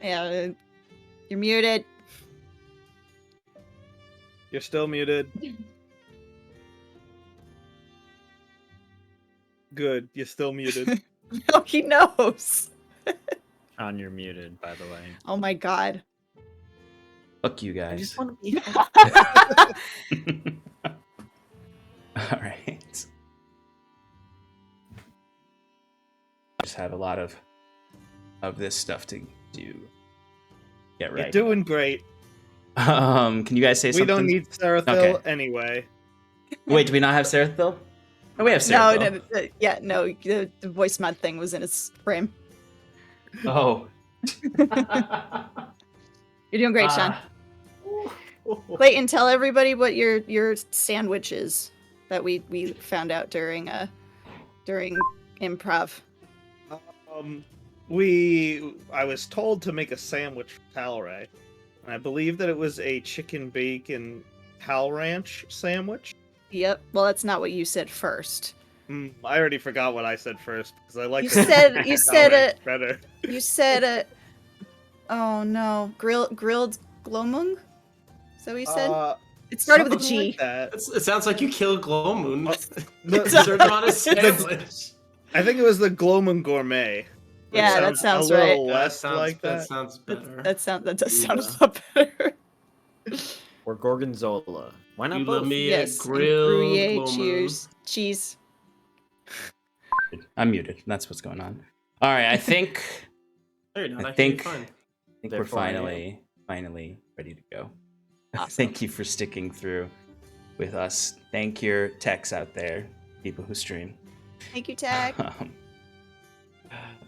Yeah, you're muted. You're still muted. Good, you're still muted. No, he knows. Sean, you're muted, by the way. Oh my god. Fuck you I guys. just want to be. All right. I just have a lot of this stuff to do. Get You're right. doing great. Can you guys say We something? don't need Sarathil anyway. Wait, do we not have Sarathil? Oh, we have Sarathil. No, the voice mod thing was in its frame. Oh. You're doing great, Sean. Clayton, tell everybody what your sandwich is that we found out during improv. I was told to make a sandwich for Talray, and I believe that it was a chicken bacon Cal Ranch sandwich. Yep. Well, that's not what you said first. I already forgot what I said first because I like. You said it better. You said it. Oh no, grilled glowmung. Is that what you said? It started with a G. Like that. It sounds like you killed Glowmoon. Served him on a sandwich. I think it was the Glowman Gourmet. Yeah, that sounds a right. little less like that. That sounds better. That does sound a lot better. Or Gorgonzola. Why not You both? let me Yes, grilled Gruyere, Glowmoon. cheese. I'm muted. That's what's going on. All right, I think There you're not. I I think- fine. we're Therefore, I am. finally ready to go. Awesome. Thank you for sticking through with us. Thank your techs out there, people who stream. Thank you, Tag.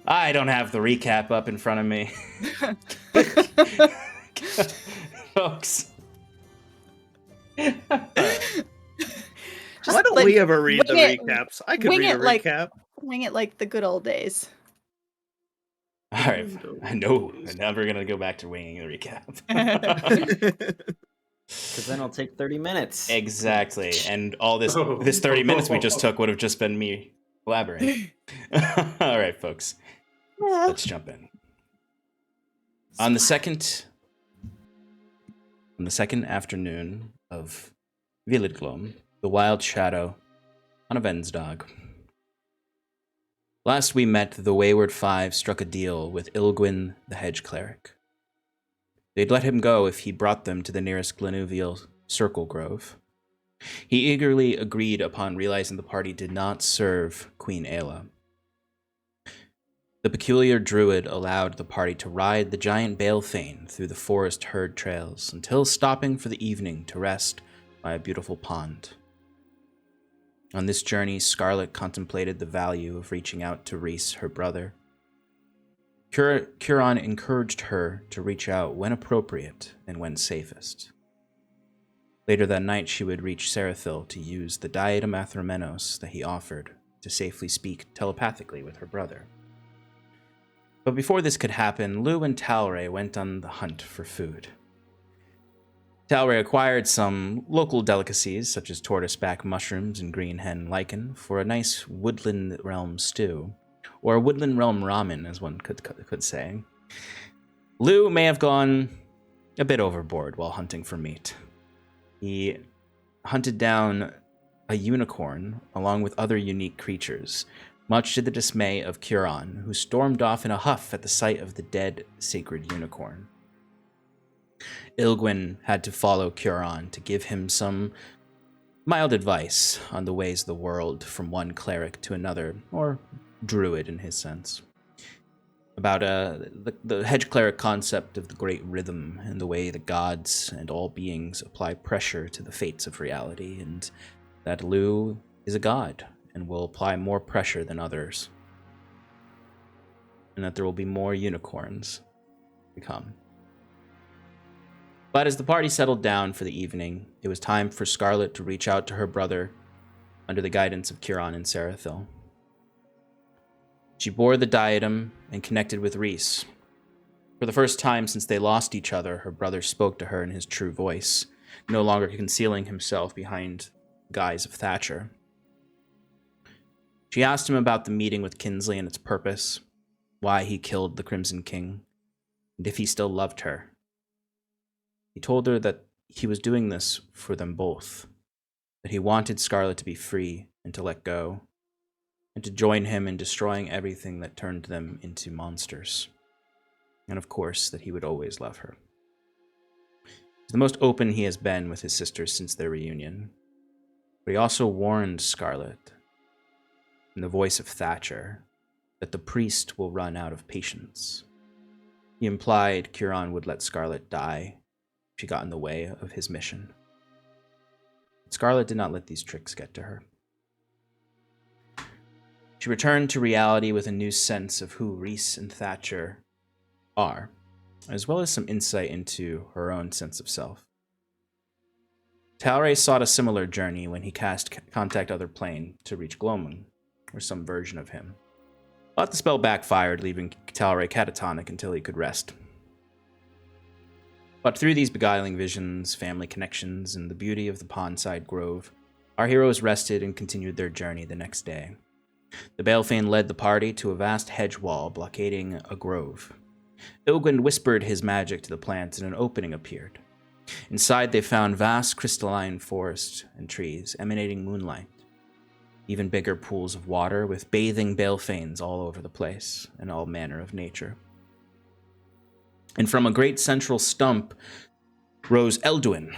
I don't have the recap up in front of me. Folks. Why don't we ever read the wing it- recaps? I could wing read a it like- recap. Wing it like the good old days. All right. I know I'm never going to go back to winging the recap. Because then it'll take 30 minutes. Exactly. And all this 30 minutes we just took would have just been me blabbering. All right, folks. Let's jump in. On the second afternoon of Villedglom, the wild shadow on a Vensdag. Last we met, the Wayward Five struck a deal with Ilgwyn the Hedge Cleric. They'd let him go if he brought them to the nearest Glenuvial Circle Grove. He eagerly agreed upon realizing the party did not serve Queen Ayla. The peculiar druid allowed the party to ride the giant Balefane through the forest herd trails until stopping for the evening to rest by a beautiful pond. On this journey, Scarlet contemplated the value of reaching out to Rhys, her brother. Curon encouraged her to reach out when appropriate and when safest. Later that night, she would reach Sarathil to use the Diadem Athromenos that he offered to safely speak telepathically with her brother. But before this could happen, Lou and Talray went on the hunt for food. Talray acquired some local delicacies, such as tortoiseback mushrooms and green hen lichen, for a nice woodland realm stew, or a woodland realm ramen, as one could say. Lou may have gone a bit overboard while hunting for meat. He hunted down a unicorn along with other unique creatures, much to the dismay of Curon, who stormed off in a huff at the sight of the dead sacred unicorn. Ilgwyn had to follow Curon to give him some mild advice on the ways of the world from one cleric to another, or druid in his sense, about the hedge cleric concept of the great rhythm and the way the gods and all beings apply pressure to the fates of reality, and that Lou is a god and will apply more pressure than others, and that there will be more unicorns to come. But as the party settled down for the evening, it was time for Scarlet to reach out to her brother under the guidance of Curon and Sarathil. She bore the diadem and connected with Rhys. For the first time since they lost each other, her brother spoke to her in his true voice, no longer concealing himself behind the guise of Thatcher. She asked him about the meeting with Kinsley and its purpose, why he killed the Crimson King, and if he still loved her. He told her that he was doing this for them both, that he wanted Scarlet to be free and to let go, and to join him in destroying everything that turned them into monsters. And of course, that he would always love her. He's the most open he has been with his sisters since their reunion. But he also warned Scarlet, in the voice of Thatcher, that the priest will run out of patience. He implied Curon would let Scarlet die if she got in the way of his mission. But Scarlet did not let these tricks get to her. She returned to reality with a new sense of who Rhys and Thatcher are, as well as some insight into her own sense of self. Talray sought a similar journey when he cast Contact Other Plane to reach Glowmoon, or some version of him. But the spell backfired, leaving Talray catatonic until he could rest. But through these beguiling visions, family connections, and the beauty of the pondside grove, our heroes rested and continued their journey the next day. The Balefane led the party to a vast hedge wall blockading a grove. Ilgwyn whispered his magic to the plants and an opening appeared. Inside they found vast crystalline forest and trees emanating moonlight. Even bigger pools of water with bathing Balefanes all over the place and all manner of nature. And from a great central stump rose Elduin,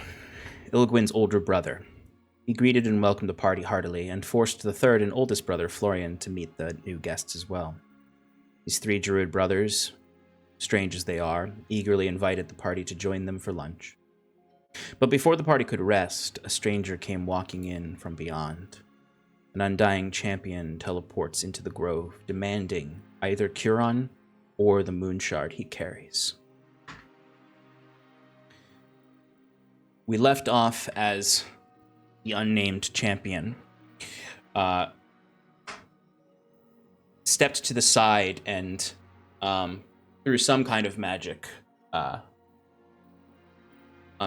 Ilgwyn's older brother. He greeted and welcomed the party heartily and forced the third and oldest brother, Florian, to meet the new guests as well. These three druid brothers, strange as they are, eagerly invited the party to join them for lunch. But before the party could rest, a stranger came walking in from beyond. An undying champion teleports into the grove, demanding either Curon or the moonshard he carries. We left off as the unnamed champion stepped to the side and, through some kind of magic,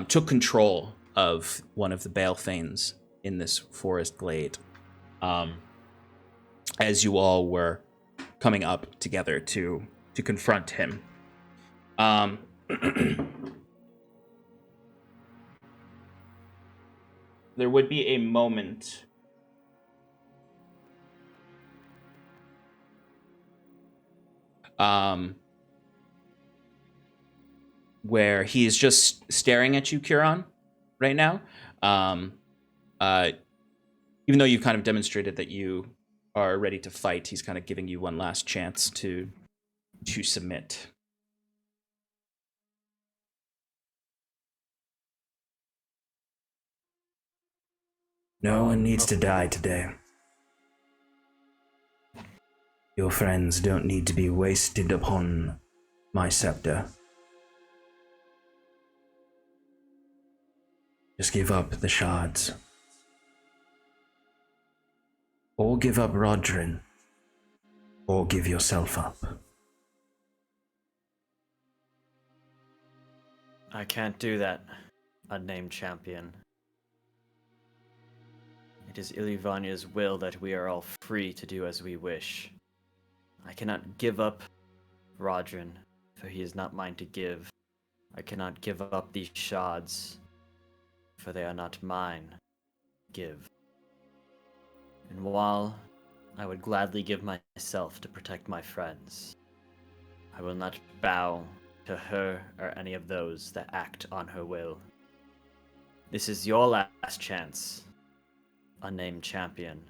took control of one of the Balefanes in this forest glade, as you all were coming up together to confront him. There would be a moment where he is just staring at you, Curon, right now. Even though you've kind of demonstrated that you are ready to fight, he's kind of giving you one last chance to submit. No one needs to die today. Your friends don't need to be wasted upon my scepter. Just give up the shards. Or give up Rodrin. Or give yourself up. I can't do that, unnamed champion. It is Illyvania's will that we are all free to do as we wish. I cannot give up Rodrin, for he is not mine to give. I cannot give up these shards, for they are not mine. Give. And while I would gladly give myself to protect my friends, I will not bow to her or any of those that act on her will. This is your last chance, unnamed champion,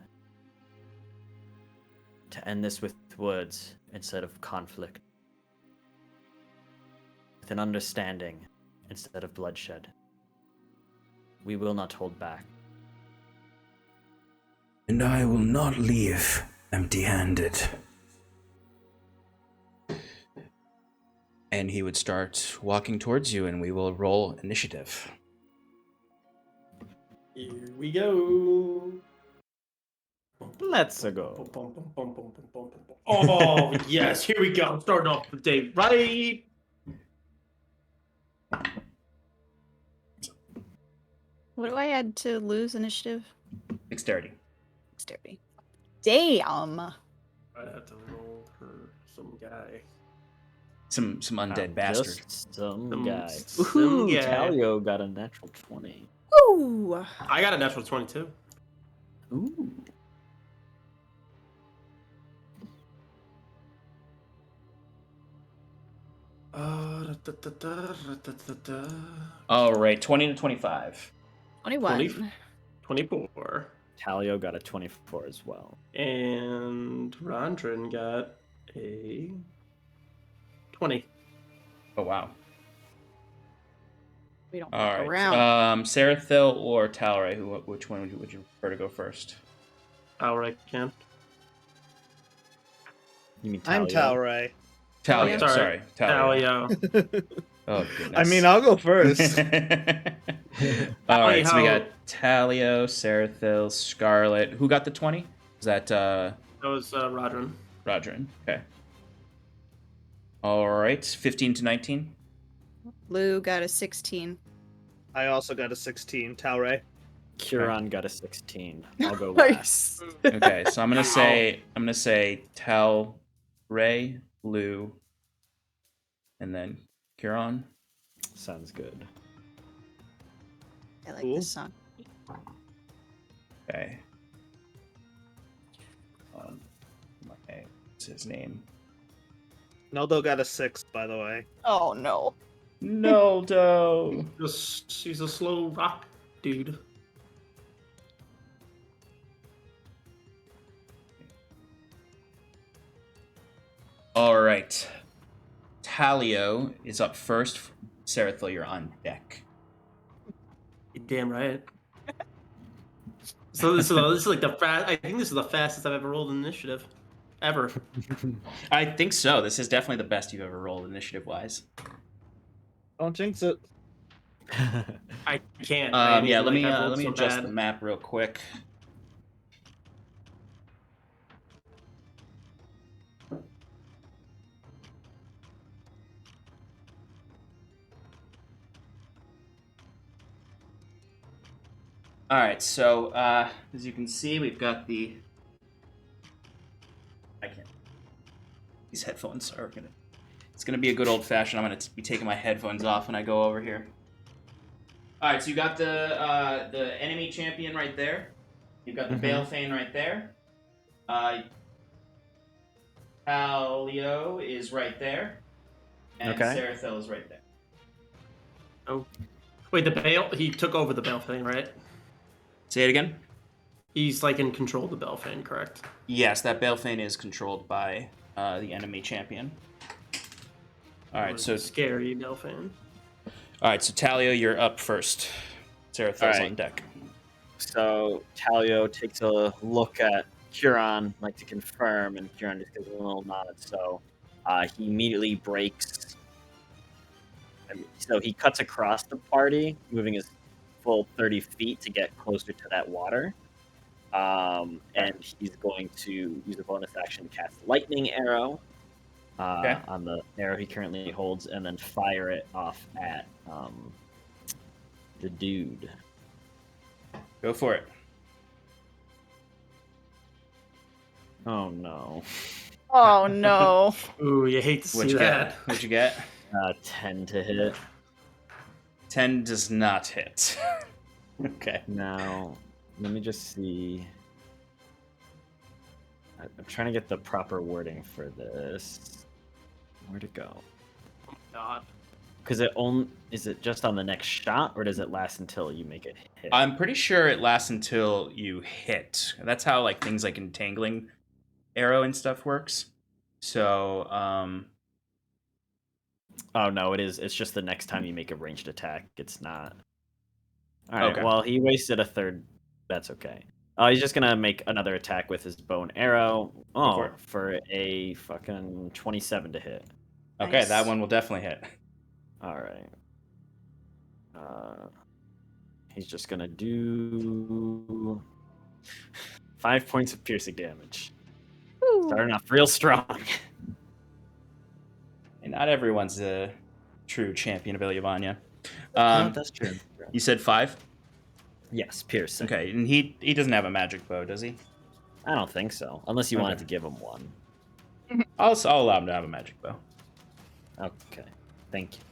to end this with words instead of conflict, with an understanding instead of bloodshed. We will not hold back. And I will not leave empty-handed. And he would start walking towards you, and we will roll initiative. Here we go. Let's go. Oh, yes, here we go. Starting off the day right. What do I add to lose initiative? Dexterity. Dexterity. Damn. I have to roll for some guy. Some undead bastard. Just some guy. Some Woohoo! guy. Talio got a natural 20. Ooh. I got a natural 22. Ooh. All right, 20 to 25. 21. 24. Talio got a 24 as well. And Rondrin got a 20. Oh wow. We don't All fuck right. around. Sarathil or Talray? Which one would you prefer to go first? Alright, Ken. You mean I'm Talio? Talray. Talio. Sorry, Talio. Talio. Oh goodness. I mean, I'll go first. All right, so we got Talio, Sarathil, Scarlet. Who got the 20? Is that That was Rodrin. Rodrin? Okay. All right, 15 to 19. Lou got a 16. I also got a 16. Talray. Curon got a 16. I'll go Nice. last. Okay, so I'm gonna say Tal, Ray, Lou, and then Curon. Sounds good. I like Cool. this song. Okay. Okay, what's his name? Naldo got a 6, by the way. Oh no. Noldo. She's a slow rock dude. All right. Talio is up first. Sarathil, you're on deck. You're damn right. So this is like the fast. I think this is the fastest I've ever rolled an initiative, ever. I think so. This is definitely the best you've ever rolled initiative-wise. Don't jinx it. I can't. I mean, Yeah, let like, me I've rolled so adjust bad. the map real quick. All right, so as you can see, we've got the. I can't. These headphones are gonna. It's gonna be a good old fashioned. I'm gonna be taking my headphones off when I go over here. All right, so you got the enemy champion right there. You've got the Balefane right there. Talio is right there, and Okay. Sarathil is right there. Oh, wait, the Bale. He took over the Balefane, right? Say it again. He's like in control of the Balefane, correct? Yes, that Balefane is controlled by the enemy champion. All right, so scary Balefane. all right, so Talio, you're up first. Sarathil's All right. on deck. So Talio takes a look at Curon, like to confirm, and Curon just gives a little nod. So he immediately breaks. So he cuts across the party, moving his full 30 feet to get closer to that water. And he's going to use a bonus action to cast Lightning Arrow on the arrow he currently holds, and then fire it off at the dude. Go for it. Oh no. Oh no. Ooh, you hate to see What'd you that. get? What'd you get? 10 to hit. 10 does not hit. Okay. Now, let me just see. I'm trying to get the proper wording for this. Where'd it go? God. Because is it just on the next shot, or does it last until you make it hit? I'm pretty sure it lasts until you hit. That's how like things like entangling arrow and stuff works. So, Oh no, it is. It's just the next time you make a ranged attack. It's not. All right. Okay. Well, he wasted a third. That's okay. He's just gonna make another attack with his bow and arrow. Oh, for a fucking 27 to hit. okay, Nice. that one will definitely hit. All right. He's just gonna do 5 points of piercing damage. Woo. Starting off real strong. And not everyone's a true champion of Ilyavania. That's true. You said 5? Yes, piercing. Okay, and he doesn't have a magic bow, does he? I don't think so, unless you wanted Okay. to give him one. I'll allow him to have a magic bow. Okay. Thank you.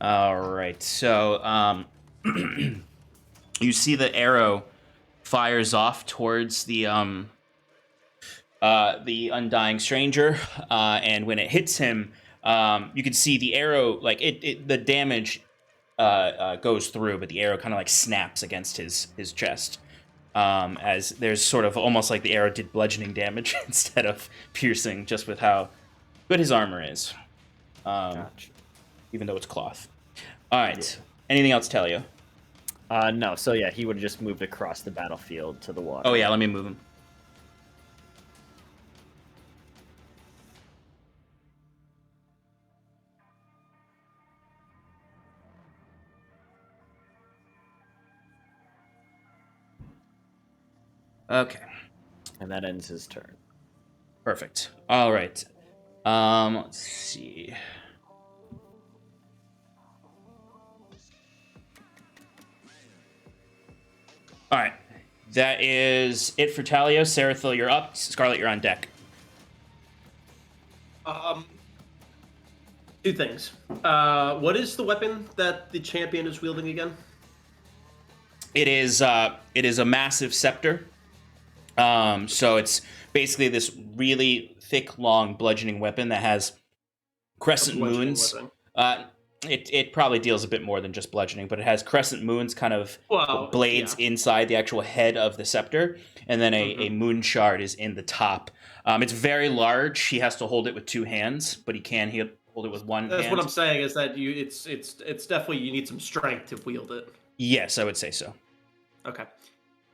All right. So, you see the arrow fires off towards the undying stranger, and when it hits him, you can see the arrow, like the damage goes through, but the arrow kind of like snaps against his chest, as there's sort of almost like the arrow did bludgeoning damage instead of piercing, just with how good his armor is, Gotcha. even though it's cloth. All right. Yeah. Anything else, Telio? No. So yeah, he would have just moved across the battlefield to the water. Oh yeah, let me move him. Okay. And that ends his turn. Perfect. All right. Let's see. All right. That is it for Talio. Sarathil, you're up. Scarlet, you're on deck. Two things. What is the weapon that the champion is wielding again? It is a massive scepter. So it's basically this really thick, long bludgeoning weapon that has crescent moons. Weapon. It probably deals a bit more than just bludgeoning, but it has crescent moons, kind of blades inside the actual head of the scepter, and then a moon shard is in the top. It's very large. He has to hold it with two hands, but he can hold it with one hand. That's what I'm saying, is that it's definitely, you need some strength to wield it. Yes, I would say so. Okay.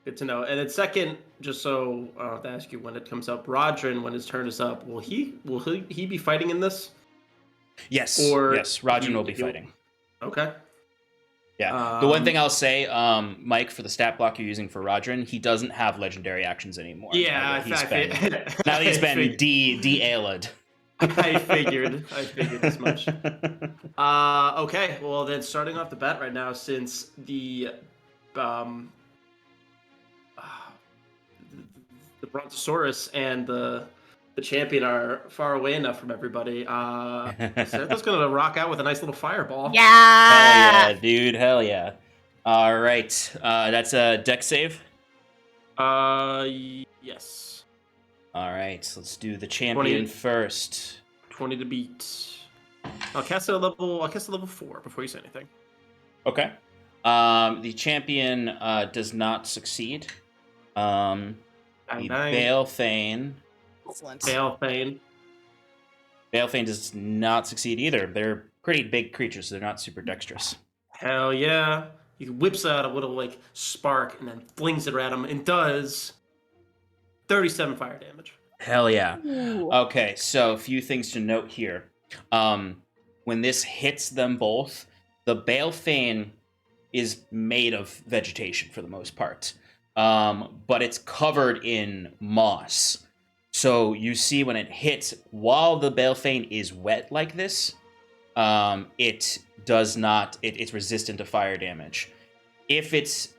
Good to know. And then second, just so to ask you when it comes up, Rodrin, when his turn is up, will he be fighting in this? Yes. Or yes, Rodrin will be fighting. Okay. Yeah. The one thing I'll say, Mike, for the stat block you're using for Rodrin, he doesn't have legendary actions anymore. Yeah, now that he's been de-AL'd. I figured as much. Okay, well then, starting off the bat right now, since the Brontosaurus and the champion are far away enough from everybody, Sarathil's gonna rock out with a nice little fireball. Yeah. Hell yeah, dude. Hell yeah. All right. That's a deck save. Yes. All right. Let's do the champion 20. first. 20 to beat. I'll cast a level 4 before you say anything. Okay. The champion does not succeed. The Balefane. Excellent. Balefane Does not succeed either. They're pretty big creatures, so they're not super dexterous. Hell yeah. He whips out a little like spark and then flings it at him and does 37 fire damage. Hell yeah. Ooh. Okay, so a few things to note here. When this hits them both, the Balefane is made of vegetation for the most part, but it's covered in moss. So you see when it hits, while the Balefane is wet like this, it does not. It's resistant to fire damage. If it's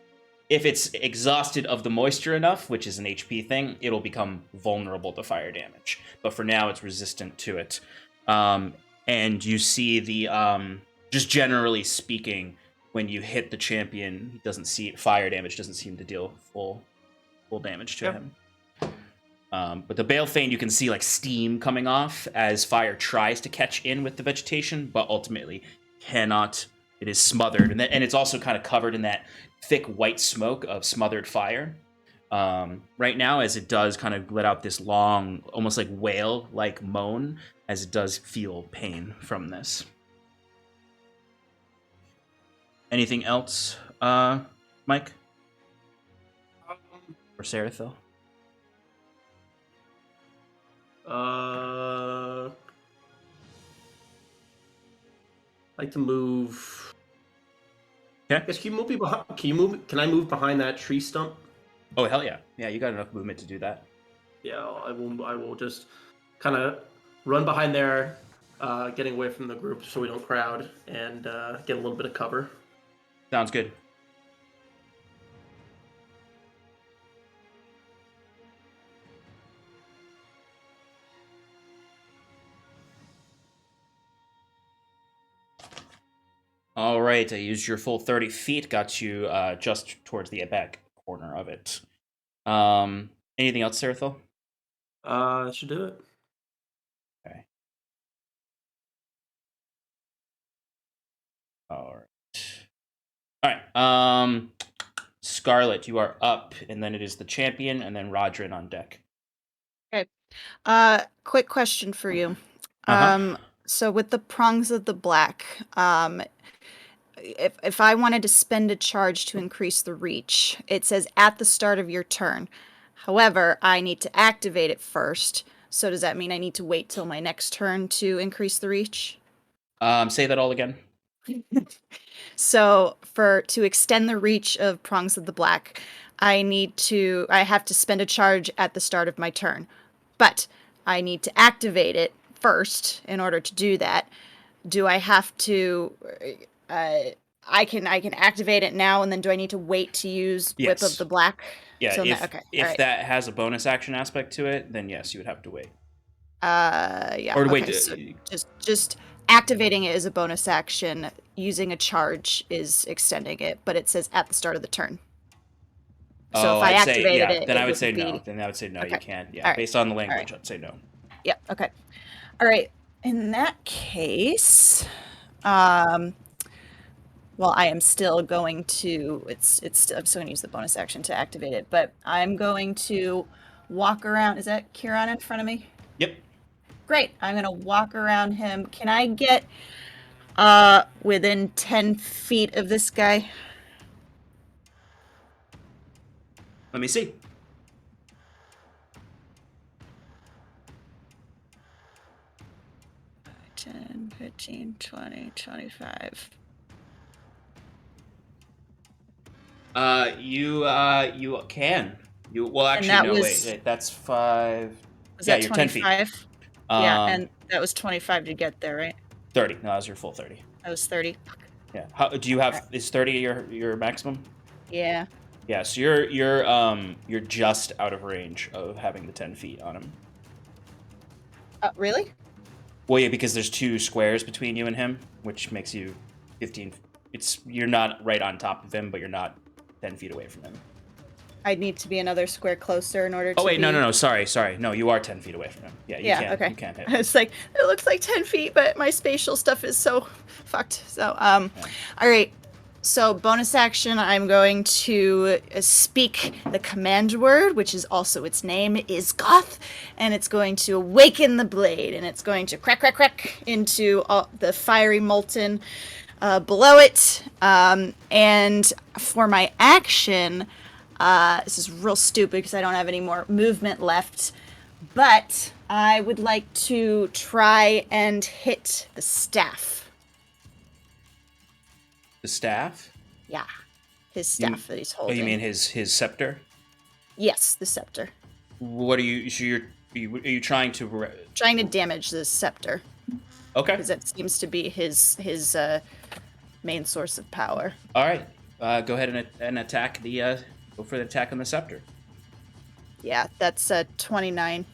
exhausted of the moisture enough, which is an HP thing, it'll become vulnerable to fire damage. But for now, it's resistant to it. And you see the just generally speaking, when you hit the champion, he doesn't see fire damage. Doesn't seem to deal full damage to him. But the Balefane, you can see like steam coming off as fire tries to catch in with the vegetation, but ultimately cannot. It is smothered, and it's also kind of covered in that thick white smoke of smothered fire. Right now, as it does kind of let out this long, almost like wail-like moan, as it does feel pain from this. Anything else, Mike? Or Sarathil? Like to move. Okay. Guess can you move me behind? Can I move behind that tree stump? Oh hell yeah! Yeah, you got enough movement to do that. Yeah, I will just kind of run behind there, getting away from the group so we don't crowd, and get a little bit of cover. Sounds good. All right, I used your full 30 feet, got you just towards the back corner of it. Anything else, Sarathil? Should do it. Okay. All right. Scarlet, you are up, and then it is the champion, and then Rodrin on deck. Okay. Quick question for you. Uh-huh. So with the prongs of the black, if I wanted to spend a charge to increase the reach, it says at the start of your turn. However, I need to activate it first. So does that mean I need to wait till my next turn to increase the reach? Say that all again. So to extend the reach of prongs of the black, I have to spend a charge at the start of my turn. But I need to activate it first in order to do that. Do I have to I can activate it now, and then do I need to wait to use Whip Yes. of the Black? Yeah, So if okay. if Alright. that has a bonus action aspect to it, then yes, you would have to wait. Yeah. Or okay, wait. so just activating it is a bonus action. Using a charge is extending it, but it says at the start of the turn. So if I I'd say activated yeah. it, Then it I would wouldn't say be... no. Then I would say no. You Okay. can't. Yeah, All right. based on the All language, right. I'd say no. Yep. Okay. All right. In that case, well, I am still going to. I'm still going to use the bonus action to activate it, but I'm going to walk around. Is that Kieran in front of me? Yep. Great. I'm going to walk around him. Can I get within 10 feet of this guy? Let me see. 10, 15, 20, 25. You can. Well, And actually, that no. was... Wait. That's 5. Was Yeah, that you're 10 feet. 25? Yeah, and that was 25 to get there, right? 30. No, that was your full 30. That was 30. Yeah. How do you have? Right. Is 30 your maximum? Yeah. Yeah. So you're just out of range of having the 10 feet on him. Really? Well, yeah, because there's 2 squares between you and him, which makes you 15. You're not right on top of him, but you're not 10 feet away from him. I'd need to be another square closer in order to... Oh wait, no. Sorry. No, you are 10 feet away from him. Yeah, you can. Okay. You can't hit. It's like, it looks like 10 feet, but my spatial stuff is so fucked. So, all right. So, bonus action, I'm going to speak the command word, which is also its name, is Goth, and it's going to awaken the blade, and it's going to crack, crack, crack into the fiery molten below it. And for my action, this is real stupid because I don't have any more movement left, but I would like to try and hit the staff. The staff? Yeah, his staff that he's holding. Oh, you mean his scepter? Yes, the scepter. What are you? So are you trying to? Trying to damage the scepter. Okay. Because that seems to be his main source of power. All right. Go ahead and attack the. Go for the attack on the scepter. Yeah, that's 29.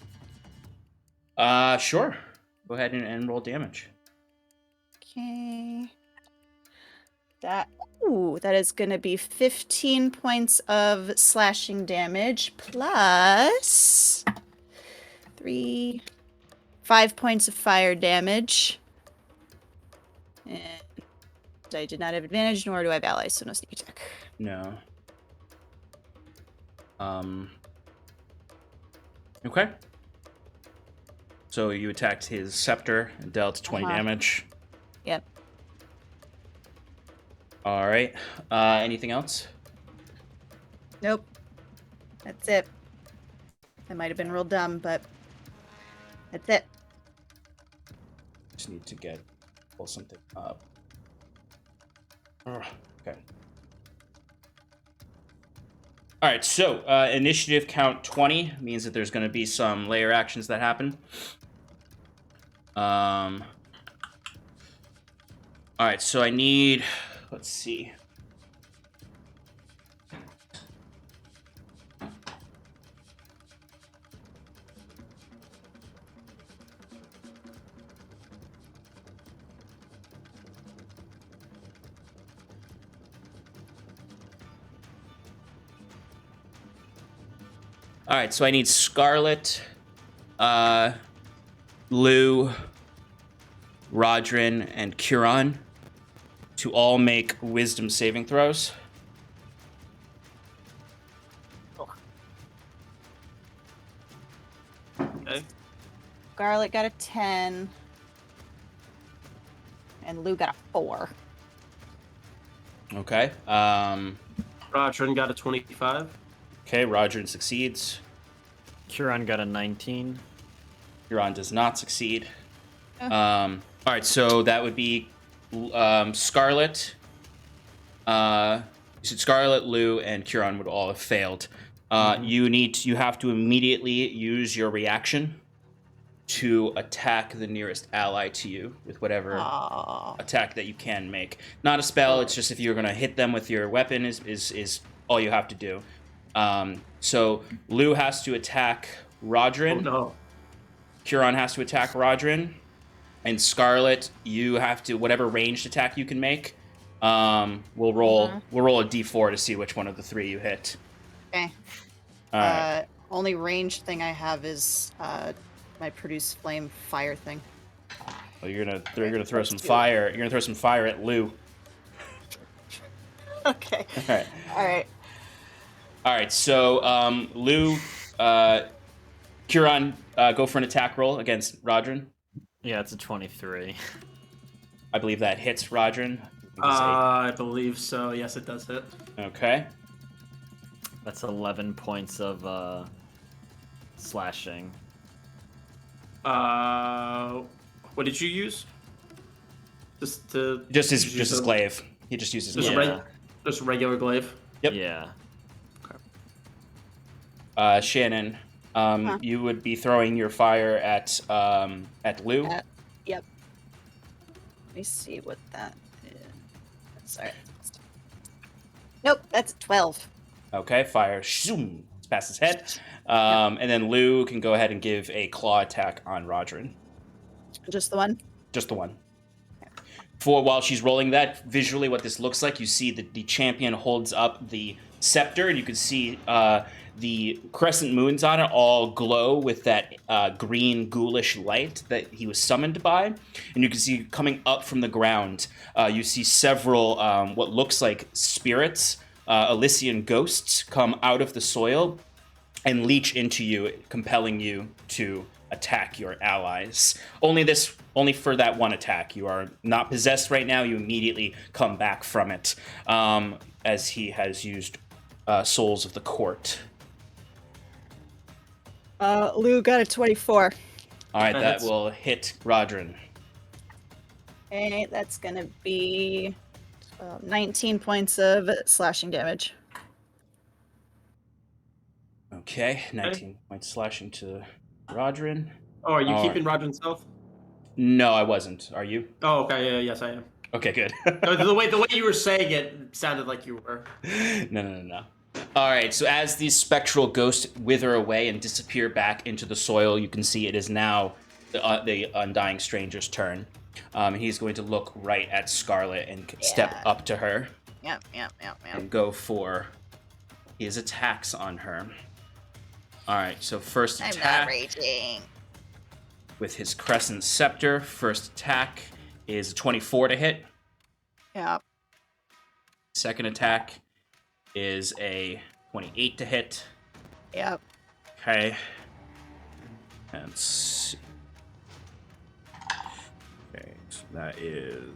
Sure. Go ahead and roll damage. Okay. That is going to be 15 points of slashing damage plus 5 points of fire damage. And I did not have advantage, nor do I have allies, so no sneak attack. No. Okay. So you attacked his scepter and dealt 20 damage. Yep. All right. Anything else? Nope. That's it. That might have been real dumb, but that's it. Just need to pull something up. Okay. All right, so initiative count 20 means that there's going to be some layer actions that happen. All right, so I need, let's see. All right, so I need Scarlet, Lou, Rodrin, and Curon to all make wisdom saving throws. Okay. Scarlet got a 10. And Lou got a 4. Okay. Rodrin got a 25. Okay, Rodrin succeeds. Huron got a 19. Curon does not succeed. Oh. All right, so that would be Scarlet. You said Scarlet, Lou, and Curon would all have failed. You have to immediately use your reaction to attack the nearest ally to you with whatever attack that you can make. Not a spell. It's just if you're gonna hit them with your weapon is all you have to do. So Lou has to attack Rodrin. Oh no. Curon has to attack Rodrin. And Scarlet, you have to whatever ranged attack you can make. We'll roll a d4 to see which one of the three you hit. Okay. All right. Only ranged thing I have is my produce flame fire thing. Well, you're gonna throw some fire. You're gonna throw some fire at Lou. Okay. All right. All right. So Lou, Curon, go for an attack roll against Rodrin. Yeah, it's a 23. I believe that hits Rodrin. I believe so. Yes, it does hit. Okay. That's 11 points of slashing. What did you use? Just his glaive. He just uses Just, glaive. just regular glaive. Yep. Yeah. Shannon, you would be throwing your fire at Lou. Yep. Let me see what that is. Sorry. Nope, that's 12. Okay, fire zoom past his head. And then Lou can go ahead and give a claw attack on Rodrin. Just the one? Just the one. While she's rolling that, visually what this looks like, you see that the champion holds up the scepter, and you can see the crescent moons on it all glow with that green ghoulish light that he was summoned by. And you can see coming up from the ground, you see several what looks like spirits, Elysian ghosts, come out of the soil and leech into you, compelling you to attack your allies. Only for that one attack. You are not possessed right now. You immediately come back from it, as he has used Souls of the Court. Lou got a 24. All right, that will hit Rodrin. Okay, that's gonna be 19 points of slashing damage. Okay, 19 points slashing to Rodrin. Oh, are you All keeping Rodrin's health? No, I wasn't. Are you? Oh, okay. Yeah, yes, I am. Okay, good. the way you were saying it sounded like you were. No. All right, so as these spectral ghosts wither away and disappear back into the soil, you can see it is now the Undying Stranger's turn. He's going to look right at Scarlet and step up to her. Yep. And go for his attacks on her. All right, so first I'm attack not raging. with his Crescent Scepter. First attack is a 24 to hit. Yep. Second attack is a 28 to hit. Yep. Okay. And see. Okay, so that is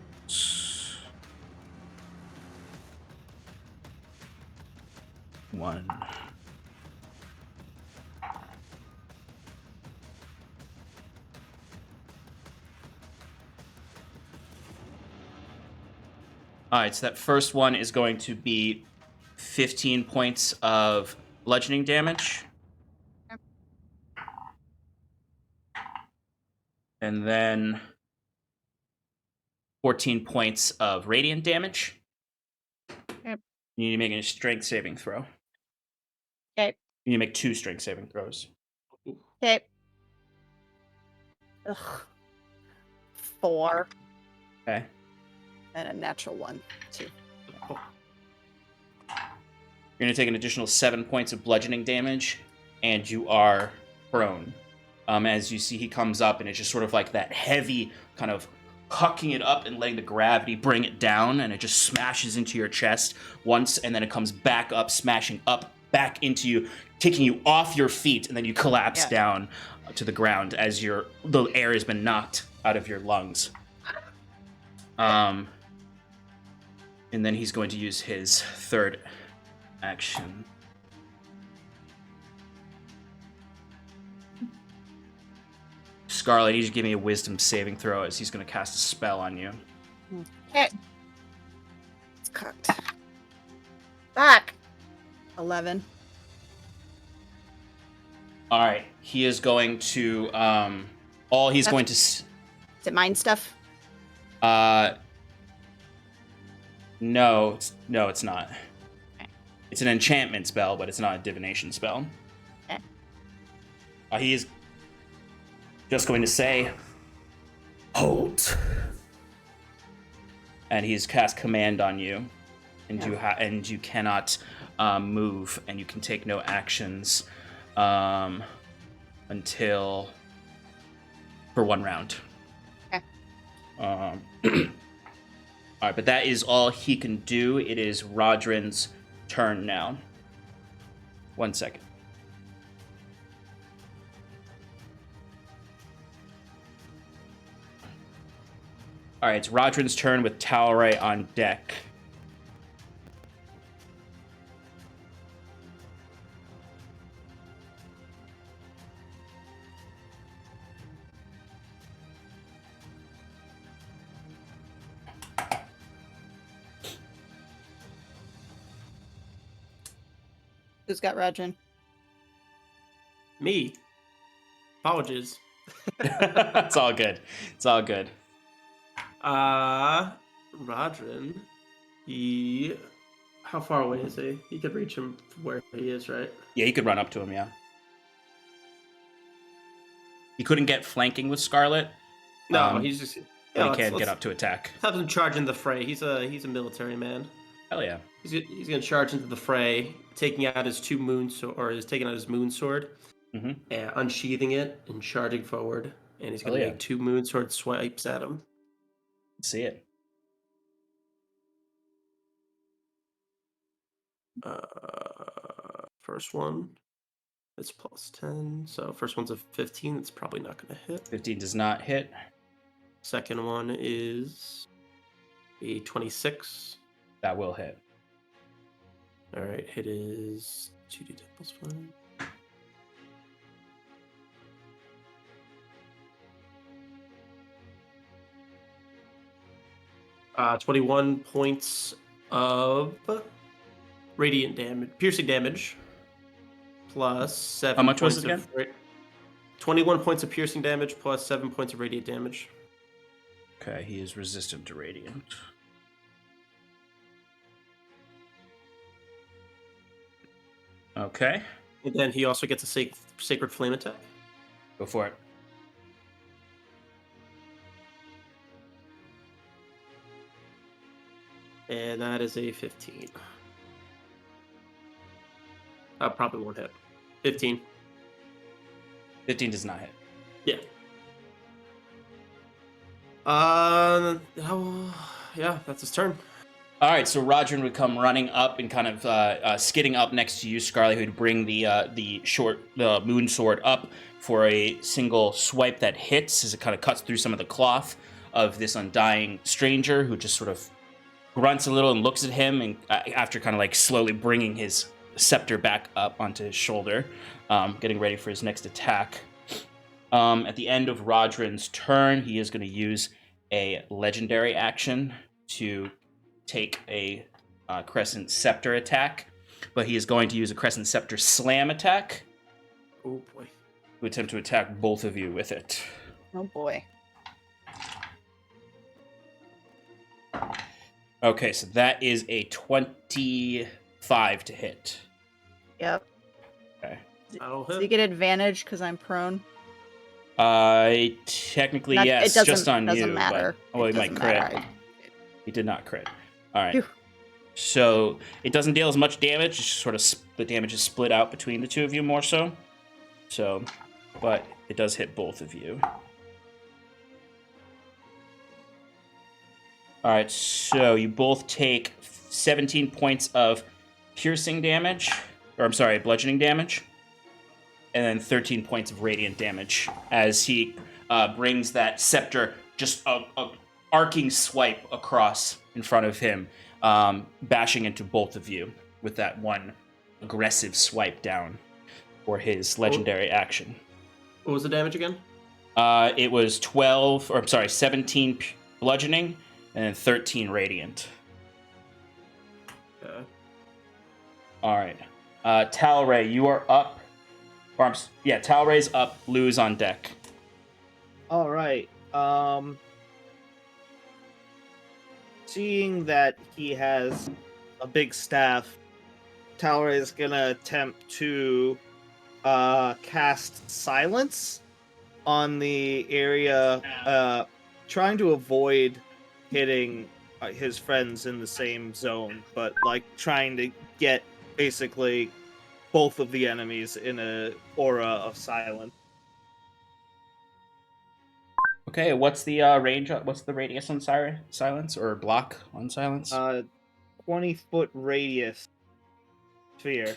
1. All right, so that first one is going to be 15 points of bludgeoning damage. And then 14 points of radiant damage. Yep. You need to make a strength saving throw. Okay. You need to make 2 strength saving throws. Okay. Ugh. 4. Okay. And a natural 1, 2. You're going to take an additional 7 points of bludgeoning damage and you are prone. As you see, he comes up, and it's just sort of like that heavy kind of hucking it up and letting the gravity bring it down, and it just smashes into your chest once, and then it comes back up, smashing up back into you, taking you off your feet, and then you collapse down to the ground as the air has been knocked out of your lungs. And then he's going to use his third action. Scarlet, you just give me a wisdom saving throw as he's going to cast a spell on you. Okay. It's cocked. Back. 11. All right, he is going to Is it mind stuff? No, it's not. Okay. It's an enchantment spell, but it's not a divination spell. Okay. He is just going to say, "Hold," and he's cast command on you, and you cannot move, and you can take no actions until for 1 round. Okay. All right, but that is all he can do. It is Rodrin's turn now. 1 second. All right, it's Rodrin's turn with Talray on deck. Who's got Rodrin? Me. Apologies. It's all good. It's all good. Rodrin. How far away is he? You could reach him from where he is, right? Yeah, you could run up to him, yeah. He couldn't get flanking with Scarlet. No, he's just... But he can get up to attack. Have him charge into the fray. He's a military man. Hell yeah. He's gonna charge into the fray, taking out his moon sword, Mm-hmm. and unsheathing it and charging forward. And he's gonna make 2 moon sword swipes at him. Let's see it. First one, it's +10. So first one's a 15. It's probably not gonna hit. 15 does not hit. Second one is a 26. That will hit. All right, hit is 2d10 plus 5. 21 points of radiant damage, piercing damage, plus 7 How much was points it again? 21 points of piercing damage plus 7 points of radiant damage. Okay, he is resistant to radiant. Okay, And then he also gets a sacred flame attack. go for it. And that is a 15. Probably won't hit. 15. 15 does not hit. Yeah. Yeah, that's his turn. All right, so Rodrin would come running up and kind of skidding up next to you, Scarlet, who'd bring the moon sword up for a single swipe that hits as it kind of cuts through some of the cloth of this undying stranger, who just sort of grunts a little and looks at him, and after kind of like slowly bringing his scepter back up onto his shoulder, getting ready for his next attack. At the end of Rodrin's turn, he is going to use a legendary action to take a Crescent Scepter attack, but he is going to use a Crescent Scepter Slam attack. Oh boy. To attempt to attack both of you with it. Oh boy. Okay, so that is a 25 to hit. Yep. Okay. That'll Does he hit. get advantage because I'm prone? Technically, yes, just on you. Doesn't matter. But, well, It he might doesn't crit. matter. He did not crit. All right. Phew. So it doesn't deal as much damage. It's just sort of the damage is split out between the two of you more so. So, but it does hit both of you. All right, so you both take 17 points of piercing damage, or I'm sorry, bludgeoning damage, and then 13 points of radiant damage as he brings that scepter just a arcing swipe across in front of him, bashing into both of you with that one aggressive swipe down for his legendary action. What was the damage again? It was 17 bludgeoning and then 13 radiant. Okay. All right. Talray, you are up. Talray's up. Lou's on deck. All right. Seeing that he has a big staff, Talray is gonna attempt to cast silence on the area, trying to avoid hitting his friends in the same zone, but like trying to get basically both of the enemies in a aura of silence. Okay, what's the range? What's the radius on silence or block on silence? 20-foot radius sphere.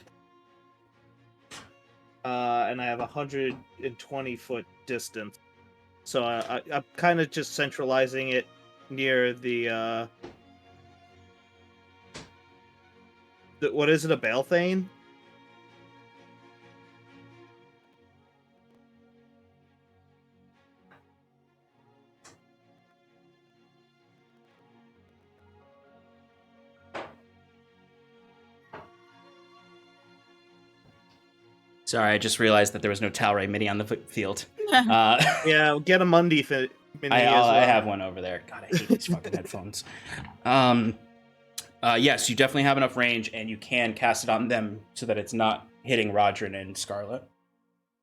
And I have 120-foot distance. So I'm kind of just centralizing it near the what is it, a Balthane? Sorry, I just realized that there was no Talray mini on the field. Yeah, get a Mundi mini I as well. have one over there. God, I hate these fucking headphones. Yes, you definitely have enough range, and you can cast it on them so that it's not hitting Rodrin and Scarlet.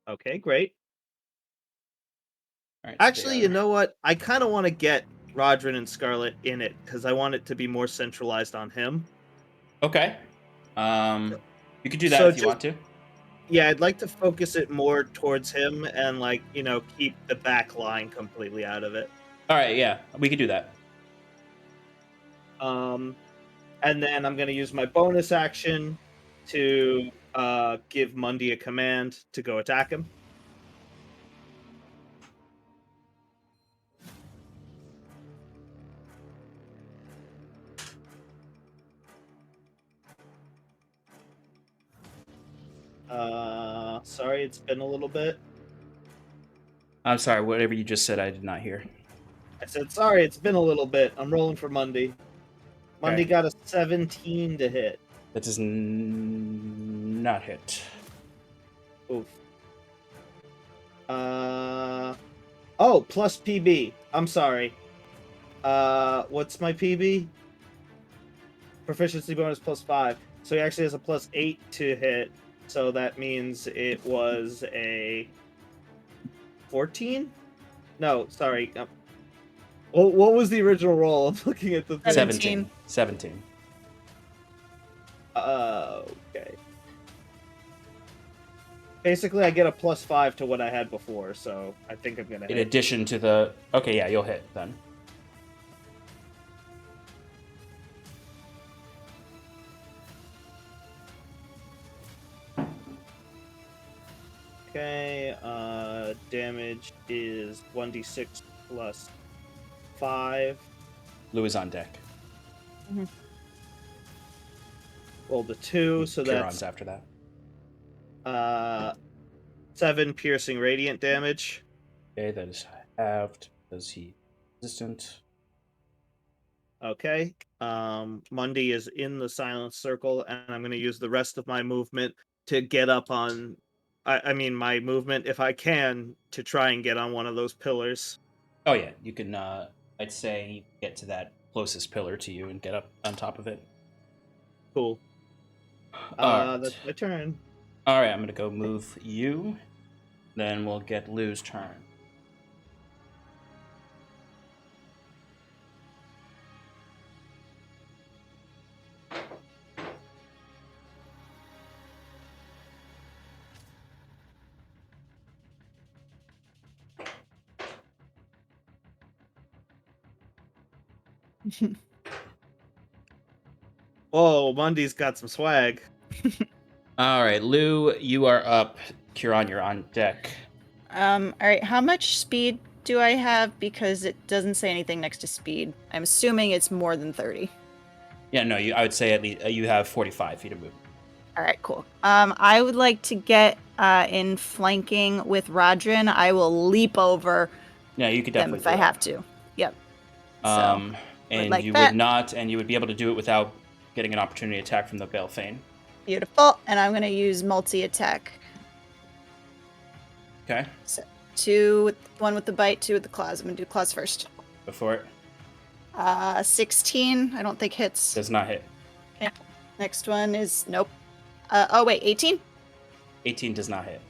Okay, great. All right, Actually, you know what? I kind of want to get Rodrin and Scarlet in it because I want it to be more centralized on him. Okay. You could do that So if you want to. Yeah, I'd like to focus it more towards him and, like, keep the back line completely out of it. All right, yeah, we could do that. And then I'm going to use my bonus action to give Mundi a command to go attack him. Sorry, it's been a little bit. I'm sorry, whatever you just said, I did not hear. I said, sorry, it's been a little bit. I'm rolling for Mundi. Mundi Okay. got a 17 to hit. That does not hit. Oof. Oh, plus PB. I'm sorry. What's my PB? Proficiency bonus +5. So he actually has a +8 to hit. So that means it was a 14? No, sorry. What was the original roll? I'm looking at the 17. 17. Okay. Basically, I get a +5 to what I had before, so I think I'm gonna In hit. addition to the... Okay, yeah, you'll hit then. Okay, damage is 1d6 plus 5. Lou is on deck. Rolled a 2, so Kieran's that's after that. 7 piercing radiant damage. Okay, that is halved because he resistant. Okay. Mundi is in the silent circle, and I'm going to use the rest of my movement to get up on... I mean, my movement, if I can, to try and get on one of those pillars. Oh yeah, you can, I'd say, get to that closest pillar to you and get up on top of it. Cool. Alright. That's my turn. Alright, I'm gonna go move you. Then we'll get Lou's turn. Whoa, Mundy's got some swag. All right, Lou, you are up. Kieran, you're on deck. All right, how much speed do I have? Because it doesn't say anything next to speed. I'm assuming it's more than 30. Yeah, no, I would say at least you have 45 feet of movement. All right, cool. I would like to get in flanking with Rodrin. I will leap over Yeah, you could them definitely if do I it. have to. Yep. And like you that. would not, and you would be able to do it without getting an opportunity attack from the Balefane. Beautiful. And I'm going to use multi-attack. Okay, So, one with the bite, 2 with the claws. I'm going to do claws first. before it 16, I don't think hits. does not hit. Okay. Next one is, nope. Oh, wait, 18? 18 does not hit.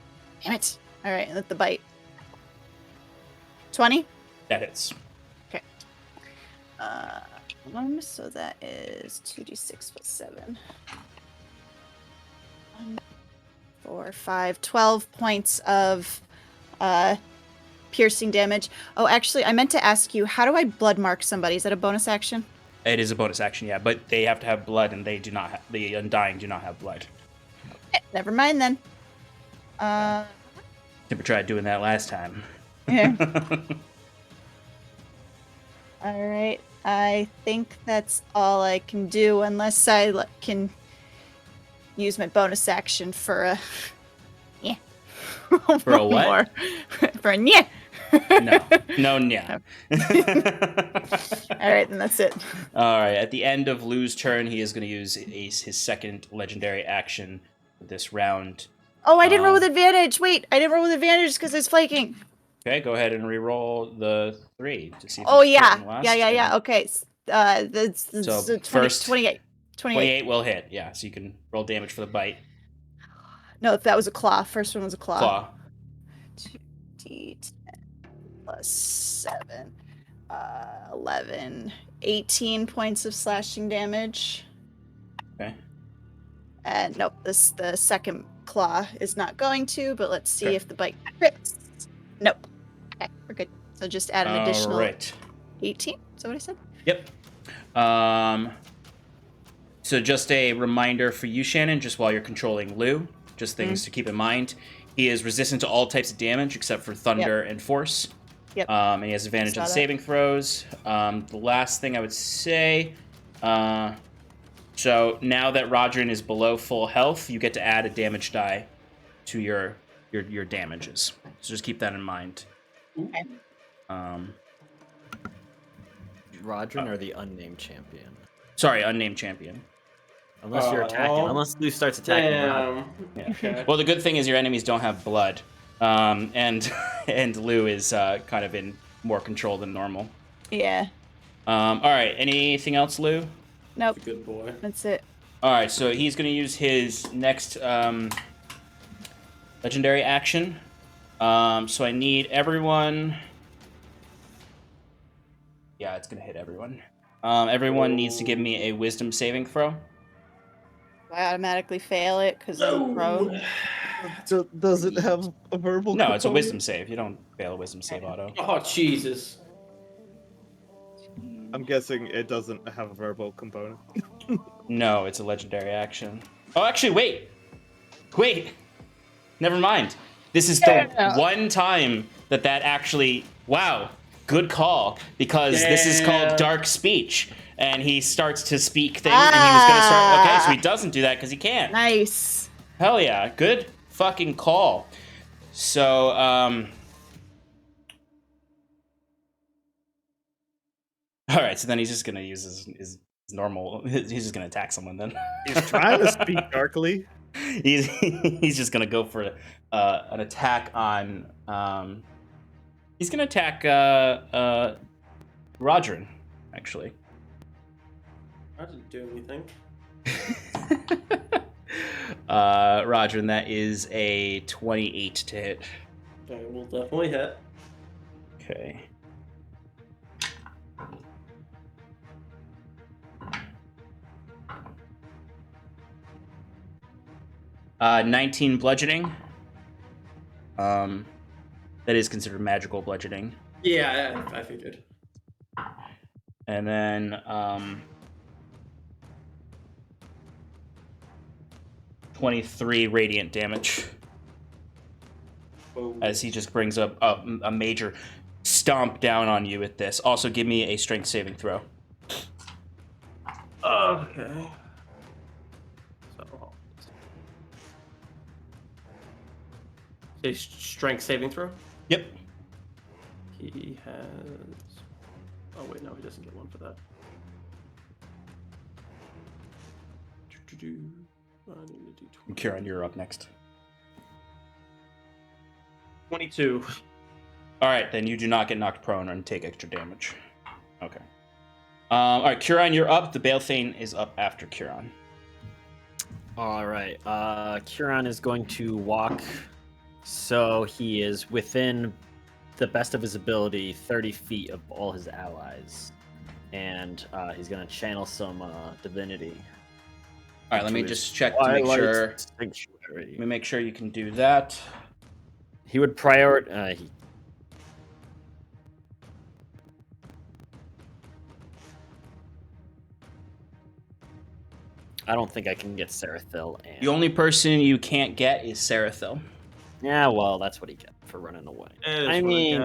Damn it. All right, with the bite. 20? That hits. Okay. So that is 2d6 plus 7. 1, 4, 5, 12 points of piercing damage. Oh, actually, I meant to ask you, how do I blood mark somebody? Is that a bonus action? It is a bonus action, yeah, but they have to have blood, and they do not. The Undying do not have blood. Never mind then. Tipper tried doing that last time. Yeah. All right. I think that's all I can do, unless I can use my bonus action for a yeah. For a what? More. For a yeah. No, yeah. All right, then that's it. All right. At the end of Lou's turn, he is going to use his second legendary action this round. Oh, I didn't roll with advantage. Wait, I didn't roll with advantage because I was flaking. Okay, go ahead and re-roll the 3 to see if Oh it's yeah, hitting last. yeah. Okay, that's So 20, first 28. 28 will hit. Yeah, so you can roll damage for the bite. No, that was a claw. First one was a claw. Claw. 2d10 plus 7, 11, 18 points of slashing damage. Okay. And nope, the second claw is not going to, but let's see Okay. if the bite crits. Nope. Okay, we're good. So just add an additional 18. Is that what I said? Yep. So just a reminder for you, Shannon, just while you're controlling Lou, just things to keep in mind. He is resistant to all types of damage except for thunder and force. Yep. And he has advantage Saw on that. saving throws. The last thing I would say, so now that Rodrin is below full health, you get to add a damage die to your damages. So just keep that in mind. Okay. Rodrin or the unnamed champion? Sorry, unnamed champion. Unless you're attacking. Unless Lou starts attacking. Rodrin. Yeah. Okay. Well, the good thing is your enemies don't have blood, and Lou is kind of in more control than normal. Yeah. All right. Anything else, Lou? Nope. Good boy. That's it. All right. So he's going to use his next legendary action. So I need everyone. Yeah, it's going to hit everyone. Everyone needs to give me a wisdom saving throw. I automatically fail it because I'm prone. So does it have a verbal? No, it's a component? wisdom save. You don't fail a wisdom save auto. Oh Jesus. I'm guessing it doesn't have a verbal component. No, it's a legendary action. Oh, actually, wait. Never mind. This is the one time that actually. Wow, good call. Because this is called dark speech, and he starts to speak things, and he was gonna start. Okay, so he doesn't do that because he can't. Nice. Hell yeah, good fucking call. So, all right. So then he's just gonna use his normal. He's just gonna attack someone then. He's trying to speak darkly. He's just gonna go for an attack on. He's gonna attack Rodrin, actually. I didn't do anything. Rodrin, that is a 28 to hit. I will definitely hit. Okay. Uh, 19 bludgeoning. That is considered magical bludgeoning. Yeah, I figured. And then 23 radiant damage as he just brings up a major stomp down on you with this. Also, give me a strength saving throw. Okay. So, a strength saving throw. Yep. He has. Oh wait, no, he doesn't get one for that. I need to do 20. Kieran, you're up next. 22. All right, then you do not get knocked prone and take extra damage. Okay. All right, Kieran, you're up. The Balefane is up after Kieran. All right. Kieran is going to walk, so he is within the best of his ability, 30 feet of all his allies, and he's going to channel some divinity. All right, let me just check to make sure. Sanctuary. Let me make sure you can do that. He would prioritize. I don't think I can get Sarathil. And... The only person you can't get is Sarathil. Yeah, well, that's what he gets for running away. I mean,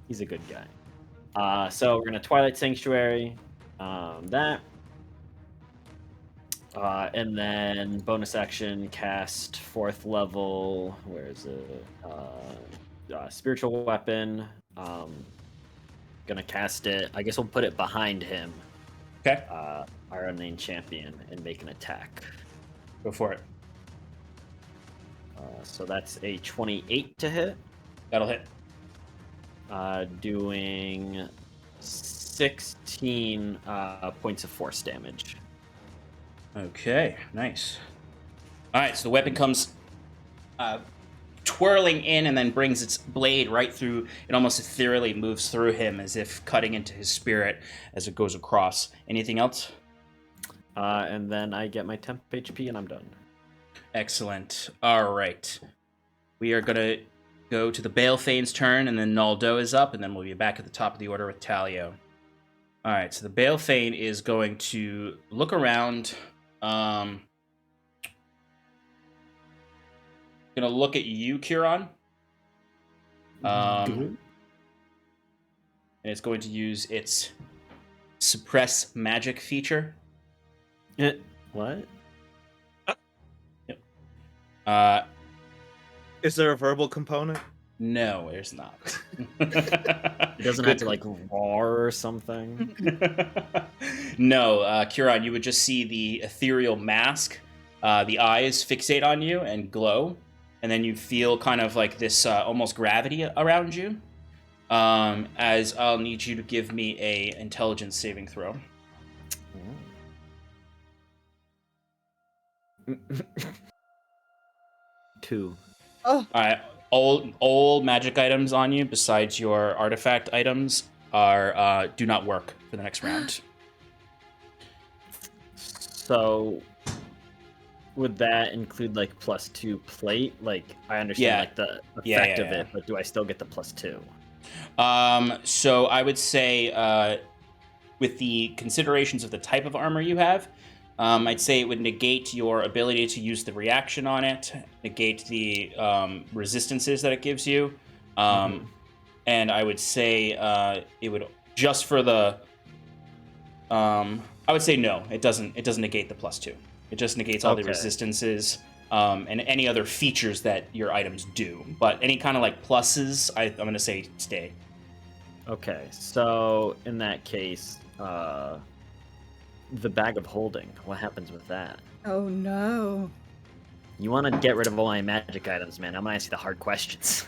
he's a good guy. So we're gonna Twilight Sanctuary, that, and then bonus action cast 4th level. Where is it? Spiritual weapon. Gonna cast it. I guess we'll put it behind him. Okay. Our unnamed champion, and make an attack. Go for it. So that's a 28 to hit. That'll hit. Doing 16 points of force damage. Okay, nice. All right, so the weapon comes twirling in and then brings its blade right through. It almost ethereally moves through him as if cutting into his spirit as it goes across. Anything else? And then I get my temp HP and I'm done. Excellent. All right. We are going to go to the Balefane's turn, and then Naldo is up, and then we'll be back at the top of the order with Talio. All right, so the Balefane is going to look around. Going to look at you, Kieran. And it's going to use its suppress magic feature. What? Yep. Is there a verbal component? No, there's not. It doesn't have to like roar or something. No, Kieran, you would just see the ethereal mask, the eyes fixate on you and glow, and then you feel kind of like this almost gravity around you. As I'll need you to give me a intelligence saving throw. 2. Oh, All right. All magic items on you, besides your artifact items, are do not work for the next round. So, would that include like +2 plate? Like, I understand like the effect of it, but do I still get the +2? So I would say, with the considerations of the type of armor you have, I'd say it would negate your ability to use the reaction on it, negate the resistances that it gives you, and I would say it would just for the. I would say no. It doesn't. It doesn't negate the +2. It just negates all the resistances and any other features that your items do. But any kind of like pluses, I'm going to say stay. Okay, so in that case, the bag of holding. What happens with that? oh no. You want to get rid of all my magic items, man. I'm gonna ask you the hard questions.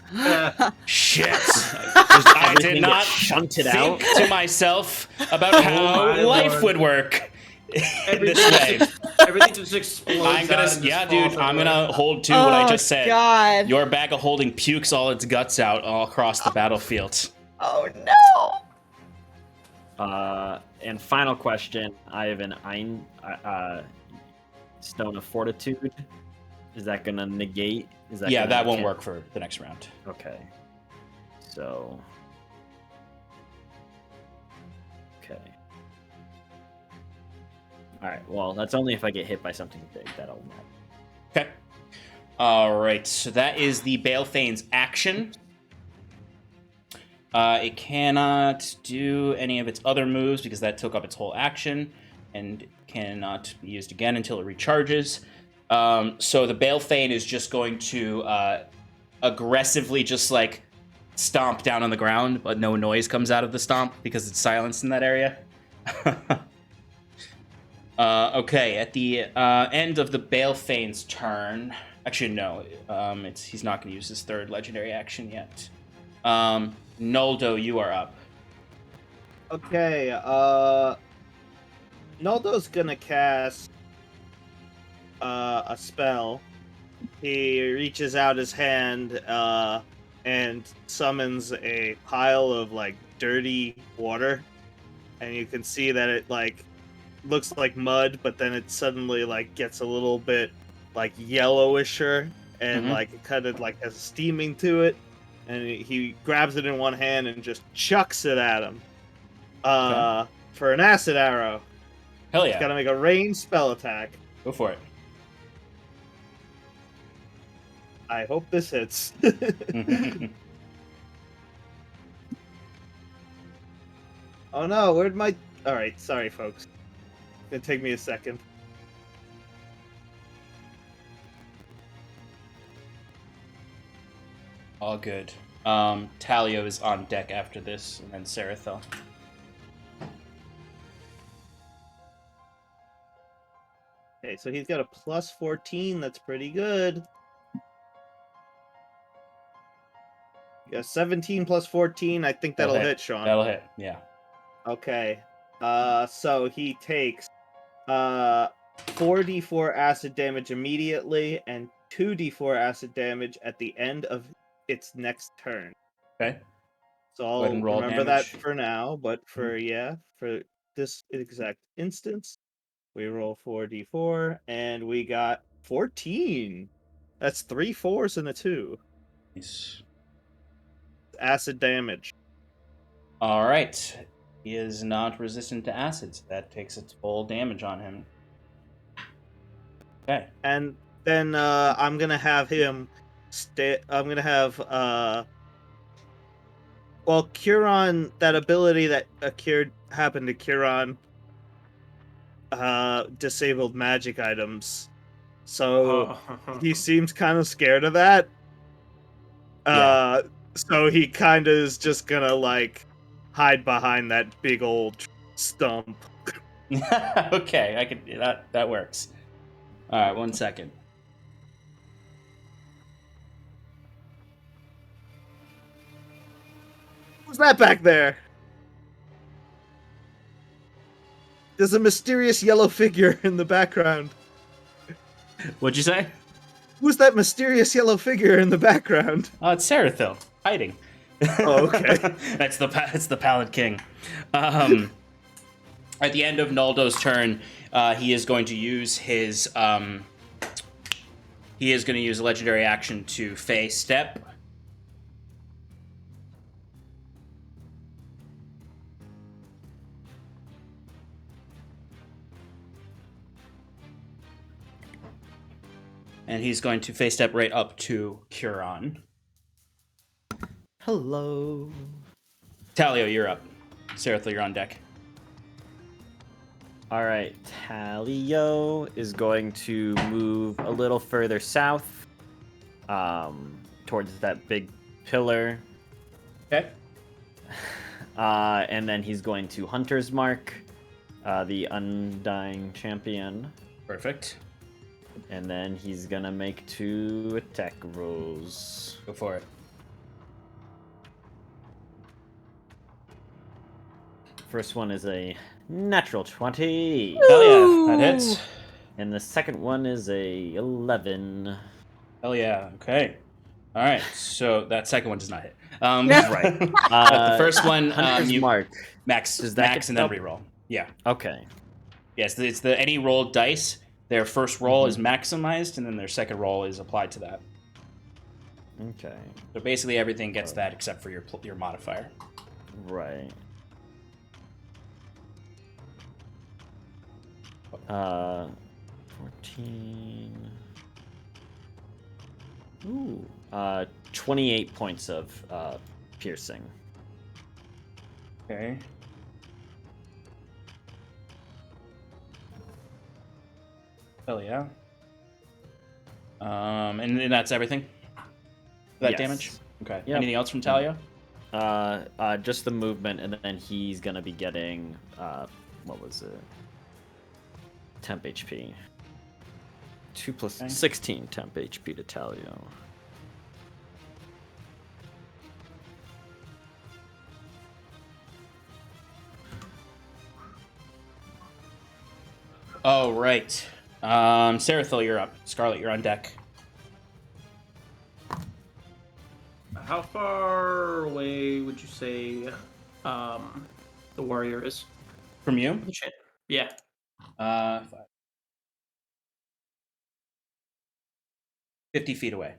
Shit! I did not shunted think out to myself about how life would work this way. Everything just explodes. I'm gonna, out dude. I'm gonna hold to what I just said. God. Your bag of holding pukes all its guts out all across the battlefield. Oh no. And final question. I have an Stone of Fortitude. Is that gonna negate? Is that that won't work for the next round. Okay. So. Okay. All right. Well, that's only if I get hit by something big. That'll matter. Okay. All right. So that is the Balefane's action. It cannot do any of its other moves because that took up its whole action, and cannot be used again until it recharges. So the Balefane is just going to aggressively just like stomp down on the ground, but no noise comes out of the stomp because it's silenced in that area. Okay, at the end of the Balefane's turn, actually no, he's not going to use his third legendary action yet. Noldo, you are up. Okay, Noldo's gonna cast a spell. He reaches out his hand and summons a pile of like dirty water, and you can see that it like looks like mud, but then it suddenly like gets a little bit like yellowisher, and like it kind of like has steaming to it, and he grabs it in one hand and just chucks it at him for an acid arrow. Hell yeah. He's gotta make a ranged spell attack. Go for it. I hope this hits. Oh no, where'd my... Alright, sorry folks. It's gonna take me a second. All good. Talio is on deck after this, and then Sarathil. Okay, so he's got a plus 14. That's pretty good. Yeah, 17 plus 14. I think that'll hit, Sean. That'll hit, yeah. Okay. So he takes 4d4 acid damage immediately and 2d4 acid damage at the end of its next turn. Okay. So I'll remember that for now, but for this exact instance, we roll 4d4 and we got 14. That's 3 4s and a 2. Nice. Acid damage. All right. He is not resistant to acids. That takes its full damage on him. Okay. And then I'm gonna have him I'm gonna have well, Curon, that ability that happened to Curon disabled magic items. So he seems kind of scared of that. So he kind of is just gonna like hide behind that big old stump. Okay, that works. All right, 1 second. Who's that back there? There's a mysterious yellow figure in the background. What'd you say? Who's that mysterious yellow figure in the background? It's Sarathil, hiding. Oh, okay. That's the Pallid King. At the end of Noldo's turn, he is going to use his a legendary action to Fey Step. And he's going to Fey Step right up to Curon. Hello. Talio, you're up. Sarathil, you're on deck. All right, Talio is going to move a little further south, towards that big pillar. Okay. And then he's going to Hunter's Mark, the Undying Champion. Perfect. And then he's gonna make 2 attack rolls. Go for it. First one is a natural 20. Hell yeah, that hits. And the second one is a 11. Hell yeah, okay. All right, so that second one does not hit. Right. But the first one, Hunter's Mark. max and then reroll. Yeah. Okay. Yes, it's the any rolled dice. Their first roll is maximized, and then their second roll is applied to that. Okay. So basically, everything gets that except for your modifier. Right. 14. Ooh. 28 points of piercing. Okay. Hell yeah. And that's everything? That Yes. damage? Okay. Yep. Anything else from Talia? Just the movement, and then he's gonna be getting what was it? Temp HP. 2 plus Okay. 16 temp HP to Talia. Oh, right. Sarathil, you're up. Scarlet, you're on deck. How far away would you say the warrior is? From you? Yeah. 50 feet away.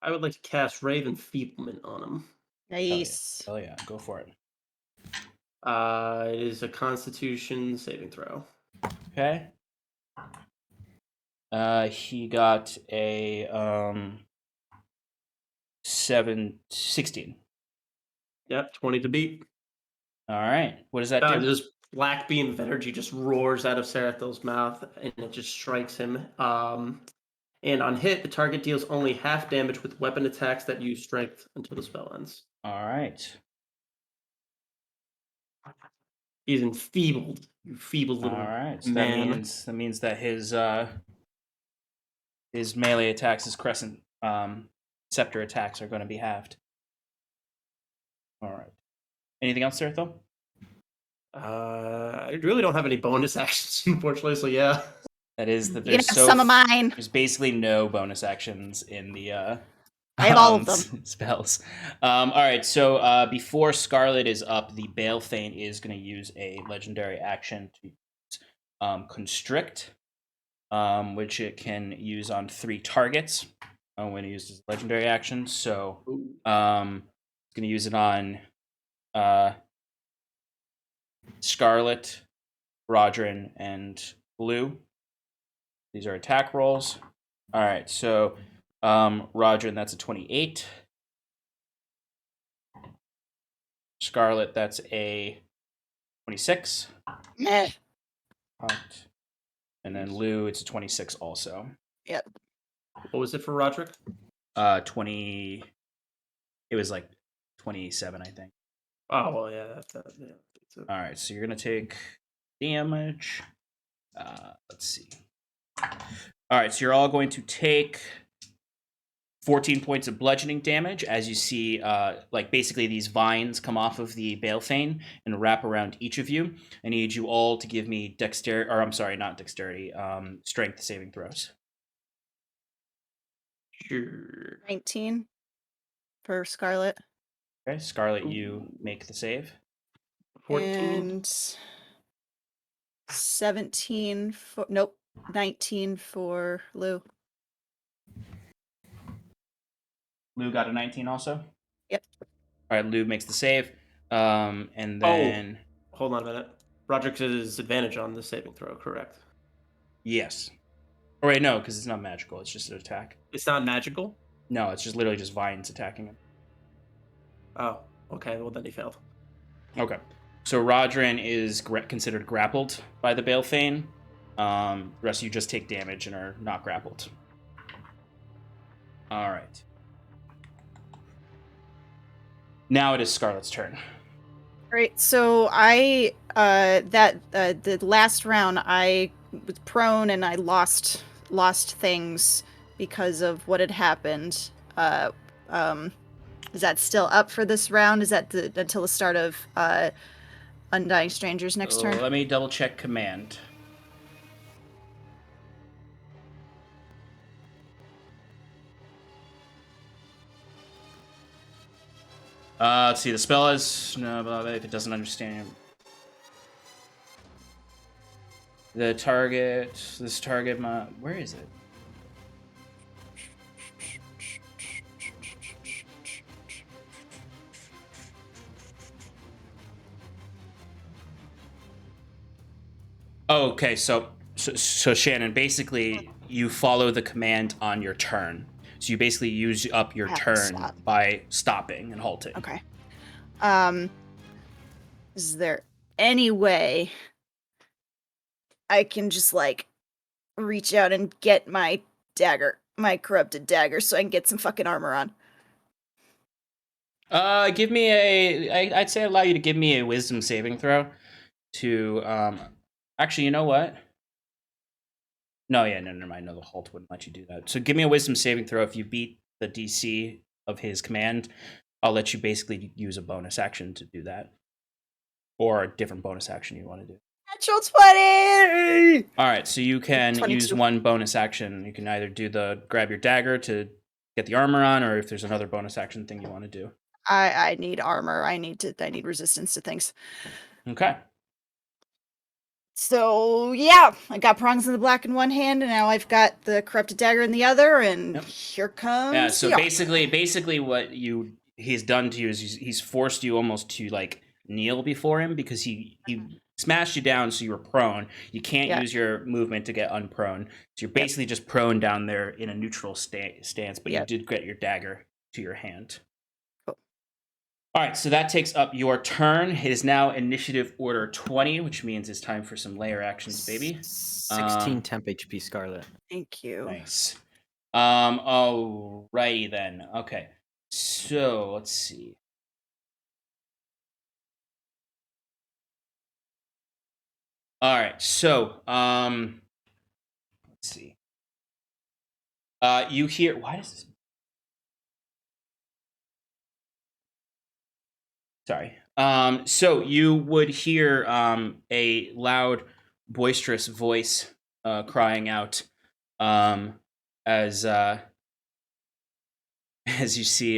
I would like to cast Ray of Enfeeblement on him. Nice. Hell yeah. Go for it. It is a Constitution saving throw. Okay. He got a 16. Yep, 20 to beat. All right. What does that do? This black beam of energy just roars out of Sarathil's mouth, and it just strikes him. And on hit, the target deals only half damage with weapon attacks that use strength until the spell ends. All right. He's enfeebled. You feeble little All right. So man. that means that his melee attacks, his crescent scepter attacks are going to be halved. All right. Anything else, Sarathil? I really don't have any bonus actions, unfortunately. So yeah. That is that. You can have some of mine. There's basically no bonus actions in the I have all of them. spells. All right, so before Scarlet is up, the Balefane is going to use a legendary action to constrict, which it can use on 3 targets when it uses legendary action. So it's going to use it on Scarlet, Rodrin, and Blue. These are attack rolls. All right, so Rodrin, that's a 28. Scarlet, that's a 26. Meh. And then Lou, it's a 26 also. Yep. What was it for Roderick? 20. It was like 27, I think. Oh, well, yeah. That's All right, so you're going to take damage. Let's see. All right, so you're all going to take 14 points of bludgeoning damage as you see, like, basically these vines come off of the Balefane and wrap around each of you. I need you all to give me dexterity, or I'm sorry, not dexterity, strength saving throws. Sure. 19 for Scarlet. Okay, Scarlet, you make the save. 14. And 17 for... Nope. 19 for Lou. Lou got a 19 also? Yep. All right, Lou makes the save. And then... Oh, hold on a minute. Roderick has advantage on the saving throw, correct? Yes. Or wait, no, because it's not magical. It's just an attack. It's not magical? No, it's just literally just vines attacking him. Oh, okay. Well, then he failed. Okay. So Rodrin is considered grappled by the Balefane. The rest of you just take damage and are not grappled. All right. Now it is Scarlet's turn. Right. So I the last round I was prone and I lost things because of what had happened. Is that still up for this round? Is that until the start of Undying Strangers next turn? Let me double check command. Let's see. The spell is no, blah, blah, if it doesn't understand the target. This target, where is it? Oh, okay, so Shannon, basically you follow the command on your turn. So you basically use up your turn by stopping and halting. Okay. Is there any way I can just like reach out and get my dagger, my corrupted dagger, so I can get some fucking armor on? Give me I'd say allow you to give me a wisdom saving throw to, actually, you know what? No, yeah, no, never mind. No, the halt wouldn't let you do that. So give me a wisdom saving throw. If you beat the DC of his command, I'll let you basically use a bonus action to do that. Or a different bonus action you want to do. Natural 20! All right, so you can 22. use one bonus action. You can either do the grab your dagger to get the armor on, or if there's another bonus action thing you want to do. I need armor. I need resistance to things. Okay. So yeah, I got prongs in the black in one hand, and now I've got the corrupted dagger in the other, and here comes. Yeah. So the basically, what he's done to you is he's forced you almost to like kneel before him because he smashed you down, so you were prone. You can't use your movement to get unprone, so you're basically just prone down there in a neutral stance. But you did get your dagger to your hand. All right, so that takes up your turn. It is now initiative order 20, which means it's time for some layer actions, baby. 16 temp HP Scarlet. Thank you. Nice. Alrighty then. Okay, so let's see. All right, so let's see. You hear? Why does this? Sorry. So you would hear a loud, boisterous voice crying out as you see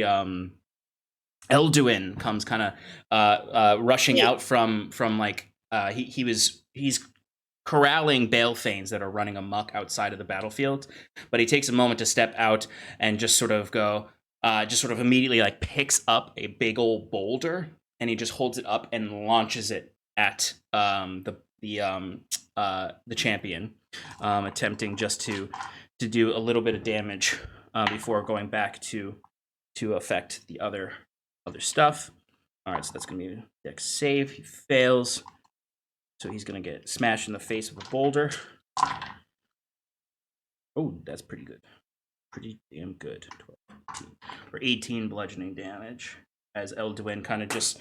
Elduin comes kind of rushing out from like he's corralling Balefanes that are running amok outside of the battlefield, but he takes a moment to step out and just sort of immediately like picks up a big old boulder and he just holds it up and launches it at the champion, attempting just to do a little bit of damage before going back to affect the other stuff. All right, so that's gonna be a dex save. He fails, so he's gonna get smashed in the face with a boulder. Oh, that's pretty good. Pretty damn good. 12, 15, or 18 bludgeoning damage as Elduin kind of just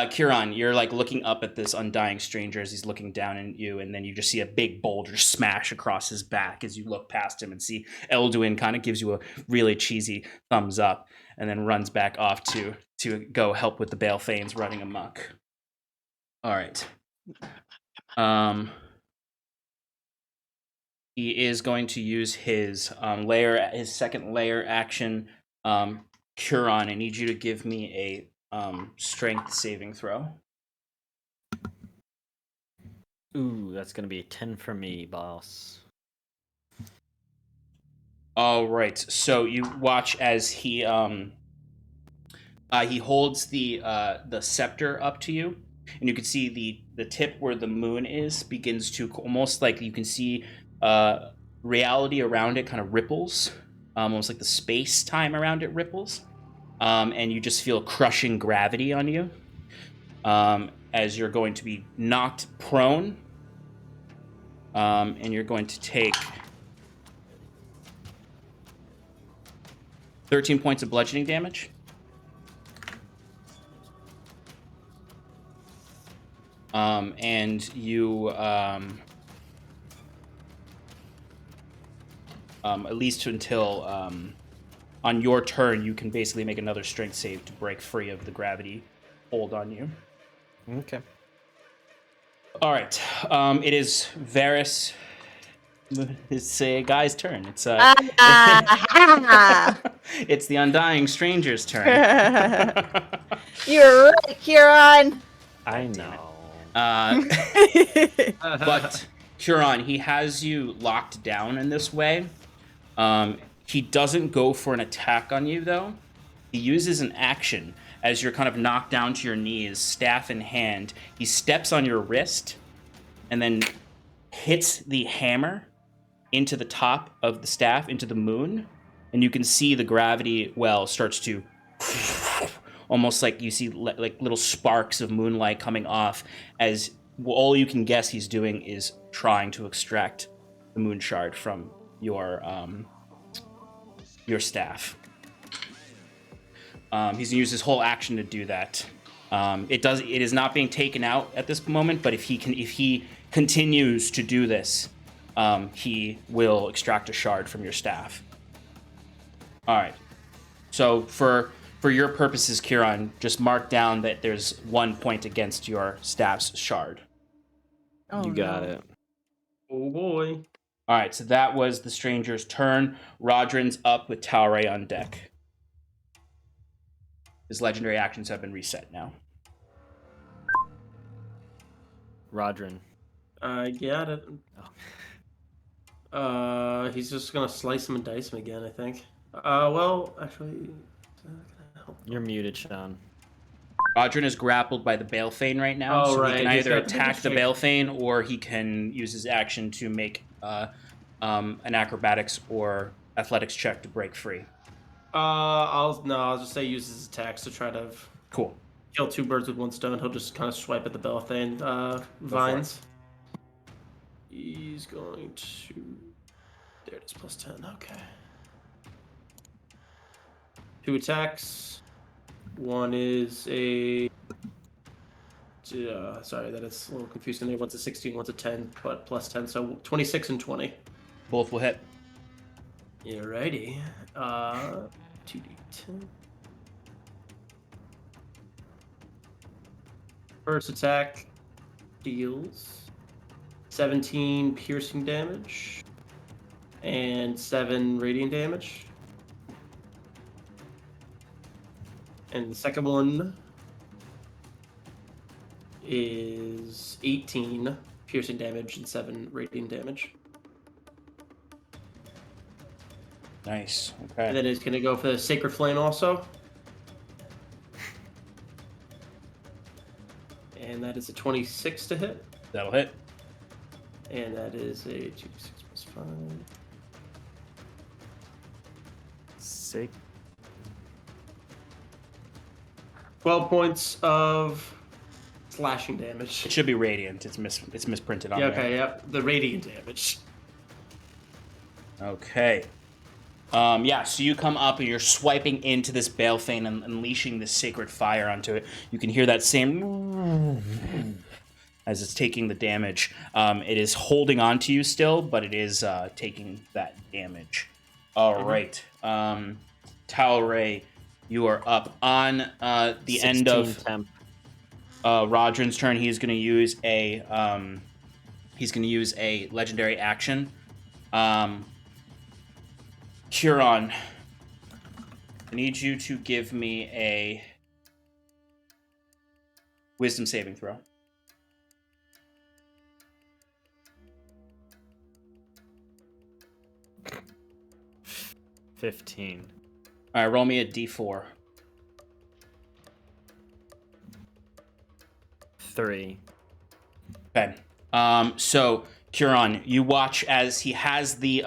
Kieran, you're like looking up at this undying stranger as he's looking down at you, and then you just see a big boulder smash across his back as you look past him and see Elduin kind of gives you a really cheesy thumbs up and then runs back off to go help with the Balefanes running amok. All right. He is going to use his second layer action. Kieran, I need you to give me a strength saving throw. Ooh, that's gonna be a 10 for me, boss. All right, so you watch as he holds the scepter up to you, and you can see the tip where the moon is begins to almost like you can see reality around it kind of ripples, almost like the space time around it ripples. And you just feel crushing gravity on you as you're going to be knocked prone. And you're going to take 13 points of bludgeoning damage. And you, at least until on your turn, you can basically make another strength save to break free of the gravity hold on you. Okay. All right. It is Varys. It's a guy's turn. It's it's the Undying Stranger's turn. You're right, Kieran. I know. But Kieran, he has you locked down in this way. He doesn't go for an attack on you, though. He uses an action as you're kind of knocked down to your knees, staff in hand. He steps on your wrist and then hits the hammer into the top of the staff, into the moon, and you can see the gravity well starts to almost like you see like little sparks of moonlight coming off as all you can guess he's doing is trying to extract the moon shard from your staff. He's gonna use his whole action to do that. It is not being taken out at this moment, but if he continues to do this, he will extract a shard from your staff. All right. So for your purposes, Kieran, just mark down that there's 1 point against your staff's shard. Oh, You got it. Oh boy. All right, so that was the stranger's turn. Rodrin's up with Talray on deck. His legendary actions have been reset now. Rodrin. I got it. He's just gonna slice him and dice him again, I think. Well, actually, You're muted, Sean. Rodrin is grappled by the Balefane right now, Oh, so right. he can He's either got attack the strength. Balefane or he can use his action to make an acrobatics or athletics check to break free. I'll just say use his attacks to try to Cool. kill two birds with one stone. He'll just kind of swipe at the Belthane vines. He's going to. There it is, plus 10. Okay. 2 attacks. One is a. Sorry, that is a little confusing there. One's a 16, one's a 10, but plus 10, so 26 and 20. Both will hit. Alrighty. 2d10. First attack deals 17 piercing damage and 7 radiant damage. And the second one is 18 piercing damage and 7 radiant damage. Nice. And Okay. then it's going to go for the Sacred Flame also. And that is a 26 to hit. That'll hit. And that is a 2d6 plus 5. 6. 12 points of slashing damage. It should be radiant. It's misprinted on Yeah, there. okay, yep. The radiant damage. Okay. So you come up and you're swiping into this Balefane and unleashing this sacred fire onto it. You can hear that same as it's taking the damage. It is holding on to you still, but it is taking that damage. All right. Talray, you are up on the end of temp. Rodrin's turn. He's going to use a legendary action. Huron, I need you to give me a wisdom saving throw. $15. All right, roll me a d4. 3. Okay. So Huron, you watch as he has the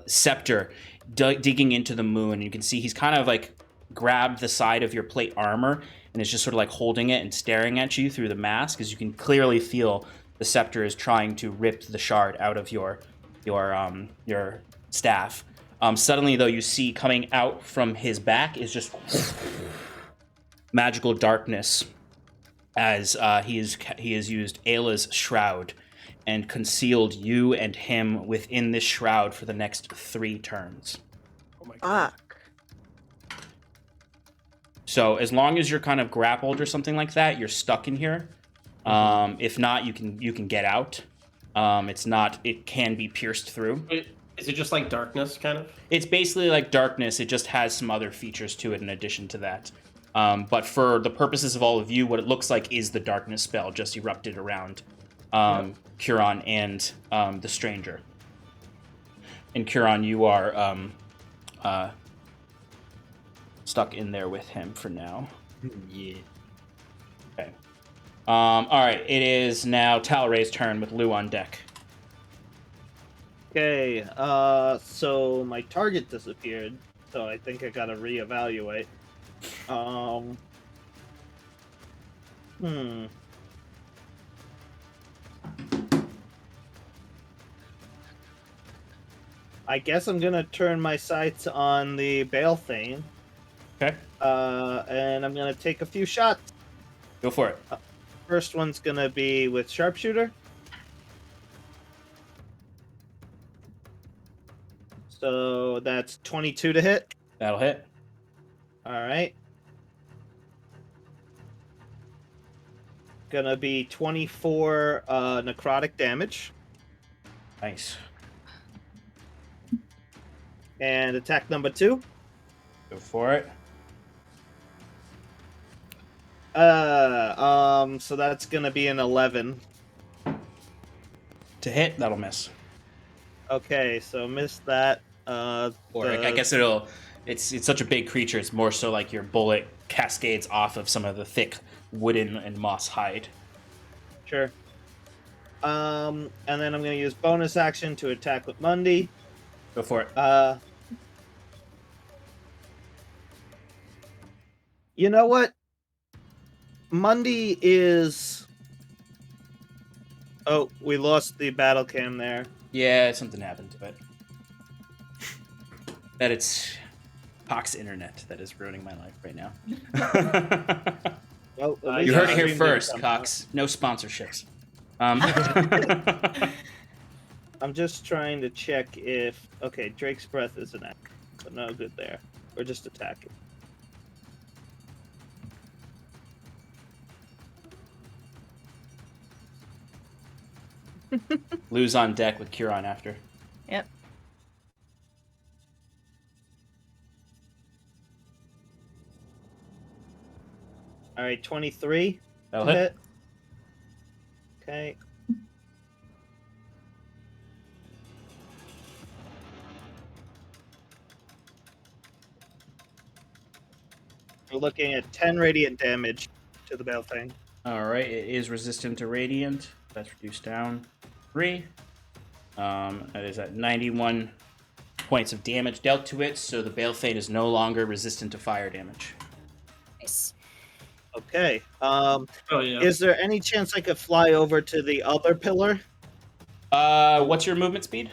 scepter digging into the moon. You can see he's kind of like grabbed the side of your plate armor and is just sort of like holding it and staring at you through the mask, as you can clearly feel the scepter is trying to rip the shard out of your staff. Suddenly, though, you see coming out from his back is just magical darkness, as he has used Ayla's shroud and concealed you and him within this shroud for the next 3 turns. Oh my god. Fuck. So as long as you're kind of grappled or something like that, you're stuck in here. If not, you can get out. It can be pierced through. Is it just like darkness, kind of? It's basically like darkness. It just has some other features to it in addition to that. But for the purposes of all of you, what it looks like is the darkness spell just erupted around Huron and the stranger. And Huron, you are stuck in there with him for now. Yeah. Okay. All right, it is now Talray's turn with Lou on deck. Okay, so my target disappeared, so I think I gotta reevaluate. I guess I'm gonna turn my sights on the Balefane. Okay. And I'm gonna take a few shots. Go for it. First one's gonna be with Sharpshooter. So that's 22 to hit. That'll hit. Alright. Gonna be 24 necrotic damage. Nice. And attack number 2. Go for it. So that's gonna be an 11. To hit, that'll miss. Okay, so missed that. Or I guess it's such a big creature, it's more so like your bullet cascades off of some of the thick wooden and moss hide. Sure. And then I'm gonna use bonus action to attack with Mundi. Go for it. You know what? Mundi is... Oh, we lost the battle cam there. Yeah, something happened to it. That it's Cox internet that is ruining my life right now. Well, You heard it here stream first, did Cox. No sponsorships. I'm just trying to check if... Okay, Drake's Breath is an act, but no good there. We're just attacking. Lou's on deck with Curon after. Yep. Alright, 23. That'll hit. Okay. We're looking at 10 radiant damage to the Balefane. Alright, it is resistant to radiant. That's reduced down 3. That is at 91 points of damage dealt to it, so the Balefane is no longer resistant to fire damage. Nice. Okay. Oh yeah. Is there any chance I could fly over to the other pillar? What's your movement speed?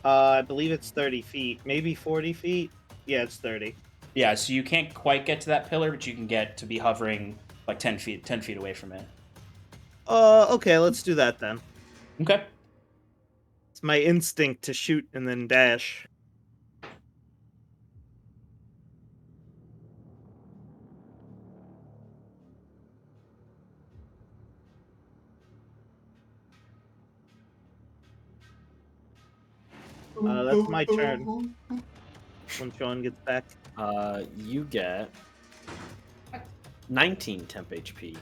I believe it's 30 feet, maybe 40 feet. Yeah, it's 30. Yeah, so you can't quite get to that pillar, but you can get to be hovering like 10 feet away from it. Okay, let's do that then. Okay. It's my instinct to shoot and then dash. That's my turn. When Sean gets back. You get 19 temp HP.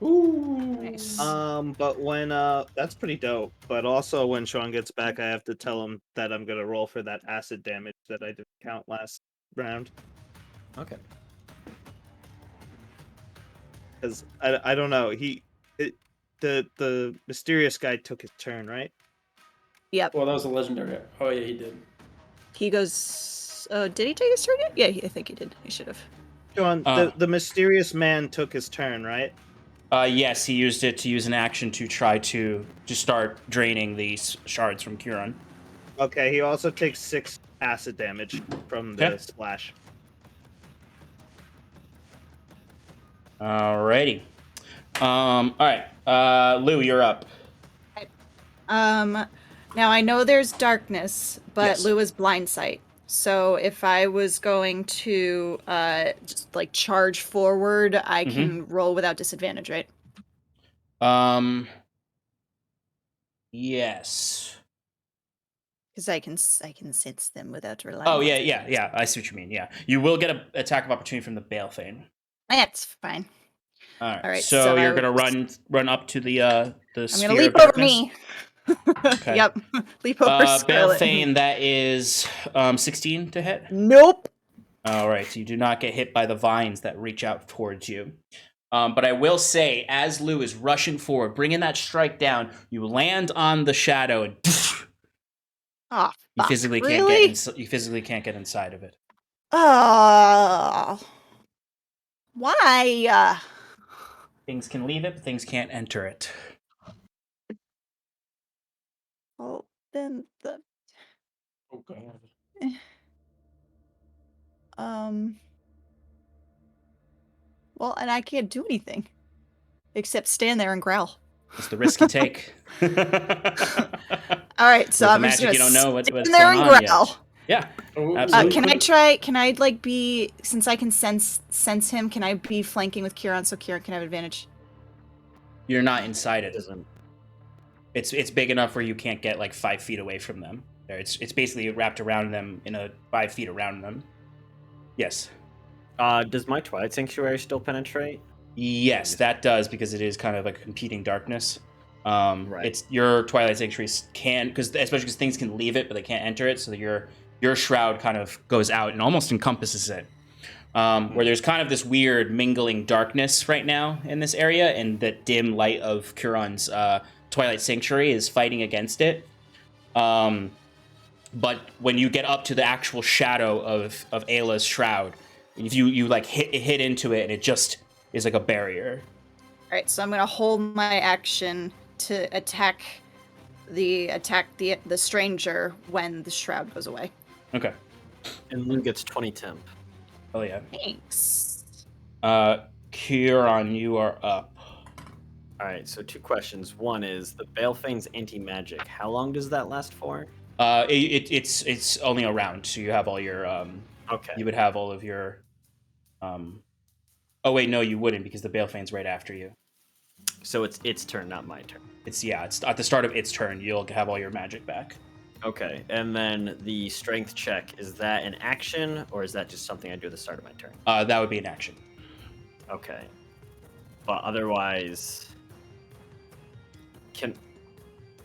Nice. But when that's pretty dope. But also when Sean gets back, I have to tell him that I'm gonna roll for that acid damage that I didn't count last round. Okay. Because I don't know. The mysterious guy took his turn, right? Yep. Well, that was a legendary. Oh yeah, he did. He goes. Did he take his turn yet? Yeah, I think he did. He should have. Sean, the mysterious man took his turn, right? Yes, he used it to use an action to try to start draining these shards from Curon. Okay, he also takes 6 acid damage from the Okay. splash. Alrighty. Alright. Lou, you're up. Now I know there's darkness, but Yes. Lou is blind sight. So if I was going to just like charge forward, I can roll without disadvantage, right? Yes. Because I can sense them without relying. Oh on yeah, disadvantage. yeah. I see what you mean. Yeah, you will get an attack of opportunity from the Balefane. That's fine. All right, So so you're I gonna was- run up to the I'm sphere gonna leap of over darkness. me. Okay. Yep, leap over Scarlet. Balefane, that is 16 to hit. Nope. All right, so you do not get hit by the vines that reach out towards you. But I will say, as Lou is rushing forward, bringing that strike down, you land on the shadow, and Oh, you fuck. physically Really? you physically can't get inside of it. Oh. Why? Things can leave it, but things can't enter it. Well, then the Oh god. Well, and I can't do anything except stand there and growl. It's the risk you take. All right, so With I'm the just magic, gonna you don't know stand what's there going and on growl. yet. Yeah, Oh, absolutely. Can I like be, since I can sense him, can I be flanking with Kieran so Kieran can have advantage? You're not inside It it. doesn't. It's big enough where you can't get like 5 feet away from them. It's basically wrapped around them in a 5 feet around them. Yes. Does my Twilight Sanctuary still penetrate? Yes, that does, because it is kind of like a competing darkness. Right. It's your Twilight Sanctuary can, especially because things can leave it, but they can't enter it. So that your shroud kind of goes out and almost encompasses it. Where there's kind of this weird mingling darkness right now in this area, and the dim light of Kuron's Twilight Sanctuary is fighting against it. But when you get up to the actual shadow of Ayla's shroud, if you like hit into it, and it just is like a barrier. All right, so I'm gonna hold my action to attack the stranger when the shroud goes away. Okay. And Lou gets 20 temp. Oh yeah. Thanks. Kieran, you are up. All right, so 2 questions. One is the Balefane's anti-magic. How long does that last for? It's only a round, so you have all your Okay. You would have all of your Oh wait, no, you wouldn't, because the Balefane's right after you. So it's its turn, not my turn. It's at the start of its turn. You'll have all your magic back. Okay, and then the strength check, is that an action, or is that just something I do at the start of my turn? That would be an action. Okay. But otherwise,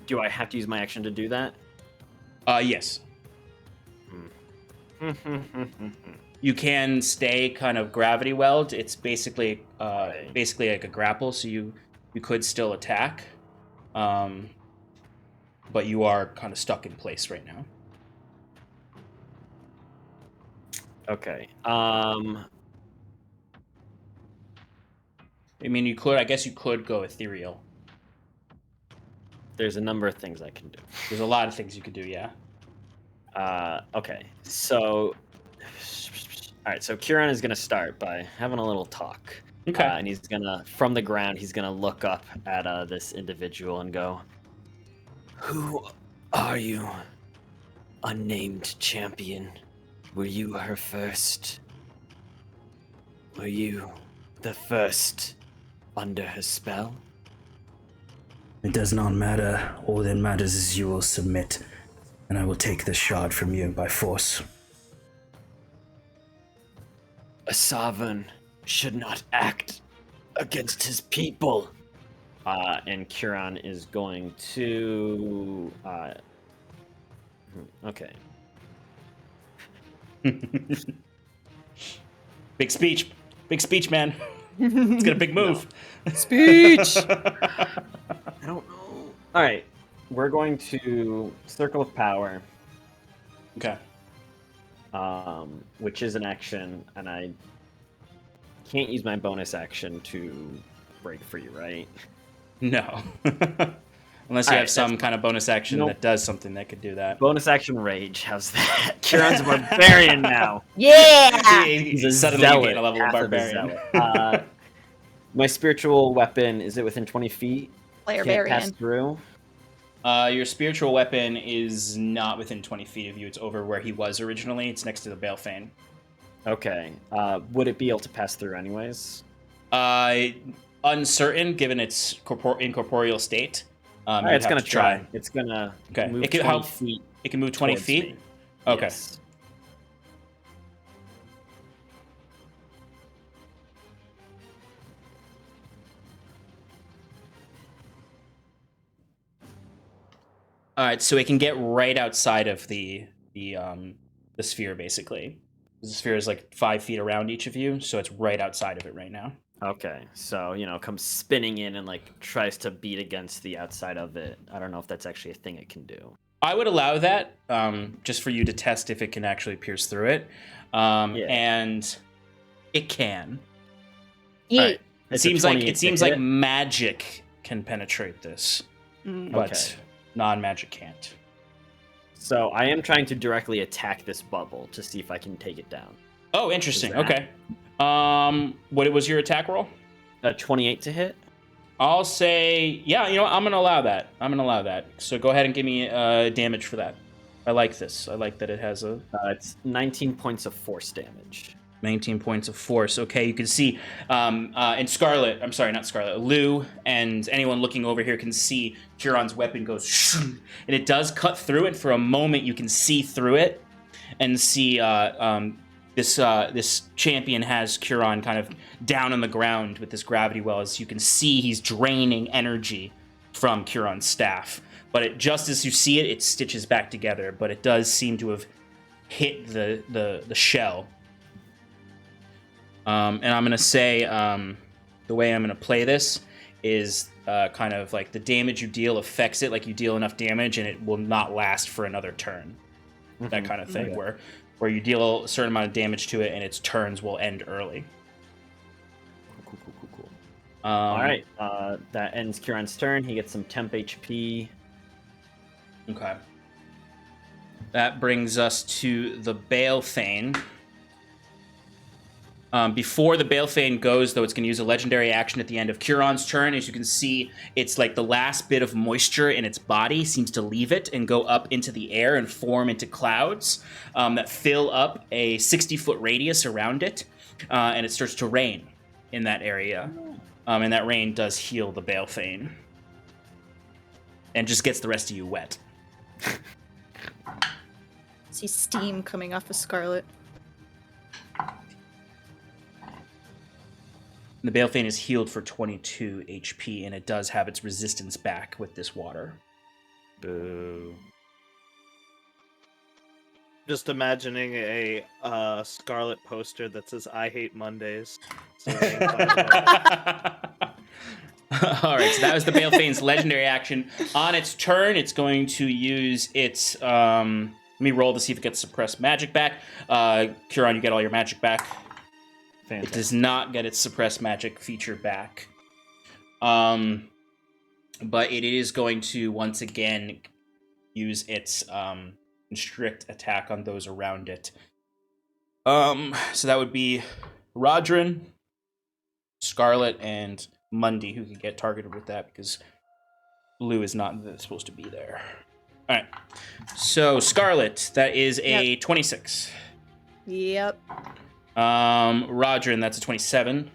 do I have to use my action to do that? Yes. You can stay kind of gravity weld. It's basically like a grapple, so you could still attack. But you are kind of stuck in place right now. Okay. I mean, I guess you could go ethereal. There's a number of things I can do. There's a lot of things you could do, yeah. Okay, so... Alright, so Kieran is going to start by having a little talk. Okay. And he's going to, from the ground, he's going to look up at this individual and go, "Who are you, unnamed champion? Were you her first? Were you the first under her spell?" It does not matter. All that matters is you will submit, and I will take this shard from you by force. A sovereign should not act against his people. And Kieran is going to... okay. Big speech, man. It's got a big move. Speech. I don't know. All right, we're going to Circle of Power, Okay. which is an action, and I can't use my bonus action to break free, right? No. Unless you All have right, some kind of bonus action Nope. that does something that could do that. Bonus action rage. How's that? Kieran's a barbarian now. Yeah. He's a Suddenly you zealot, gain a level of half a barbarian. zealot. My spiritual weapon, is it within 20 feet? Player Can't pass variant. through? Your spiritual weapon is not within 20 feet of you. It's over where he was originally. It's next to the Balefane. Okay. Would it be able to pass through anyways? Uncertain, given its incorporeal state. All right, it's going to try. It's going to Okay. move It can 20 help. feet. It can move 20 towards feet? me. Okay. Yes. All right, so it can get right outside of the sphere, basically. The sphere is like 5 feet around each of you, so it's right outside of it right now. Okay, so, comes spinning in and, tries to beat against the outside of it. I don't know if that's actually a thing it can do. I would allow that, just for you to test if it can actually pierce through it. Yeah. And it can. Yeah. Alright. It It's a seems like 28 to hit. magic can penetrate this, but Okay. non-magic can't. So I am trying to directly attack this bubble to see if I can take it down. Oh, interesting. Is that- Okay. What was your attack roll? 28 to hit? I'll say, yeah, I'm going to allow that. So go ahead and give me damage for that. I like this. I like that it has a It's 19 points of force damage. 19 points of force. Okay, you can see, and Scarlet, I'm sorry, not Scarlet, Lou, and anyone looking over here can see Huron's weapon goes, and it does cut through it. For a moment, you can see through it, and see this champion has Huron kind of down on the ground with this gravity well. As you can see, he's draining energy from Huron's staff. But just as you see it, it stitches back together. But it does seem to have hit the shell. And I'm going to say the way I'm going to play this is kind of like the damage you deal affects it. Like you deal enough damage and it will not last for another turn. That kind of thing, where you deal a certain amount of damage to it and its turns will end early. Cool. All right, that ends Kieran's turn. He gets some temp HP. Okay. That brings us to the Balefane. Before the Balefane goes, though, it's going to use a legendary action at the end of Huron's turn. As you can see, it's like the last bit of moisture in its body seems to leave it and go up into the air and form into clouds that fill up a 60-foot radius around it. And it starts to rain in that area. And that rain does heal the Balefane. And just gets the rest of you wet. See steam coming off of Scarlet. The Balefane is healed for 22 HP, and it does have its resistance back with this water. Boo. Just imagining a Scarlet poster that says "I hate Mondays." So All right, so that was the Balefane's legendary action. On its turn, it's going to use its... let me roll to see if it gets suppressed magic back. Huron, you get all your magic back. Fantastic. It does not get its suppressed magic feature back. But it is going to, once again, use its constrict attack on those around it. So that would be Rodrin, Scarlet, and Mundy, who could get targeted with that because Blue is not supposed to be there. All right. So Scarlet, that is a 26. Yep. Rodrin, that's a 27.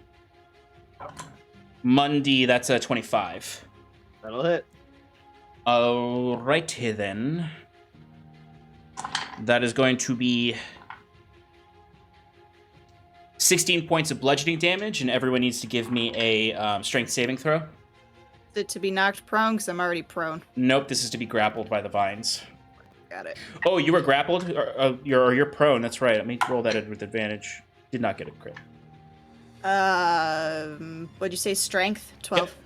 Mundy, that's a 25. That'll hit. Alrighty then. That is going to be 16 points of bludgeoning damage, and everyone needs to give me a strength saving throw. Is it to be knocked prone? Because I'm already prone. Nope, this is to be grappled by the vines. Got it. Oh, you were grappled? You're prone, that's right. Let me roll that with advantage. Did not get a crit. What'd you say? Strength? 12.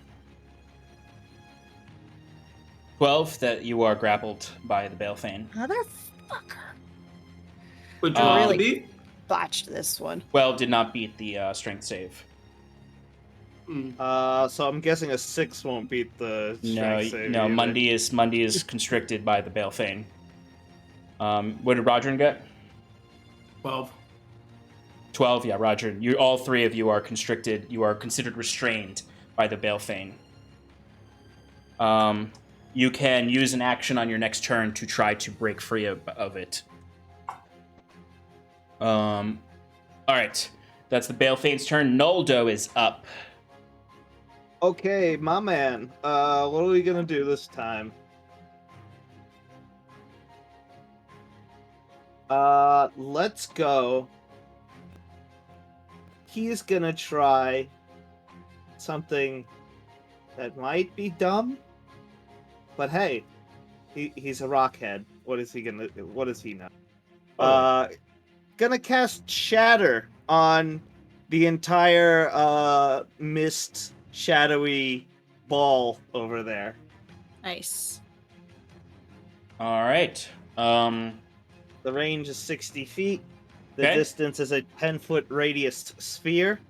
12, that you are grappled by the Balefane. Motherfucker. Would you Um, really be? Botched this one. 12 did not beat the strength save. So I'm guessing a 6 won't beat the strength save No, either. Mundy is constricted by the Balefane. What did Rodrin get? 12. 12, yeah, Rodrin. You, all three of you are constricted. You are considered restrained by the Balefane. You can use an action on your next turn to try to break free of it. All right, that's the Balefane's turn. Noldo is up. Okay, my man. What are we gonna do this time? Let's go. He's gonna try something that might be dumb, but hey, he's a rockhead. What is he know? Gonna cast Shatter on the entire mist, shadowy ball over there. Nice. All right. The range is 60 feet. The Okay. distance is a 10-foot radius sphere.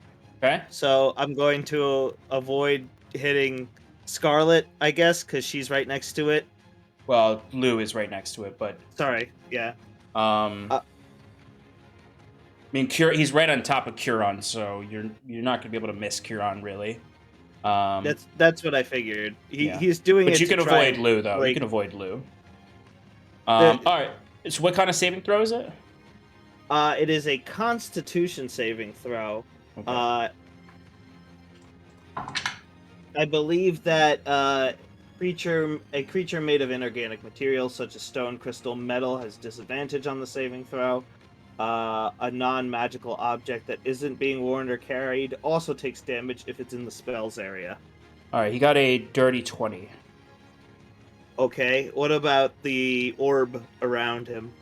Okay. So I'm going to avoid hitting Scarlet, I guess, because she's right next to it. Well, Lou is right next to it, but Sorry, yeah. I mean, he's right on top of Curon, so you're not gonna be able to miss Curon really. That's what I figured. Yeah. He's doing it. But you to can try avoid and Lou, though. You break- can avoid Lou. All right. So what kind of saving throw is it? It is a Constitution saving throw. Okay. I believe that a creature made of inorganic materials such as stone, crystal, metal has disadvantage on the saving throw. A non-magical object that isn't being worn or carried also takes damage if it's in the spell's area. All right. He got a dirty 20. Okay, what about the orb around him?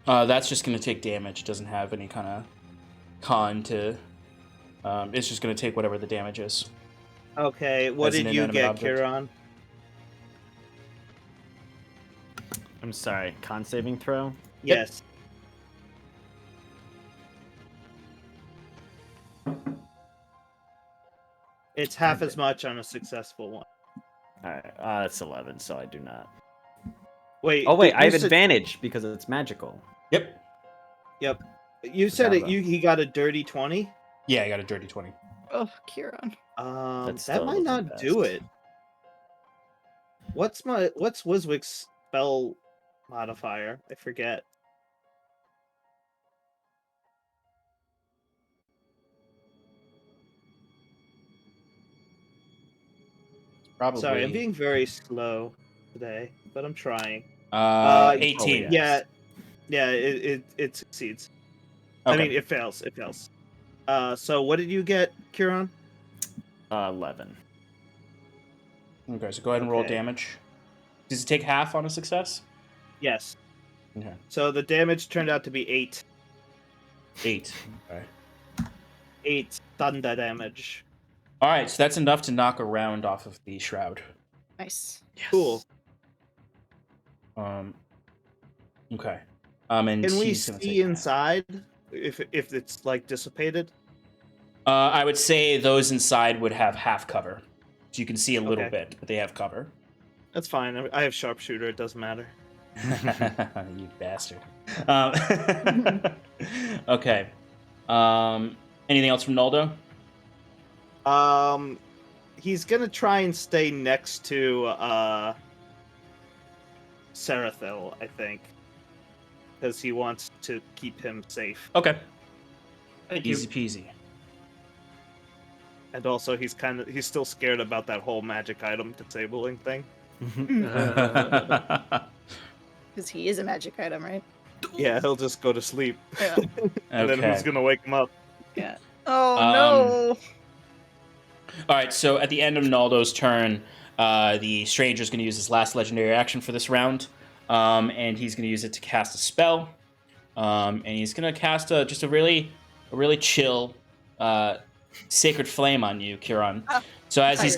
That's just gonna take damage. It doesn't have any kind of con to. It's just gonna take whatever the damage is. Okay, what As an did you inanimate get, object. Kieran? I'm sorry. Con saving throw. Yes. It's half as much on a successful one. All right. That's 11, so I do not. Wait. Oh wait, you I have said- advantage because it's magical. Yep. Yep. You said Forgot about he got a dirty 20? Yeah, I got a dirty 20. Oh, Kieran. That still might wasn't not do best. it. What's Wiswick's spell modifier? I forget. Probably. Sorry, I'm being very slow today, but I'm trying. 18. yeah. Yeah, it succeeds. Okay. I mean, it fails. It fails. So what did you get, Kieran? 11. Okay, so go ahead and roll Okay. damage. Does it take half on a success? Yes. Okay. So the damage turned out to be 8. 8. Okay. 8 thunder damage. All right, so that's enough to knock a round off of the shroud. Nice. Cool. Okay. And Can we he's gonna see take half. inside if it's like dissipated? I would say those inside would have half cover, so you can see a little Okay. bit, but they have cover. That's fine. I have sharpshooter. It doesn't matter. You bastard. Okay. Anything else from Naldo? He's gonna try and stay next to Sarathil, I think, because he wants to keep him safe. Okay. Thank Easy you. peasy. And also, he's still scared about that whole magic item disabling thing. Because he is a magic item, right? Yeah, he'll just go to sleep, Yeah. and then who's gonna wake him up? Yeah. Oh, Um, no. All right, so at the end of Naldo's turn, the stranger's going to use his last legendary action for this round, and he's going to use it to cast a spell, and he's going to cast just a really chill sacred flame on you, Kieran. Oh, So as nice.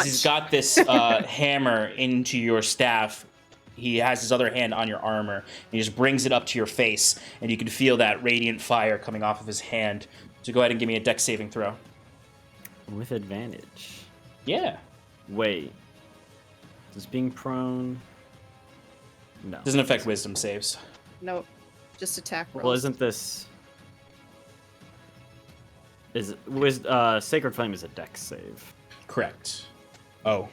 he's got this hammer into your staff, he has his other hand on your armor, and he just brings it up to your face, and you can feel that radiant fire coming off of his hand. So go ahead and give me a dex saving throw. With advantage. Yeah. Wait. Does being prone? No. Doesn't affect wisdom saves. Nope. Just attack rolls. Well, isn't this? Sacred Flame is a dex save. Correct. Oh.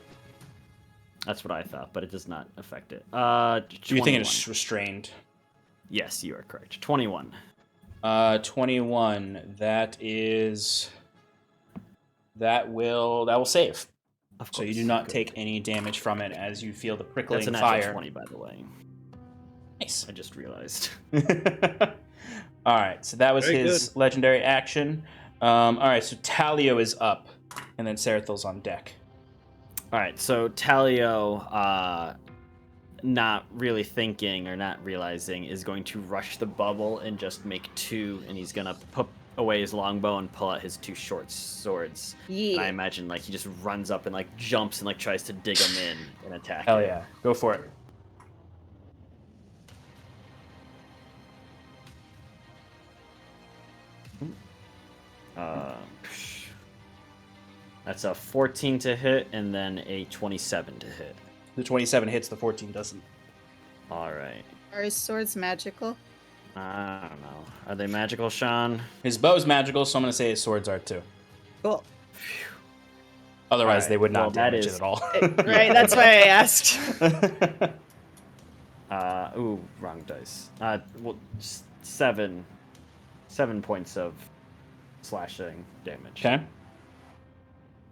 That's what I thought, but it does not affect it. You're thinking 21. it's restrained. Yes, you are correct. 21. 21. That will save. Of So you course. do not Good. take any damage from it as you feel the prickling That's a natural fire. 20, by the way. Nice. I just realized. All right, so that was Very his legendary action. All right, so Talio is up, and then Sarathil's on deck. All right, so Talio not really thinking or not realizing, is going to rush the bubble and just make 2, and he's gonna put away his longbow and pull out his 2 short swords. Yeah. And I imagine like he just runs up and like jumps and like tries to dig him in and attack. Hell him. yeah. Go for it. That's a 14 to hit and then a 27 to hit. The 27 hits, the 14 doesn't. All right. Are his swords magical? I don't know. Are they magical, Sean? His bow's magical, so I'm going to say his swords are too. Cool. Otherwise, Alright, they would not well, that damage is- it at all. Right, that's why I asked. Ooh, wrong dice. Well, 7 points of slashing damage. Okay.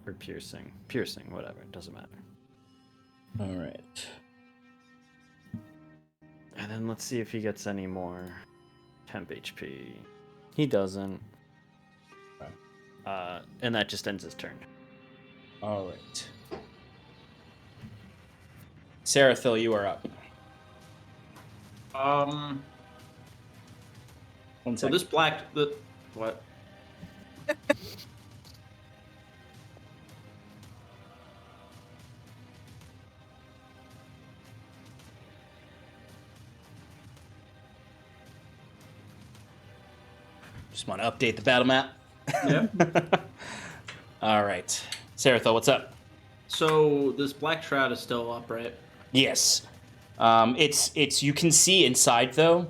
Or piercing, whatever. It doesn't matter. All right. And then let's see if he gets any more temp HP. He doesn't. Okay. And that just ends his turn. All right. Sarathil, you are up. One So second. this what? Just want to update the battle map. Yeah. All right. Sarathil, what's up? So this black shroud is still up, right? Yes. It's you can see inside though.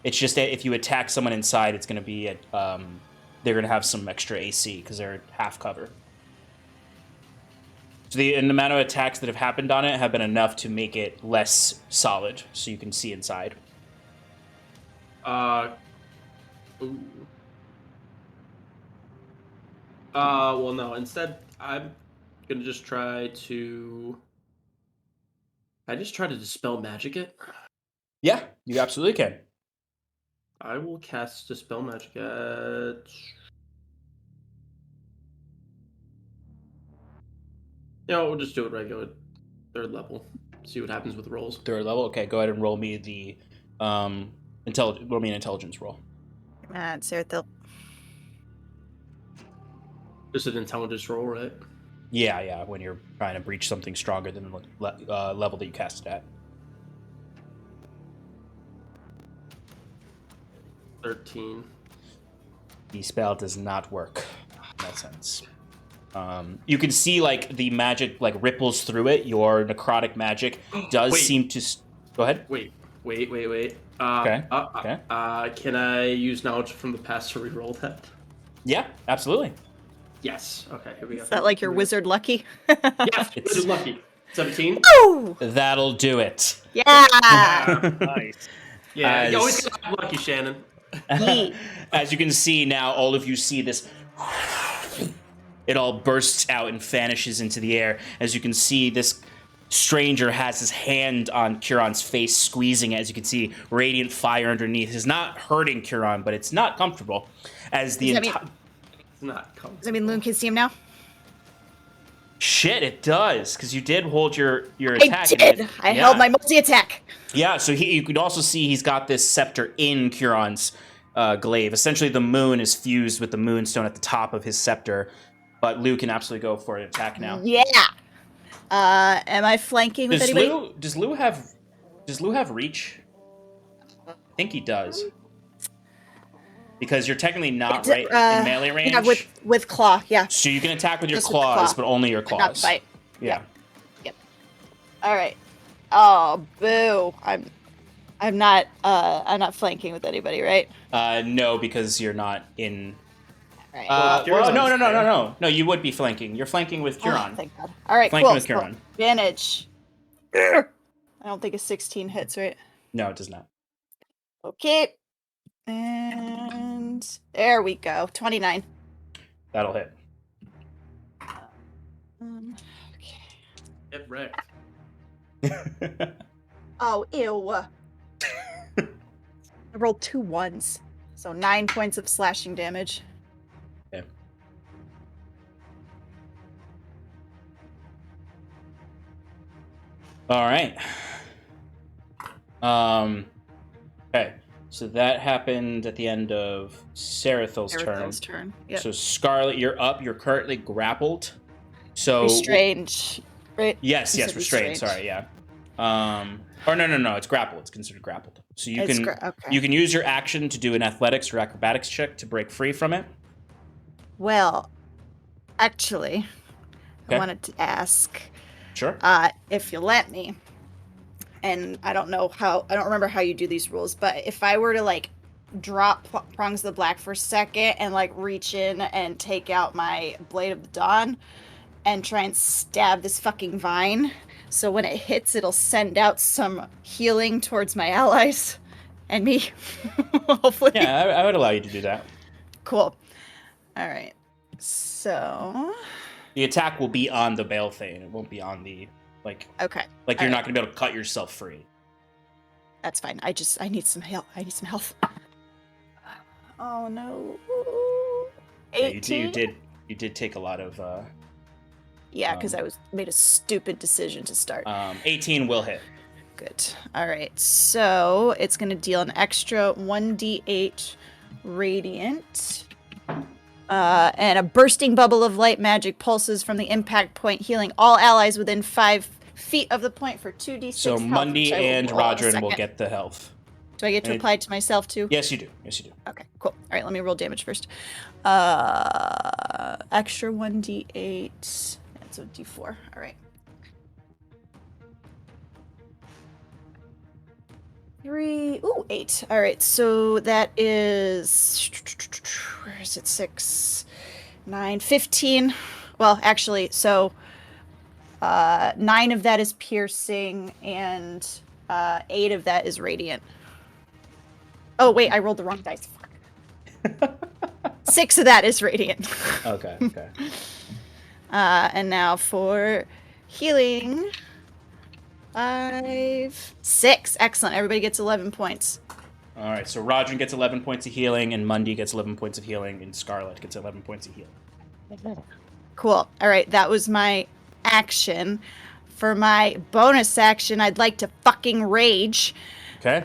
It's just that if you attack someone inside, it's going to be at they're going to have some extra AC because they're half cover. So the amount of attacks that have happened on it have been enough to make it less solid, so you can see inside. Ooh. Well, no. Instead, I'm gonna just try to. I just try to dispel magic it. Yeah, you absolutely can. I will cast dispel magic at. We'll just do it regular, 3rd level. See what happens with rolls. 3rd level. Okay, go ahead and roll me the roll me an intelligence roll. Come on, Sarathil. Just an intelligence roll, right? Yeah, when you're trying to breach something stronger than the level that you cast it at. 13. The spell does not work in that sense. You can see like the magic like ripples through it. Your necrotic magic does Wait. seem to. Go ahead. Wait. Okay. Okay. Can I use knowledge from the past to reroll that? Yeah, absolutely. Yes. Okay, here we go. Is that like your wizard lucky? Yes, It's- it's lucky. 17? Ooh! That'll do it. Yeah! Nice. Yeah, As- you always get lucky, Shannon. Yeet. As you can see now, all of you see this. It all bursts out and vanishes into the air. As you can see, this stranger has his hand on Curon's face, squeezing it. As you can see, radiant fire underneath. It's not hurting Curon, but it's not comfortable. As the Does that mean- entire It's not coming. Does that mean Loon can see him now? shit, it does, because you did hold your I attack. did. I held my multi-attack. Yeah, so you could also see he's got this scepter in Curon's glaive. Essentially, the moon is fused with the moonstone at the top of his scepter. But Lou can absolutely go for an attack now. Yeah. Am I flanking with anybody? Does Lou have reach? I think he does. Because you're technically not right in melee range. Yeah, with claw, yeah. So you can attack with your Just with claws, claw. but only your claws. Not fight. Yeah. Yep. All right. Oh, boo. I'm not flanking with anybody, right? No, because you're not in. Right. No. You would be flanking. You're flanking with Curon. Oh, thank God. All right, Flanking cool. with So Curon. advantage. I don't think a 16 hits, right? No, it does not. Okay. And there we go. 29. That'll hit. Okay. Get wrecked. Oh, ew. I rolled 2 1s. So 9 points of slashing damage. Okay. All right. Okay. So that happened at the end of Sarathil's turn. Yep. So Scarlet, you're up. You're currently grappled. So Restrained, right? Yes, You yes, said restrained. Sorry, yeah. Or no, it's grappled. It's considered grappled. So you It's can okay. you can use your action to do an athletics or acrobatics check to break free from it. Well, actually, Okay. I wanted to ask Sure. if you let me. And I don't remember how you do these rules, but if I were to like drop Prongs of the Black for a second and like reach in and take out my Blade of the Dawn and try and stab this fucking vine, so when it hits, it'll send out some healing towards my allies and me. Hopefully. Yeah, I would allow you to do that. Cool. All right. So. The attack will be on the Balefane. It won't be on the Okay. Like you're All not gonna be able to cut yourself free. That's fine. I need some help. I need some health. Oh no. Yeah, 18. you did take a lot of. Yeah, because I made a stupid decision to start. 18 will hit. Good. All right. So it's gonna deal an extra 1d8 radiant. And a bursting bubble of light magic pulses from the impact point, healing all allies within 5 feet of the point for 2d6 So health, Mundy which I will and roll in a Rodrin will second. get the health. Do I get to apply it to myself too? Yes, you do. Yes, you do. Okay, cool. All right, let me roll damage first. Extra 1d8. That's a d4. All right. 3. Ooh, 8. All right, so that is. Where is it? 6, 9, 15. Well, actually, so 9 of that is piercing, and 8 of that is radiant. Oh, wait, I rolled the wrong dice. Fuck. 6 of that is radiant. Okay. And now for healing. 5, 6. Excellent. Everybody gets 11 points. All right. So Rodrin gets 11 points of healing, and Mundy gets 11 points of healing, and Scarlet gets 11 points of healing. Cool. All right, that was my action. For my bonus action, I'd like to fucking rage. Okay.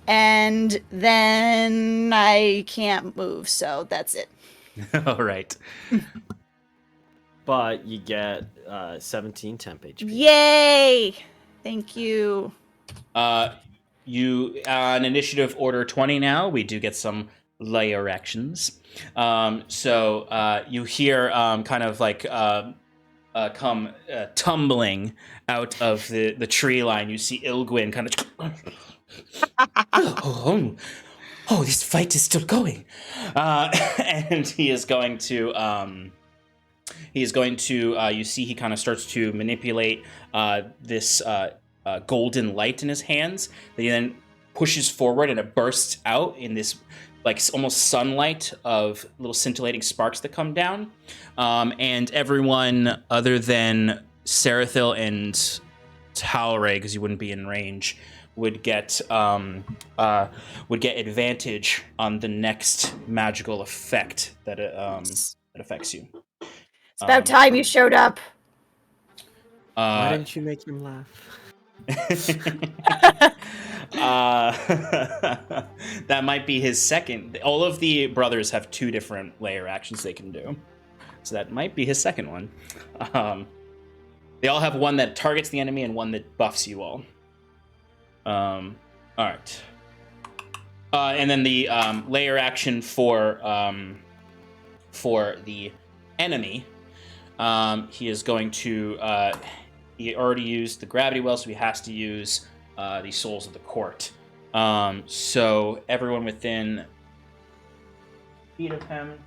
And then I can't move, so that's it. All right. But you get 17 temp HP. Yay! Thank you. You on initiative order 20 now. We do get some layer actions. So you hear kind of like come tumbling out of the tree line. You see Ilgwyn kind of. Oh, this fight is still going, and he is going to. You see, he kind of starts to manipulate this golden light in his hands. That he then pushes forward, and it bursts out in this like almost sunlight of little scintillating sparks that come down. And everyone other than Sarathil and Talray, because you wouldn't be in range, would get advantage on the next magical effect that that affects you. It's about time you showed up. Why didn't you make him laugh? That might be his second. All of the brothers have 2 different layer actions they can do, so that might be his second one. They all have one that targets the enemy and one that buffs you all. All right. And then the layer action for the enemy, he is going to. He already used the gravity well, so he has to use the Souls of the Court. So everyone within feet of him.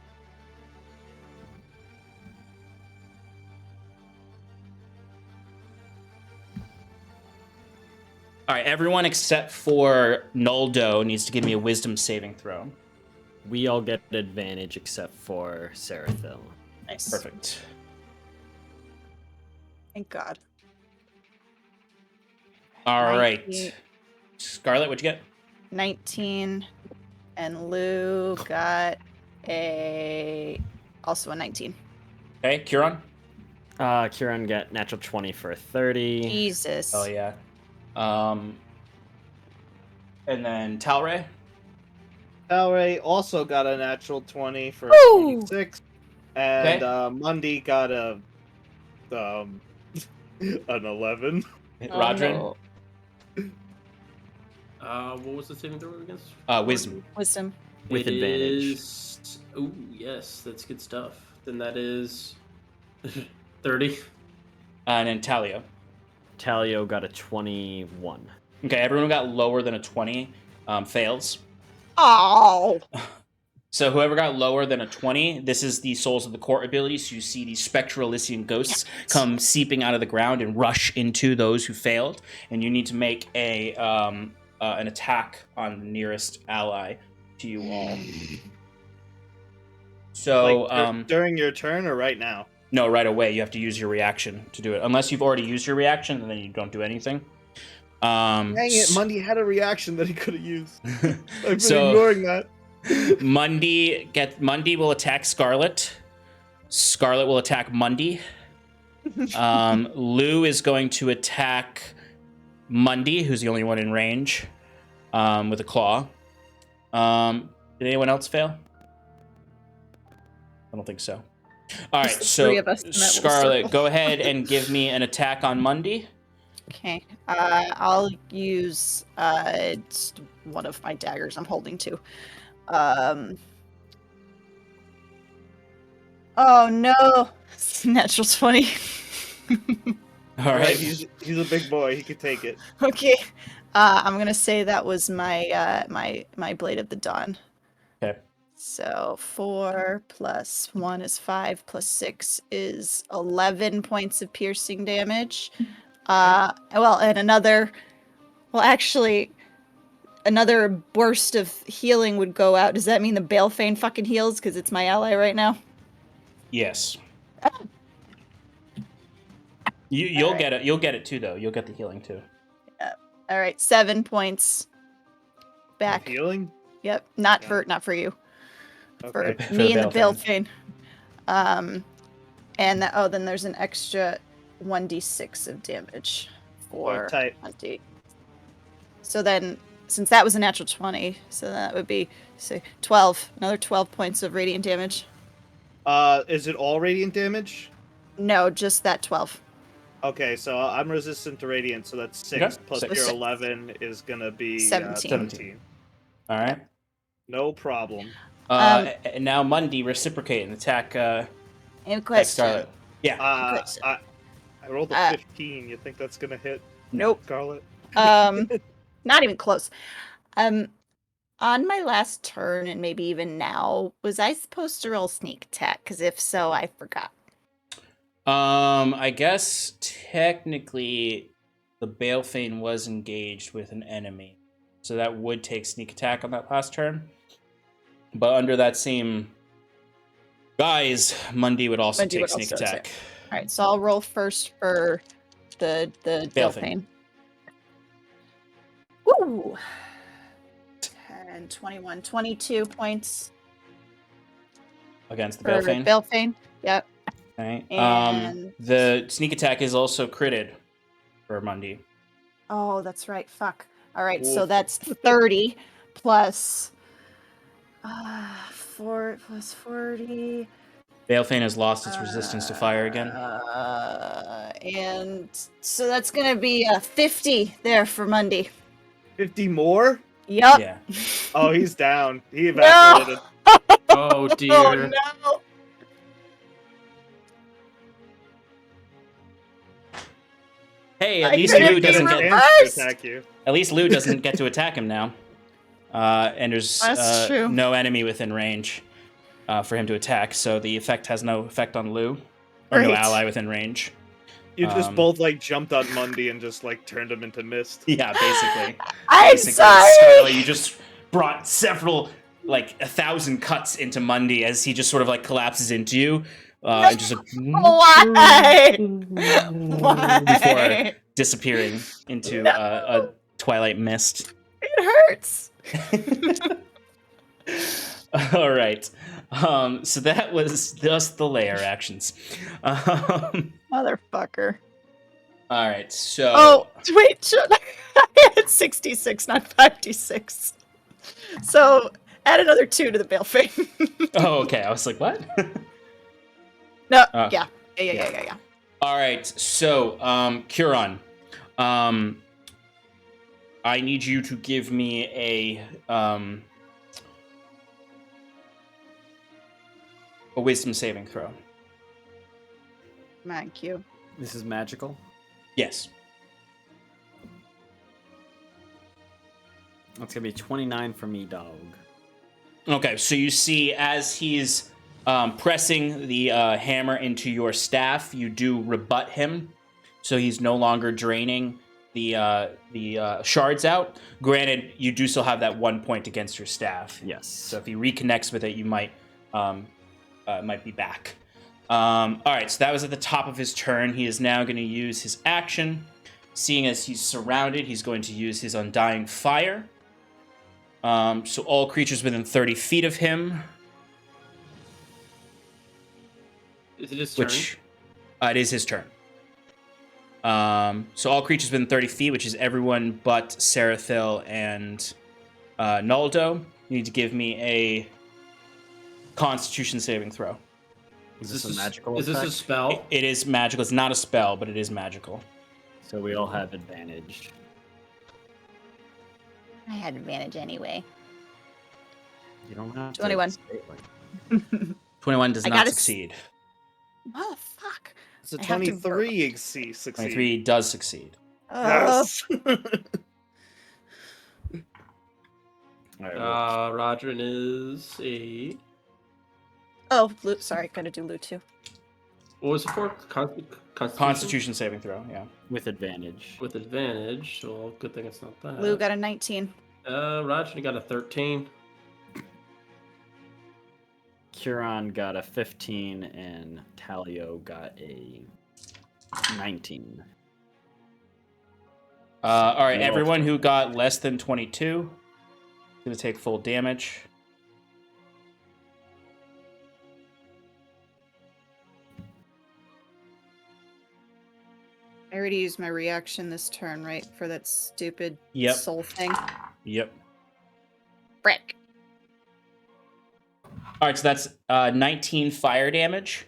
All right, everyone except for Noldo needs to give me a Wisdom saving throw. We all get advantage except for Sarathil. Nice. Perfect. Thank God. All 19. right. Scarlet, what'd you get? 19. And Lou got also a 19. Okay, Kieran? Kieran got natural 20 for a 30. Jesus. Oh, yeah. And then Talray. Talray also got a natural 20 for Woo! 26. And Okay. Mundi got an 11. Rodrin. What was the saving throw against? Wisdom. Wisdom. With It advantage. is- Oh, yes, that's good stuff. Then that is 30. And then Talio. Talio got a 21. Okay, everyone who got lower than a 20 fails. Oh. So whoever got lower than a 20, this is the Souls of the Court ability. So you see these spectral Elysian ghosts come seeping out of the ground and rush into those who failed. And you need to make an attack on the nearest ally to you all. So During your turn or right now? no, right away. You have to use your reaction to do it. Unless you've already used your reaction, and then you don't do anything. Dang it, Mundi had a reaction that he could have used. I've been So- ignoring that. Mundi will attack Scarlet. Scarlet will attack Mundi. Lou is going to attack Mundi, who's the only one in range, with a claw. Did anyone else fail? I don't think so. All right, Just the so three of us in that little Scarlet, circle. go ahead and give me an attack on Mundi. Okay. I'll use just one of my daggers I'm holding to. Oh no! Natural 20. All Right, right. he's a big boy. He could take it. Okay. I'm gonna say that was my my Blade of the Dawn. Okay. So 4 plus 1 is 5 plus 6 is 11 points of piercing damage. Well, and another. Well, actually, another burst of healing would go out. Does that mean the Balefane fucking heals because it's my ally right now? Yes. You'll Alright. get it. You'll get it too, though. You'll get the healing too. All right, 7 points back. Healing? Yep, not Yeah. for you. For Okay. For me the and the Balefane. And then there's an extra 1d6 of damage for type? Monty. So then, since that was a natural 20, so that would be, say, 12. Another 12 points of radiant damage. Is it all radiant damage? No, just that 12. Okay, so I'm resistant to radiant, so that's 6 Okay, plus six. your 11 is gonna be 17. 17. All right. No problem. And now Mundi reciprocate and attack. And Attack question. Scarlet. Yeah. Question. I rolled a Uh, 15. You think that's gonna hit Nope. Scarlet? Not even close. On my last turn, and maybe even now, was I supposed to roll sneak attack? Because if so, I forgot. I guess technically the Balefane was engaged with an enemy, so that would take sneak attack on that last turn. But under that same guise, Mundi would also Mundi take would sneak also attack. All right, so I'll roll first for the Balefane. Balefane. Woo! 10, 21, 22 points Against the for Balefane. Balefane. Yep. Okay. And- The sneak attack is also critted for Mundi. Oh, that's right. Fuck. All right, so Oof. that's 30 plus 4 plus 40. Balefane has lost its resistance to fire again. And so that's gonna be a 50 there for Mundi. 50 more? Yup. Yeah. Oh, he's down. He evaporated. Oh dear. Oh no. Hey, at I least couldn't Lou be doesn't get. reversed. attack you. At least Lou doesn't get to attack him now. And there's That's true. no enemy within range for him to attack, so the effect has no effect on Lou, or no Great. ally within range. You just Um, both like jumped on Mundi and just like turned him into mist. Yeah, basically. I'm Basically, sorry. Scarlet, you just brought several, like 1,000 cuts into Mundi as he just sort of like collapses into you, and just Why? before Why? disappearing into No. a twilight mist. It hurts. All right. So that was just the layer actions. Motherfucker. All right, so. Oh, wait. I had 66, not 56. So add another 2 to the bale fame. Oh, okay. I was like, what? No, Oh, yeah. All right, so Curon, I need you to give me a wisdom saving throw. Come on, Q. This is magical. Yes. That's gonna be 29 for me, dog. Okay, so you see as he's pressing the hammer into your staff, you do rebut him, so he's no longer draining the shards out. Granted, you do still have that 1 point against your staff. Yes. So if he reconnects with it, you might be back. All right, so that was at the top of his turn. He is now going to use his action. Seeing as he's surrounded, he's going to use his Undying Fire. So all creatures within 30 feet of him. Is it his turn? It is his turn. So all creatures within 30 feet, which is everyone but Sarathil and Naldo. You need to give me a Constitution saving throw. Is this a magical Is this a effect? spell? It is magical. It's not a spell, but it is magical. So we all have advantage. I had advantage anyway. You don't have to 21. say it like 21 does I not gotta succeed. Oh, fuck. It's a I have to 23 succeed. 23 does succeed. Yes. All right, Roger is a. Oh, loot. Sorry, gotta do loot too. What was it for? Constitution saving throw, yeah. with advantage. With advantage. Well, good thing it's not that. Lou got a 19. Roger got a 13. Curon got a 15 and Talio got a 19. All right, Yeah. everyone who got less than 22 is going to take full damage. I already used my reaction this turn, right? For that stupid Yep. soul thing. Yep. Frick. All right, so that's 19 fire damage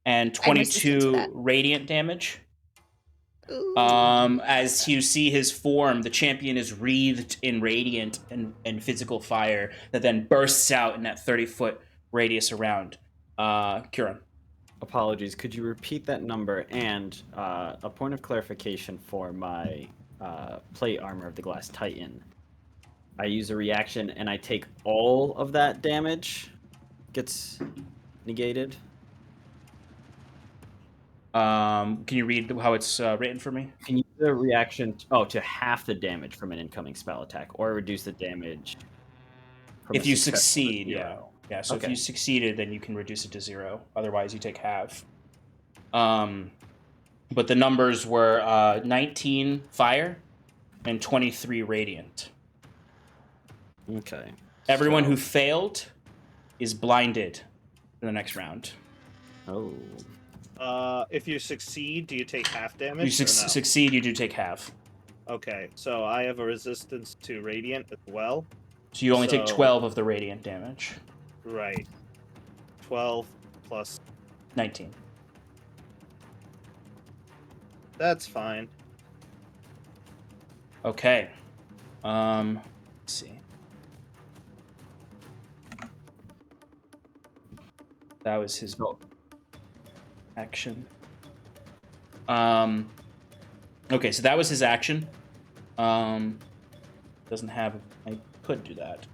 and I'm resistant to 22 that. radiant damage. Ooh. As you see his form, the champion is wreathed in radiant and physical fire that then bursts out in that 30-foot radius around Curon. Apologies, could you repeat that number? And a point of clarification for my plate armor of the Glass Titan. I use a reaction and I take all of that damage. Gets negated. Can you read how it's written for me? Can you use a reaction to half the damage from an incoming spell attack, or reduce the damage from If a you successful succeed, yeah. zero? Yeah, so if Okay. you succeeded, then you can reduce it to 0. Otherwise, you take half. But the numbers were 19 fire and 23 radiant. Okay. Everyone So- who failed is blinded in the next round. Oh. If you succeed, do you take half damage? You or no? succeed, you do take half. Okay, so I have a resistance to radiant as well. So you only take So- 12 of the radiant damage. Right. 12 plus. 19. That's fine. Okay. Let's see. That was his action. Okay, so that was his action. Doesn't have. I could do that.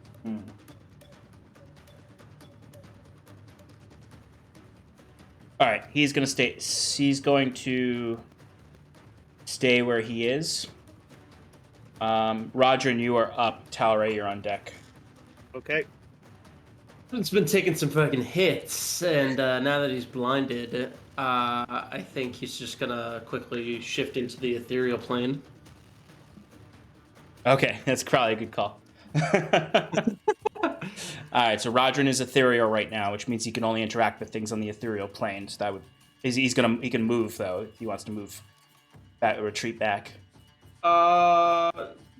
All right, he's gonna stay. He's going to stay where he is. Roger, and you are up. Talray, you're on deck. Okay. It's been taking some fucking hits, and now that he's blinded, I think he's just gonna quickly shift into the ethereal plane. Okay, that's probably a good call. All right, so Rodrin is ethereal right now, which means he can only interact with things on the ethereal plane. So that would he can move though if he wants to move retreat back?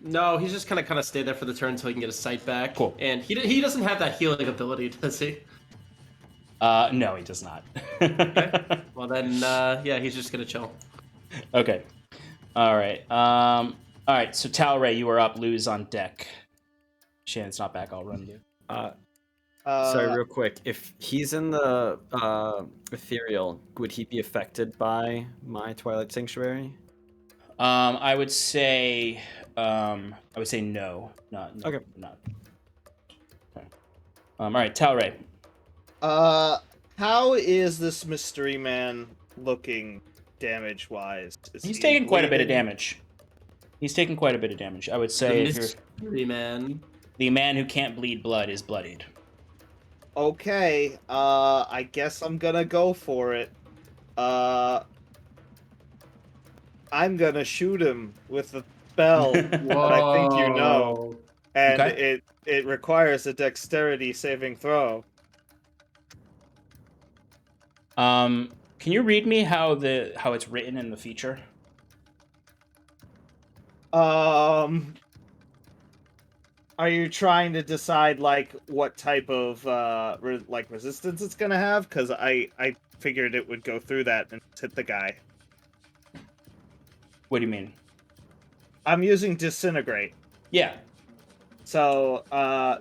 No, he's just kind of stay there for the turn until he can get his sight back. Cool. And he doesn't have that healing ability, does he? No, he does not. Okay. Well then, yeah, he's just gonna chill. Okay. All right. All right. So Talray, you are up. Lou's on deck. Shannon's not back. I'll run you. Sorry, real quick. If he's in the ethereal, would he be affected by my Twilight Sanctuary? I would say no. Not. Okay. Not. Okay. All right, Talray. How is this mystery man looking damage-wise? He's taking quite a bit of damage. I would say The mystery man. the man who can't bleed blood is bloodied. Okay, I guess I'm gonna go for it. I'm gonna shoot him with the spell that I think you know. And Okay. it requires a dexterity saving throw. Can you read me how it's written in the feature? Are you trying to decide like what type of resistance it's gonna have? Because I figured it would go through that and hit the guy. What do you mean? I'm using disintegrate. Yeah. So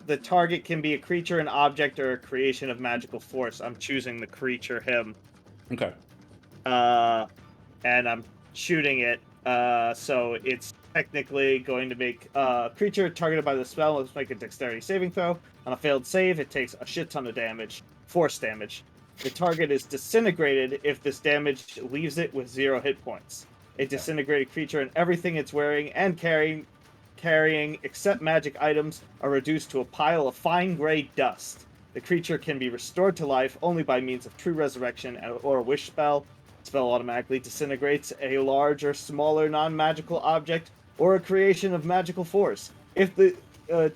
the target can be a creature, an object, or a creation of magical force. I'm choosing the creature, him. Okay. And I'm shooting it. So it's technically going to make creature targeted by the spell must make a dexterity saving throw. On a failed save, it takes a shit ton of damage, force damage. The target is disintegrated if this damage leaves it with 0 hit points. A disintegrated creature and everything it's wearing and carrying except magic items are reduced to a pile of fine gray dust. The creature can be restored to life only by means of true resurrection or a wish spell. The spell automatically disintegrates a large or smaller non-magical object or a creation of magical force. If the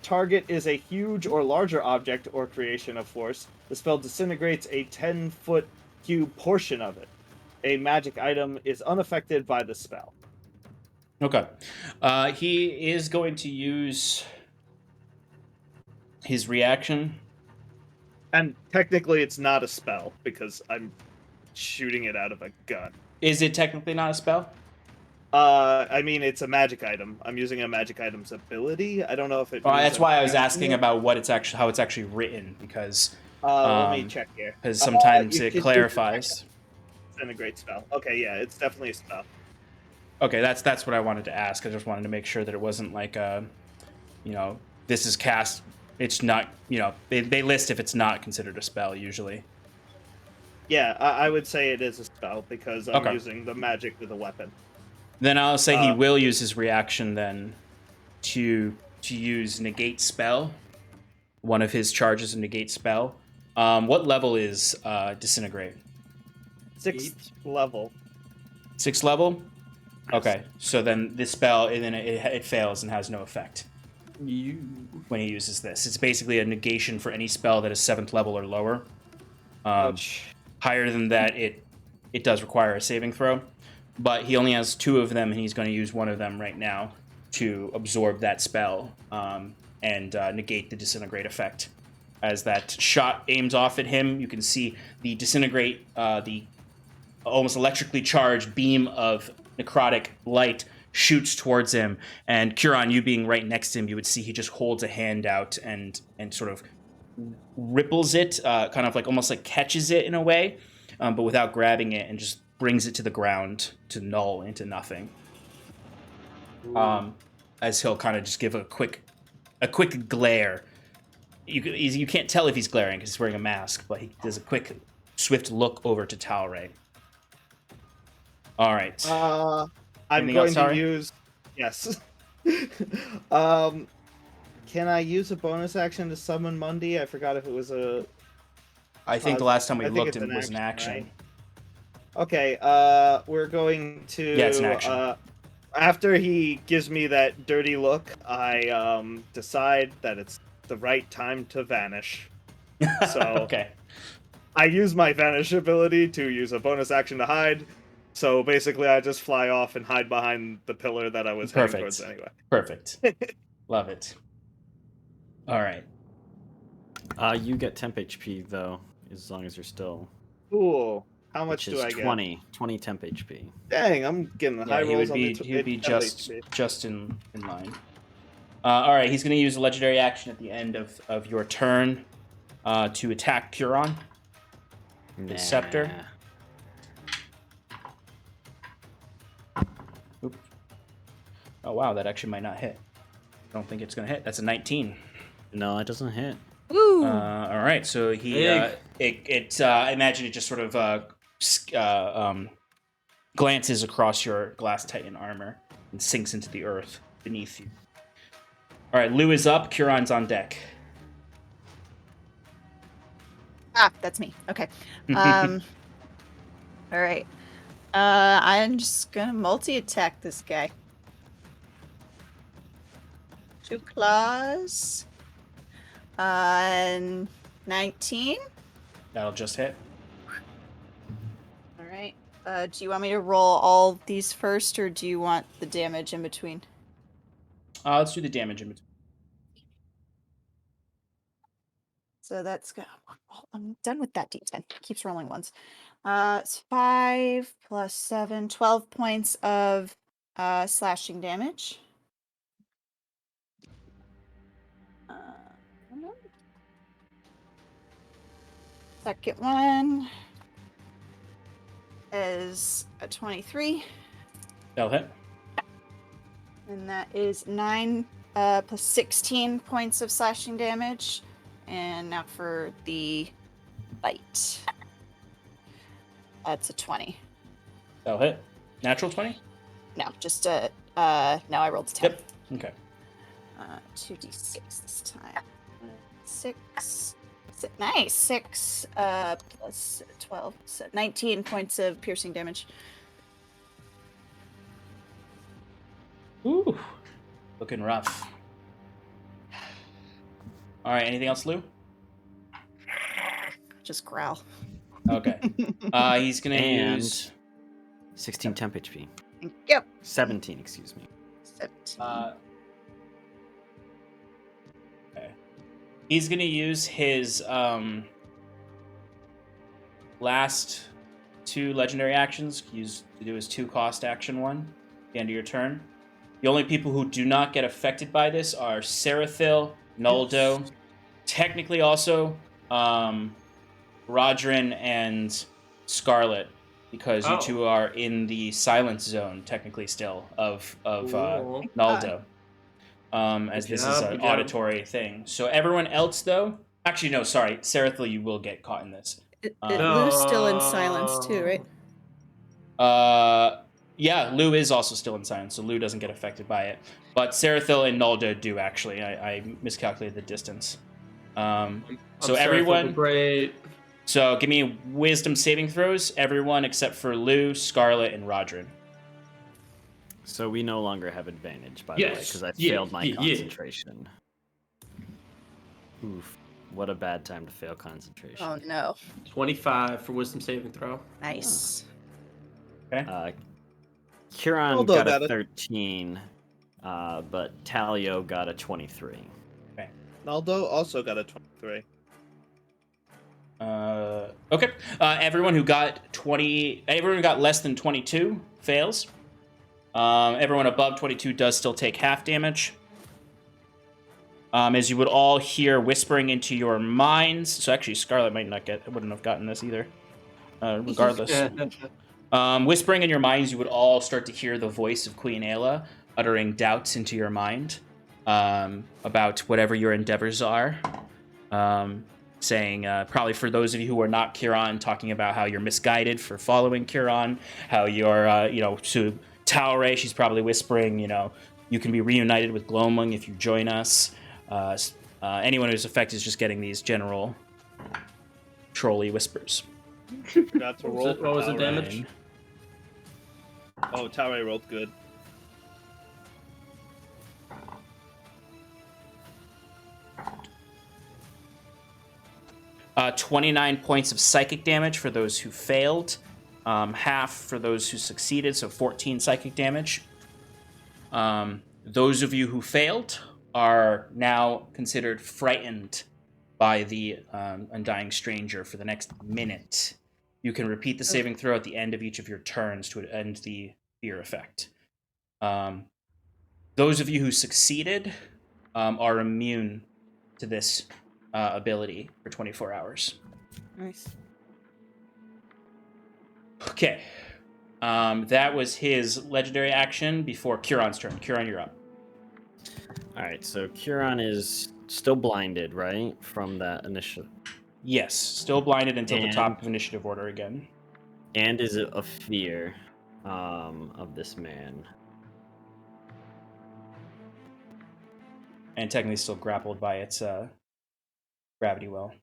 target is a huge or larger object or creation of force, the spell disintegrates a 10-foot cube portion of it. A magic item is unaffected by the spell. Okay. He is going to use his reaction. And technically it's not a spell, because I'm shooting it out of a gun. Is it technically not a spell? I mean, it's a magic item. I'm using a magic item's ability. I don't know if it... That's why I was asking about how it's actually written, because... let me check here. Because sometimes it clarifies. It's a great spell. Okay, yeah, it's definitely a spell. Okay, that's what I wanted to ask. I just wanted to make sure that it wasn't like this is cast. It's not, they list if it's not considered a spell usually. Yeah, I would say it is a spell because I'm Okay. using the magic with a weapon. Then I'll say he will use his reaction then to use negate spell. One of his charges of negate spell. What level is disintegrate? 6th level. 6th level? Okay, so then this spell, and then it fails and has no effect when he uses this. It's basically a negation for any spell that is 7th level or lower. Higher than that, it does require a saving throw, but he only has 2 of them, and he's going to use one of them right now to absorb that spell and negate the disintegrate effect. As that shot aims off at him, you can see the disintegrate, the almost electrically charged beam of necrotic light shoots towards him, and Curon, you being right next to him, you would see he just holds a hand out and sort of ripples it, kind of like almost like catches it in a way, but without grabbing it, and just brings it to the ground to null into nothing. As he'll kind of just give a quick glare. You can't tell if he's glaring because he's wearing a mask, but he does a quick, swift look over to Talray. All right. I'm Anything going else, to Harry? use... Yes. Can I use a bonus action to summon Mundi? I forgot if it was a... I think the last time we I think looked, it's it was an action. right? Okay, we're going to... Yeah, it's an action. After he gives me that dirty look, I decide that it's the right time to vanish. So Okay. I use my vanish ability to use a bonus action to hide. So basically, I just fly off and hide behind the pillar that I was heading Perfect. towards anyway. Perfect. Love it. All right. You get temp HP though, as long as you're still. Cool. How much Which do is I get? 20 temp HP. Dang, I'm getting the high Yeah, rolls he on would be temp just HP. in line. All right, he's going to use a legendary action at the end of your turn to attack Curon. The scepter. Oop. Oh wow, that actually might not hit. I don't think it's going to hit. That's a 19. No, it doesn't hit. Woo! All right, so he imagine it just sort of glances across your glass titan armor and sinks into the earth beneath you. All right, Lou is up. Curon's on deck. That's me. Okay. All right. I'm just gonna multi-attack this guy. 2 claws. 19. That'll just hit. All right. Do you want me to roll all these first, or do you want the damage in between? Let's do the damage in between. So that's good. I'm done with that D10. Keeps rolling ones. It's 5 plus 7, 12 points of slashing damage. Second one is a 23. That'll hit. And that is 9 plus 16 points of slashing damage. And now for the bite. That's a 20. That'll hit. Natural 20? No, just no, I rolled a 10. Yep. Okay. 2d6 this time. 6. Nice. 6 plus 12. So 19 points of piercing damage. Ooh. Looking rough. All right, anything else, Lou? Just growl. Okay. He's going to And- use... 16 temp HP. Yep. 17, excuse me. 17. Okay. He's going to use his last 2 legendary actions. Use to do his 2-cost action one at the end of your turn. The only people who do not get affected by this are Sarathil, Naldo, technically also Rodrin and Scarlet, because you two are in the silence zone technically still of Naldo. As this is an auditory thing. So everyone else, though... Actually, no, sorry. Sarathil, you will get caught in this. Lou's still in silence, too, right? Yeah, Lou is also still in silence, so Lou doesn't get affected by it. But Sarathil and Naldo do, actually. I miscalculated the distance. So everyone... Great. So give me wisdom saving throws. Everyone except for Lou, Scarlet, and Rodrin. So we no longer have advantage, by the way, because I failed my concentration. Oof. What a bad time to fail concentration. Oh, no. 25 for wisdom saving throw. Nice. Okay. Curon got a 13, but Talio got a 23. Okay. Naldo also got a 23. Okay. Everyone who got less than 22 fails. Everyone above 22 does still take half damage. As you would all hear whispering into your minds. So actually, Scarlet wouldn't have gotten this either. Regardless. Whispering in your minds, you would all start to hear the voice of Queen Ayla uttering doubts into your mind about whatever your endeavors are. Saying, probably for those of you who are not Curon, talking about how you're misguided for following Curon, how you're, to Talray, she's probably whispering, you can be reunited with Glomung if you join us. Anyone who's affected is just getting these general trolly whispers. Forgot to roll. What was the damage? Oh, Talray rolled good. Uh, 29 points of psychic damage for those who failed, half for those who succeeded, so 14 psychic damage. Those of you who failed are now considered frightened by the Undying Stranger for the next minute. You can repeat the saving throw at the end of each of your turns to end the fear effect. Those of you who succeeded are immune to this ability for 24 hours. Nice. Okay. That was his legendary action before Curon's turn. Curon, you're up. All right, so Curon is still blinded, right, from that initial. Yes, still blinded until the And- top of initiative order again. And is it a fear of this man? And technically still grappled by its gravity well.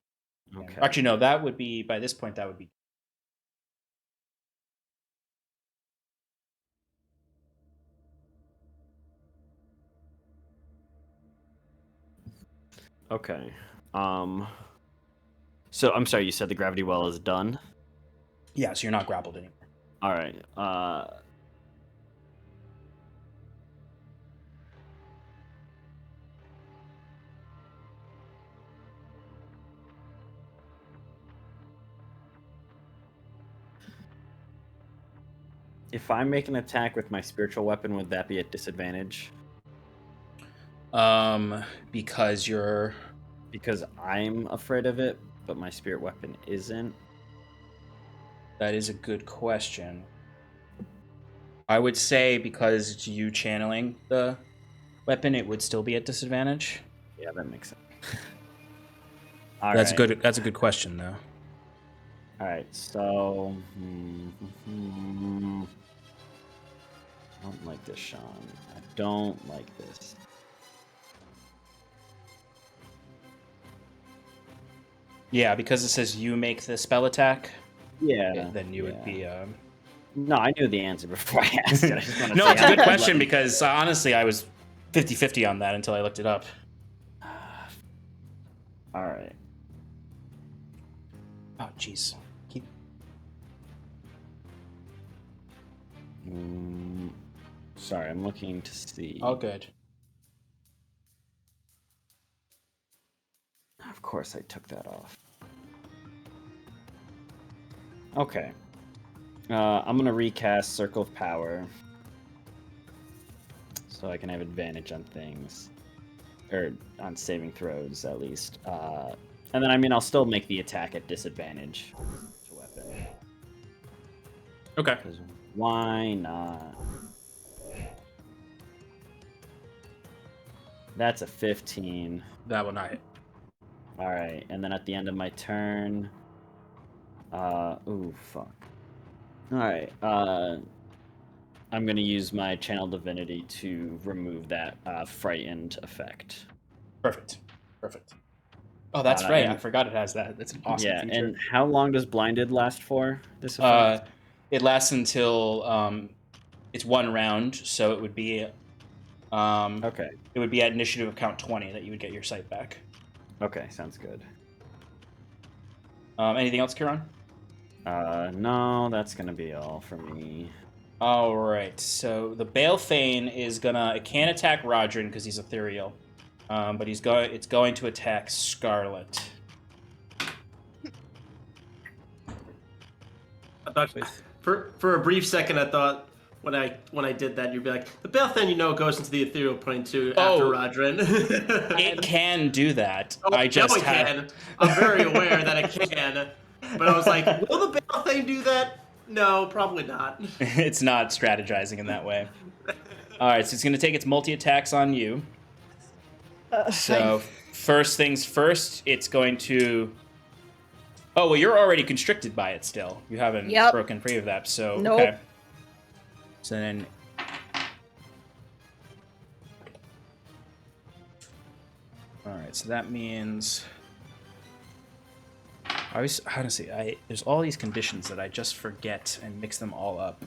Okay. Actually, no, that would be, by this point, that would be. Okay. So I'm sorry, you said the gravity well is done? Yeah, so you're not grappled anymore. All right. If I make an attack with my spiritual weapon, would that be at disadvantage? Because you're. Because I'm afraid of it, but my spirit weapon isn't. That is a good question. I would say because it's you channeling the weapon, it would still be at disadvantage. Yeah, that makes sense. That's good. That's a good question, though. All right, so I don't like this, Sean. I don't like this. Yeah, because it says you make the spell attack. Yeah. Then you would be. No, I knew the answer before I asked it. I just wanted to No, say it's a I good don't question like- because honestly, I was 50-50 on that until I looked it up. All right. Oh, jeez. Keep. Sorry, I'm looking to see. All good. Of course, I took that off. Okay. I'm gonna recast Circle of Power, so I can have advantage on things, or on saving throws at least. And then, I mean, I'll still make the attack at disadvantage to weapon. Okay. Because why not? That's a 15. That will not hit. All right, and then at the end of my turn, ooh, fuck. All right, I'm gonna use my Channel Divinity to remove that frightened effect. Perfect. Perfect. Oh, that's right. I forgot it has that. That's an awesome Yeah, feature. and how long does blinded last for? This effect? It lasts until it's one round, so it would be Okay. It would be at initiative of count 20 that you would get your sight back. Okay, sounds good. Anything else, Kieran? No, that's gonna be all for me. All right. So the Balefane is gonna. It can't attack Rodrin because he's ethereal, but it's going to attack Scarlet. I thought, for a brief second, I thought when I did that, you'd be like, the Balefane, goes into the ethereal plane too after Rodrin. It can do that. Oh, I just it can. I'm very aware that it can. But I was like, will the Balefane do that? No, probably not. It's not strategizing in that way. All right, so it's going to take its multi-attacks on you. So first things first, it's going to... Oh, well, you're already constricted by it still. You haven't broken free of that, so... Nope. Okay. So then... All right, so that means... Honestly, there's all these conditions that I just forget and mix them all up.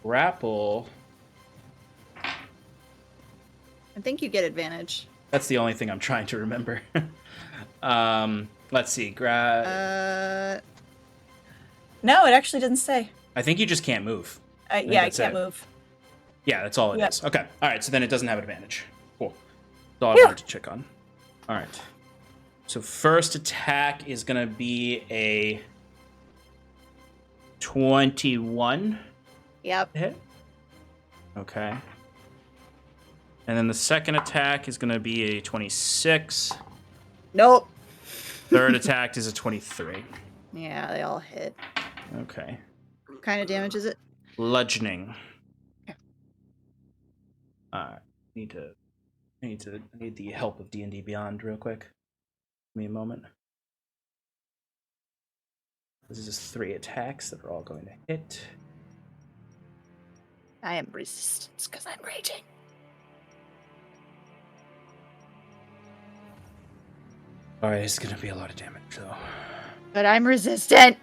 Grapple... I think you get advantage. That's the only thing I'm trying to remember. Let's see. No, it actually didn't say. I think you just can't move. Yeah, I that's can't it. move. Yeah, that's all it is. Yep. Okay. All right. So then it doesn't have advantage. Cool. That's all I Yeah. wanted to check on. All right. So first attack is going to be a 21 Yep. hit. Okay. And then the second attack is going to be a 26. Nope. Third attack is a 23. Yeah, they all hit. Okay. What kind of damage is it? Bludgeoning. Okay. I need the help of D&D Beyond real quick. Give me a moment. This is just 3 attacks that are all going to hit. I am resistance because I'm raging. Alright, it's gonna be a lot of damage, though. But I'm resistant.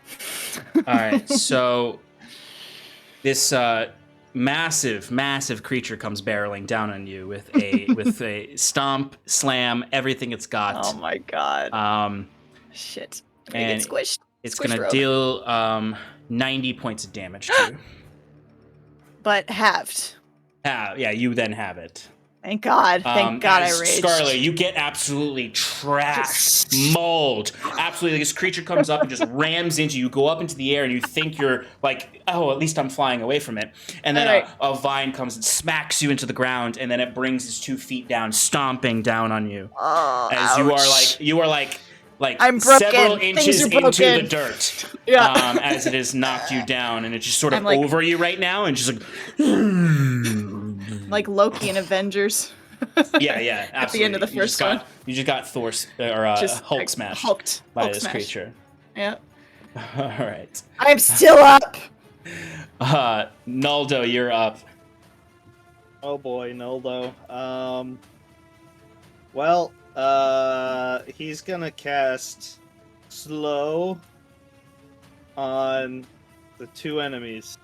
Alright, so this massive creature comes barreling down on you with a stomp, slam, everything it's got. Oh my god. Shit. I'm gonna and get squished. It's Squish gonna rope. deal 90 points of damage to you. But halved. Yeah, you then have it. Thank God. Thank God I as raged. Scarlet, you get absolutely trashed, mauled. Absolutely, this creature comes up and just rams into you. You go up into the air and you think you're like, oh, at least I'm flying away from it. And then Right. a vine comes and smacks you into the ground, and then it brings its 2 feet down, stomping down on you. Oh, As ouch. you are like I'm broken. several Things inches are into broken. the dirt. Yeah. As it has knocked you down, and it's just sort of I'm like- over you right now, and just like Like Loki in Avengers. yeah, absolutely. At the end of the first one. You just got Just Hulk like, smashed Hulked. by Hulk this smash. creature. Yeah. All right, I'm still up. Naldo, you're up. Oh boy, Noldo. Well, he's gonna cast slow on the 2 enemies.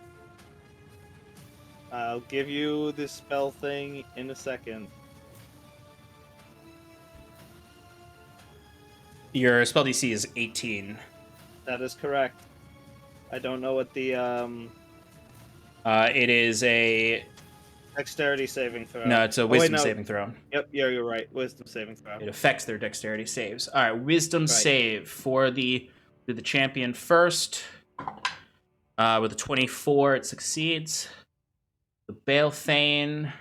I'll give you the spell thing in a second. Your spell DC is 18. That is correct. I don't know what the It is a dexterity saving throw. no, it's a Oh, wait, wisdom no. saving throw. Yep, yeah, you're right. Wisdom saving throw. It affects their dexterity saves. All right, wisdom save for the champion first. With a 24, it succeeds. The Balefane.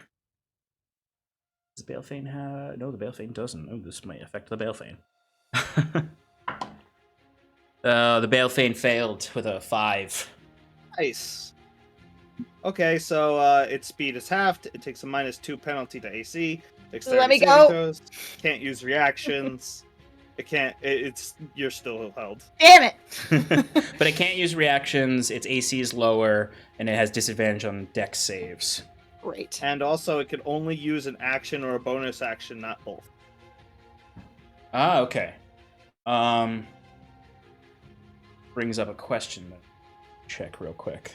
Does the Balefane have? No, the Balefane doesn't. Oh, this might affect the Balefane. The Balefane failed with a 5. Nice. Okay, so its speed is halved. It takes a -2 penalty to AC. Dexterity Let me saving go. throws. Can't use reactions. It can't. You're still held. Damn it. But it can't use reactions. Its AC is lower, and it has disadvantage on dex saves. Great. And also, it can only use an action or a bonus action, not both. Ah, okay. Brings up a question. Check real quick.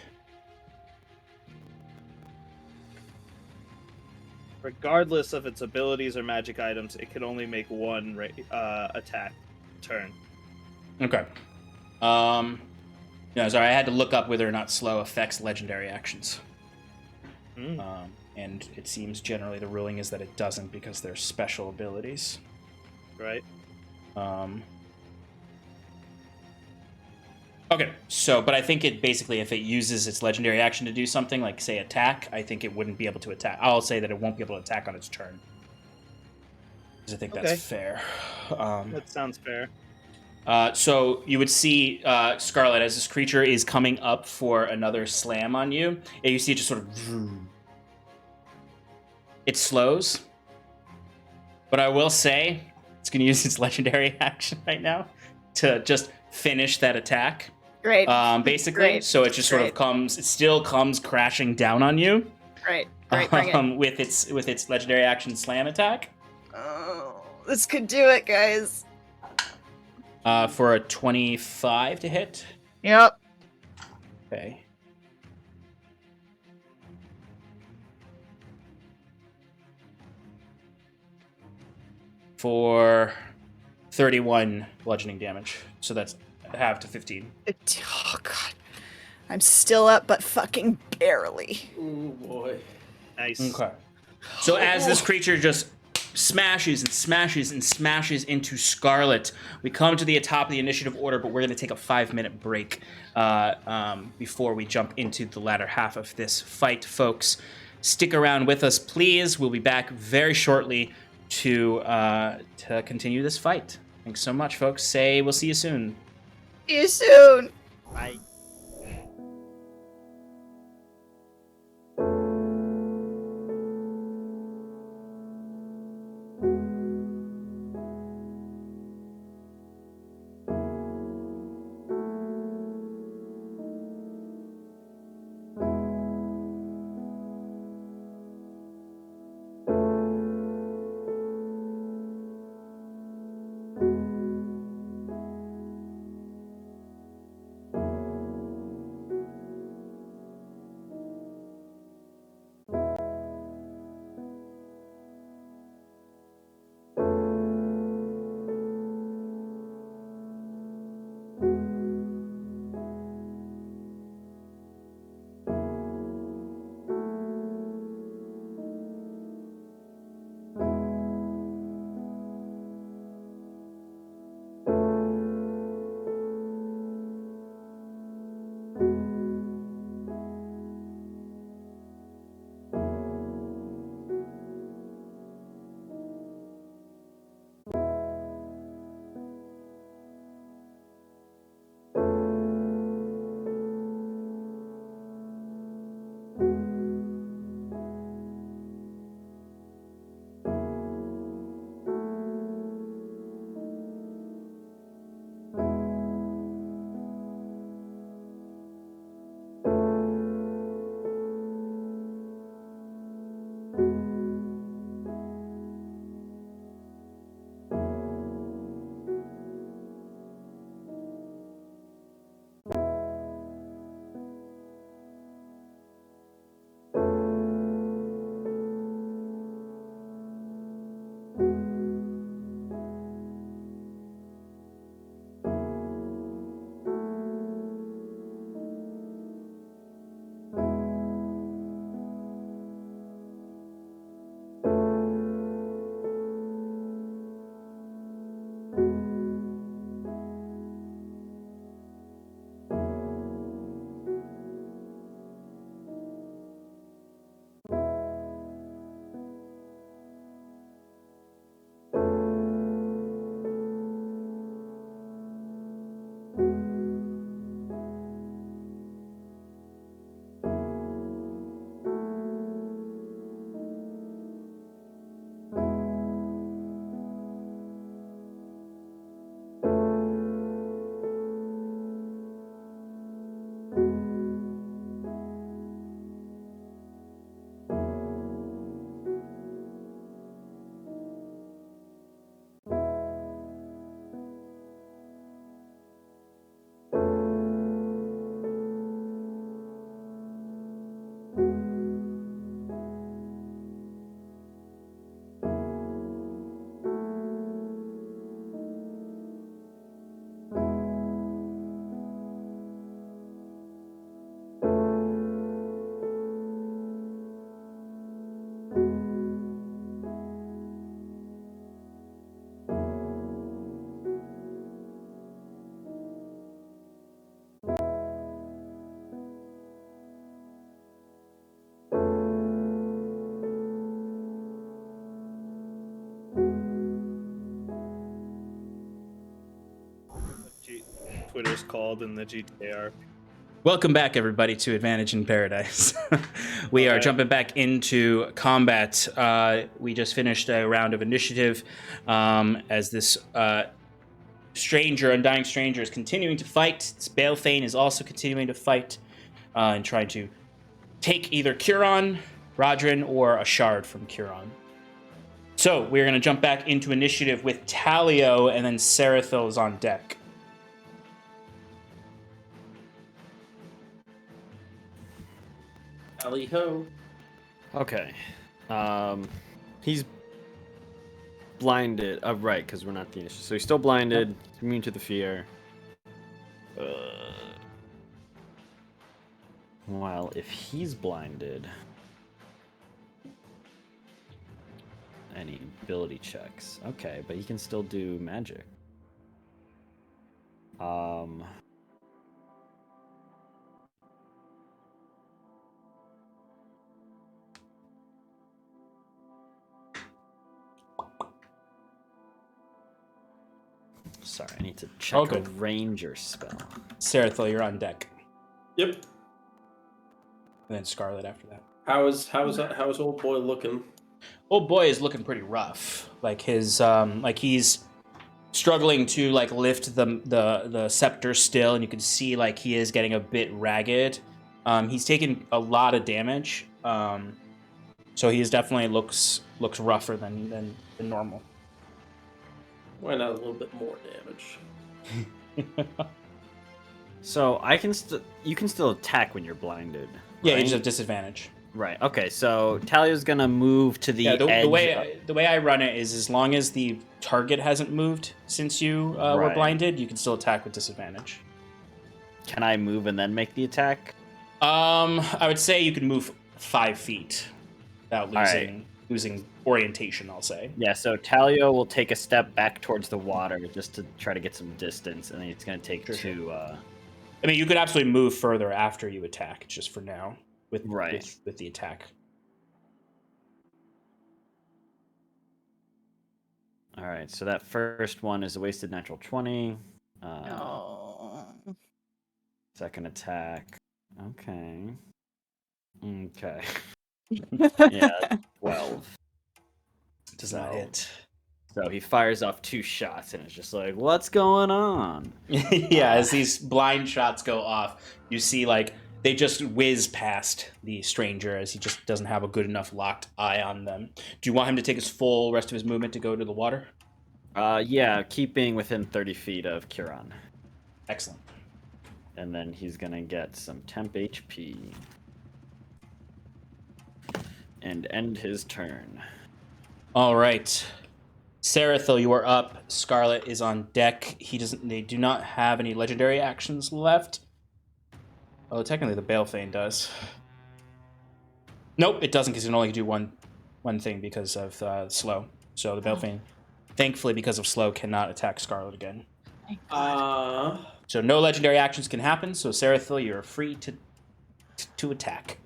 Regardless of its abilities or magic items, it can only make 1 attack turn. Okay. No, sorry, I had to look up whether or not slow affects legendary actions. And it seems generally the ruling is that it doesn't because they're special abilities. Right. Okay, so, but I think it basically, if it uses its legendary action to do something, like, say, attack, I think it wouldn't be able to attack. I'll say that it won't be able to attack on its turn. Because I think Okay. that's fair. That sounds fair. So you would see Scarlet as this creature is coming up for another slam on you. And you see it just sort of... It slows. But I will say, it's going to use its legendary action right now to just finish that attack. Great. Basically. Great. So it just sort of comes... It still comes crashing down on you. Great. Great. Bring it. With its legendary action slam attack. Oh, this could do it, guys. For a 25 to hit. Yep. Okay. For 31 bludgeoning damage. So that's half to 15. Oh, God. I'm still up, but fucking barely. Oh boy. Nice. Okay. So as this creature just smashes and smashes and smashes into Scarlet, we come to the top of the initiative order, but we're going to take a 5-minute break before we jump into the latter half of this fight, folks. Stick around with us, please. We'll be back very shortly to continue this fight. Thanks so much, folks. We'll see you soon. See you soon. Bye. Twitter's called in the GTAR. Welcome back, everybody, to Advantage in Paradise. We are jumping back into combat. We just finished a round of initiative as this undying stranger is continuing to fight. This Balefane is also continuing to fight and trying to take either Curon, Rodrin, or a shard from Curon. So we're going to jump back into initiative with Talio, and then Sarathil is on deck. Tally ho. Okay. He's blinded. Right, because we're not the initiative. So he's still blinded, immune to the fear. Well, if he's blinded, any ability checks. Okay, but he can still do magic. Sorry, I need to check Okay. a ranger spell. Sarathil, you're on deck. Yep. And then Scarlet after that. How's old boy looking? Old boy is looking pretty rough. Like his like he's struggling to like lift the scepter still, and you can see like he is getting a bit ragged. He's taken a lot of damage. So he is definitely looks rougher than normal. Why not a little bit more damage? So you can still attack when you're blinded. Yeah, right? you just have disadvantage. Right. Okay. So Talia's gonna move to the edge. The way I run it is as long as the target hasn't moved since you were Right. blinded, you can still attack with disadvantage. Can I move and then make the attack? I would say you can move 5 feet without Alright. losing orientation. I'll say. Yeah. So Talia will take a step back towards the water just to try to get some distance, and then it's gonna take Sure. two. I mean, you could absolutely move further after you attack, just for now with Right. with the attack. All right. So that first one is a wasted natural 20. Oh. Second attack. Okay. Okay. Yeah. 12. Does not No. hit. So he fires off 2 shots, and it's just like, what's going on? Yeah, as these blind shots go off, you see like they just whiz past the stranger as he just doesn't have a good enough locked eye on them. Do you want him to take his full rest of his movement to go to the water? Yeah, keeping within 30 feet of Kiran. Excellent. And then he's gonna get some temp HP. And end his turn. All right. Sarathil, you are up. Scarlet is on deck. They do not have any legendary actions left. Oh, technically the Balefane does. Nope, it doesn't because it can only do one thing because of slow. So the Balefane, thankfully because of slow, cannot attack Scarlet again. So no legendary actions can happen. So Sarathil, you're free to attack.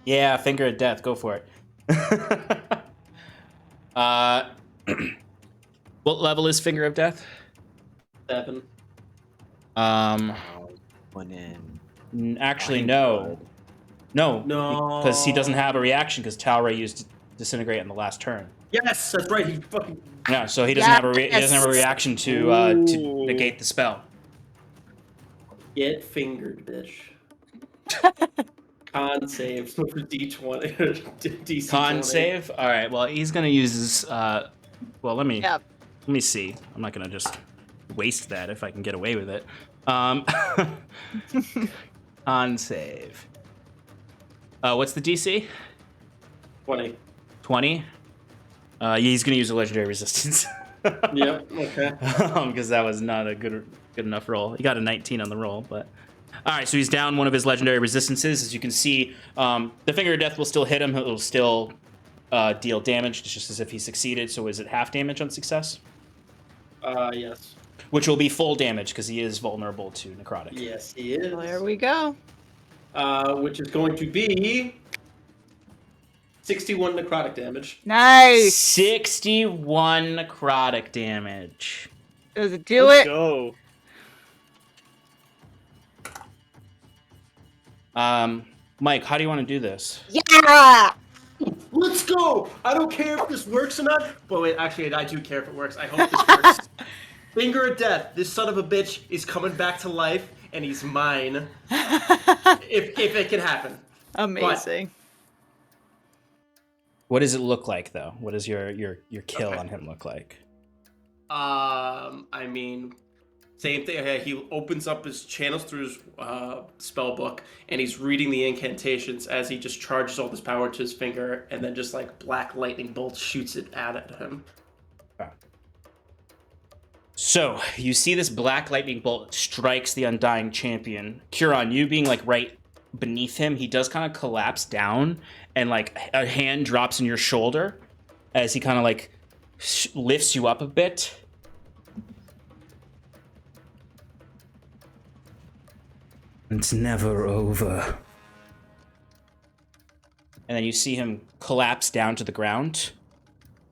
Yeah, finger of death. Go for it. What level is finger of death? 7. Went in. Actually, no. No, No. because he doesn't have a reaction because Talray used disintegrate on the last turn. Yes, that's right. He fucking. Yeah, so he doesn't have a he doesn't have a reaction to negate the spell. Get fingered, bitch. Con save for D20. DC Con 20. save. All right. Well, he's gonna use his. Well, let me see. I'm not gonna just waste that if I can get away with it. Con save. What's the DC? 20. 20. Yeah, he's gonna use a legendary resistance. Yep. Okay. Because that was not a good enough roll. He got a 19 on the roll, but all right. So he's down one of his legendary resistances. As you can see, the finger of death will still hit him. It'll still deal damage, just as if he succeeded. So is it half damage on success? Yes. Which will be full damage because he is vulnerable to necrotic. Yes, he is. There we go. Which is going to be 61 necrotic damage. Nice. 61 necrotic damage. Does it do Let's it? go. Mike, how do you want to do this? Yeah. Let's go! I don't care if this works or not. But wait, actually, I do care if it works. I hope this works. Finger of death. This son of a bitch is coming back to life, and he's mine. if it can happen. Amazing. What does it look like, though? What does your kill on him look like? I mean, same thing. He opens up his channels through his spell book, and he's reading the incantations as he just charges all this power to his finger, and then just like black lightning bolts shoots it out at him. So you see this black lightning bolt strikes the Undying Champion. Curon, you being like right beneath him, he does kind of collapse down, and like a hand drops in your shoulder as he kind of like lifts you up a bit. It's never over. And then you see him collapse down to the ground.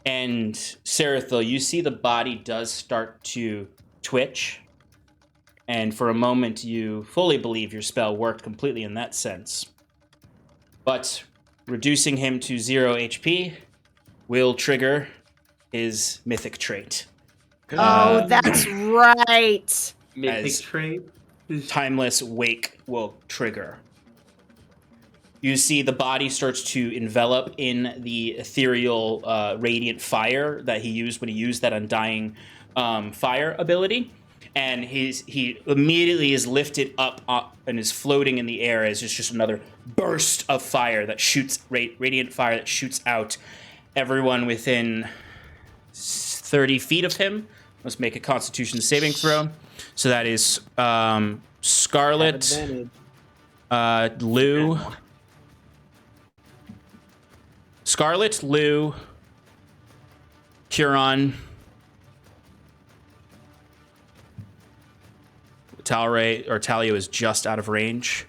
And Sarathil, you see the body does start to twitch. And for a moment, you fully believe your spell worked completely in that sense. But reducing him to 0 HP will trigger his mythic trait. Oh, that's right. Mythic As- trait. Timeless Wake will trigger. You see the body starts to envelop in the ethereal radiant fire that he used when he used that Undying fire ability. And he immediately is lifted up and is floating in the air as it's just another burst of fire that shoots, radiant fire that shoots out. Everyone within 30 feet of him must make a Constitution saving throw. So that is Scarlet, Lou, Curon, Talio is just out of range.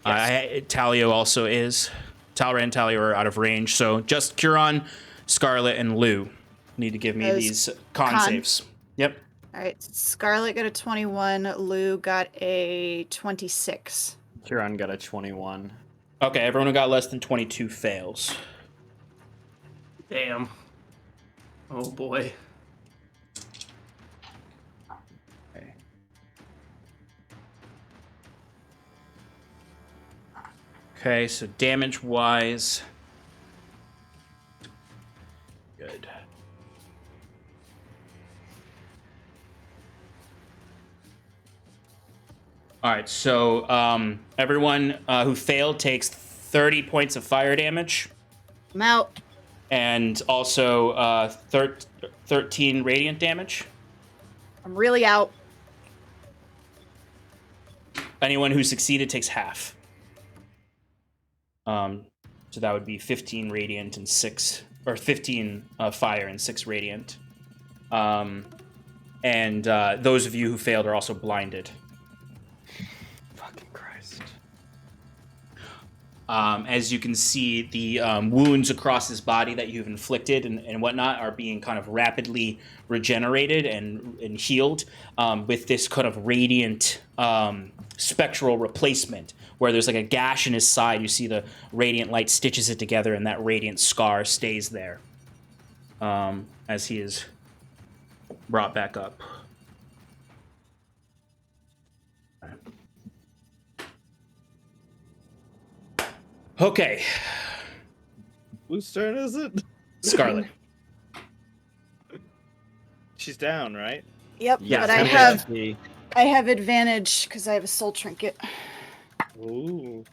Yes. Talio also is. Talray and Talio are out of range, so just Curon, Scarlet, and Lou need to give me these con saves. Yep. All right, Scarlet got a 21. Lou got a 26. Huron got a 21. Okay, everyone who got less than 22 fails. Damn. Oh boy. Okay. Okay, so damage-wise... Good. All right, so everyone who failed takes 30 points of fire damage, I'm out. and also 13 radiant damage. I'm really out. Anyone who succeeded takes half. So that would be 15 radiant and 6, or 15 fire and 6 radiant. And those of you who failed are also blinded. Fucking Christ. As you can see, the wounds across his body that you've inflicted and whatnot are being kind of rapidly regenerated and healed with this kind of radiant spectral replacement, where there's like a gash in his side. You see the radiant light stitches it together, and that radiant scar stays there as he is brought back up. Okay, Whose turn is it? Scarlet. She's down, right? Yep, Yeah, but I have advantage because I have a soul trinket. Ooh.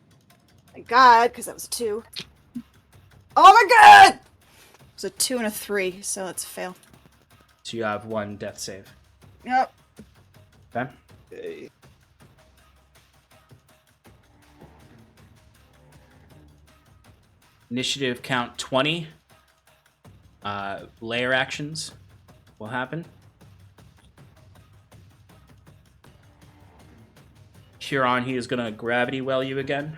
Thank God, because that was a 2. Oh my God! It was a 2 and a 3, so that's a fail. So you have 1 death save. Yep. Okay. Okay. Initiative count 20. Layer actions will happen. Huron, he is going to gravity well you again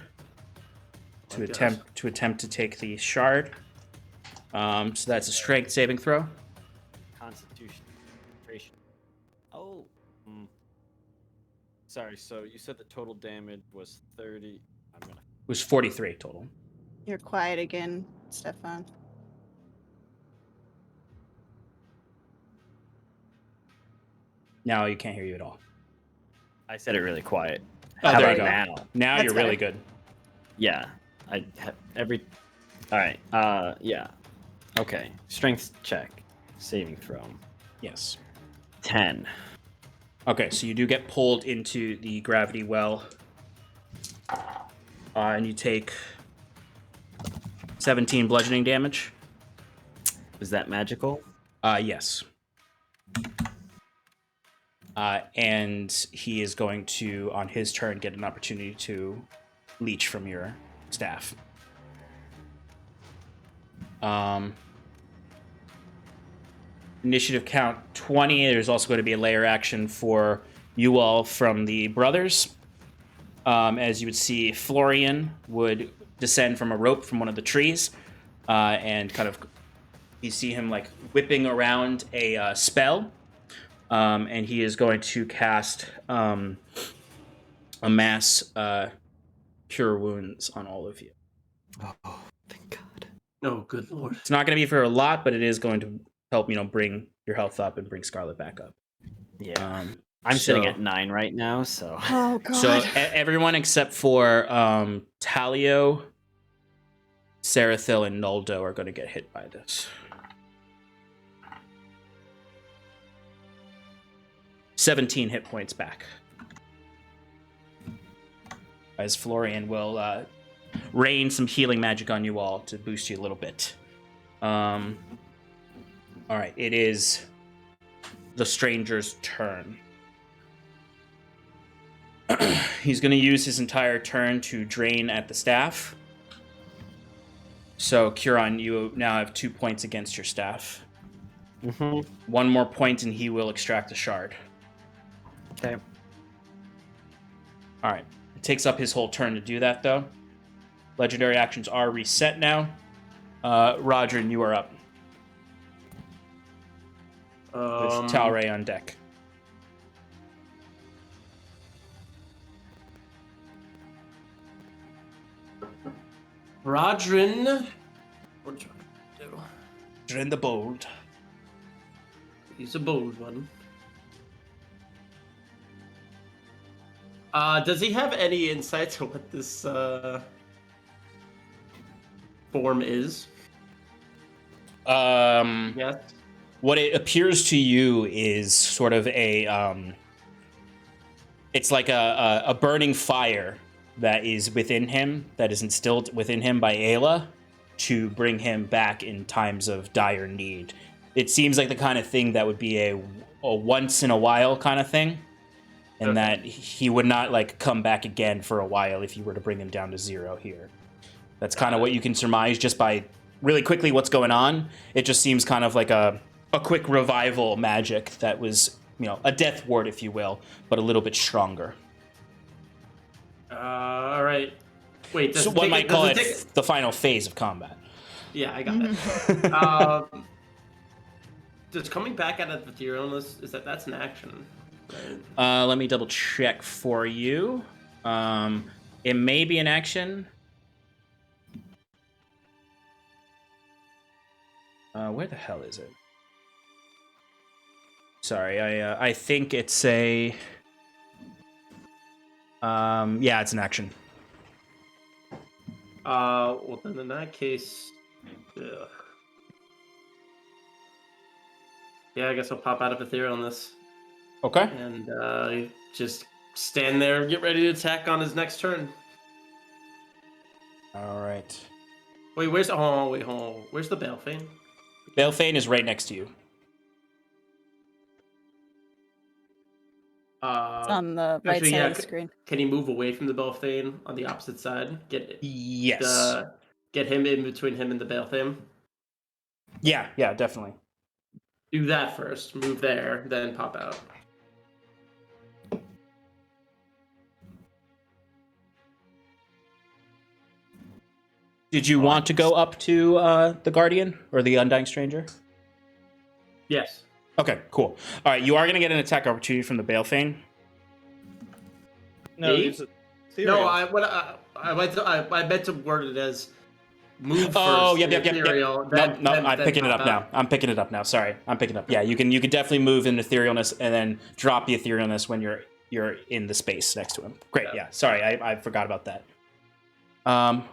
to attempt to take the shard. So that's a strength saving throw. Constitution. Concentration. Oh. Sorry, so you said the total damage was 30. I'm gonna. It was 43 total. You're quiet again, Stefan. Now you can't hear you at all. I said it really quiet. Oh, How there you about go. now? Now That's you're really better. good. Yeah. I have every. All right. Yeah. Okay. Strength check. Saving throw. Yes. 10. Okay, so you do get pulled into the gravity well. And you take 17 bludgeoning damage. Is that magical? Yes. And he is going to, on his turn, get an opportunity to leech from your staff. Initiative count 20. There's also going to be a layer action for you all from the brothers. As you would see, Florian would descend from a rope from one of the trees, and kind of you see him like whipping around a spell, and he is going to cast a mass cure wounds on all of you. Oh, thank God. Oh, good lord. It's not going to be for a lot, but it is going to help, bring your health up and bring Scarlet back up. Yeah. I'm sitting at 9 right now, so. Oh god. So everyone except for Talio, Sarathil, and Noldo are going to get hit by this. 17 hit points back. As Florian will rain some healing magic on you all to boost you a little bit. All right, it is the stranger's turn. He's going to use his entire turn to drain at the staff. So, Curon, you now have 2 points against your staff. Mm-hmm. 1 more point and he will extract a shard. Okay. All right. It takes up his whole turn to do that, though. Legendary actions are reset now. Rodrin, you are up. With Talray on deck. Rodrin. What are you trying to do? Drin the Bold. He's a bold one. Does he have any insight to what this form is? Yes. What it appears to you is sort of a it's like a burning fire that is within him, that is instilled within him by Ayla to bring him back in times of dire need. It seems like the kind of thing that would be a once in a while kind of thing, and that he would not like come back again for a while if you were to bring him down to 0 here. That's kind of what you can surmise just by really quickly what's going on. It just seems kind of like a quick revival magic that was, a death ward, if you will, but a little bit stronger. All right. Wait, So one might call it the final phase of combat. Yeah, I got it. Does coming back out of the etherealness, that's an action, right? Let me double check for you. It may be an action. Where the hell is it? Sorry, I think it's a... yeah, it's an action. Well, then in that case... Ugh. Yeah, I guess I'll pop out of etherealness. Okay. And just stand there, get ready to attack on his next turn. All right. Wait, where's... hold on. Where's the Balefane? Balefane is right next to you. It's on the right actually, side yeah, of the screen. Can he move away from the Balefane on the opposite side? Yes. Get him in between him and the Balefane? Yeah, definitely. Do that first. Move there, then pop out. Did you want to go up to the Guardian or the Undying Stranger? Yes. Okay, cool. All right, you are going to get an attack opportunity from the Balefane. No, Me? it's No, I meant to word it as move first. Oh, yep. Ethereal, No, then I'm picking it pop up now. out. I'm picking it up now. Sorry, I'm picking it up. Yeah, you can definitely move in etherealness and then drop the etherealness when you're in the space next to him. Great. Yeah. Sorry, I forgot about that.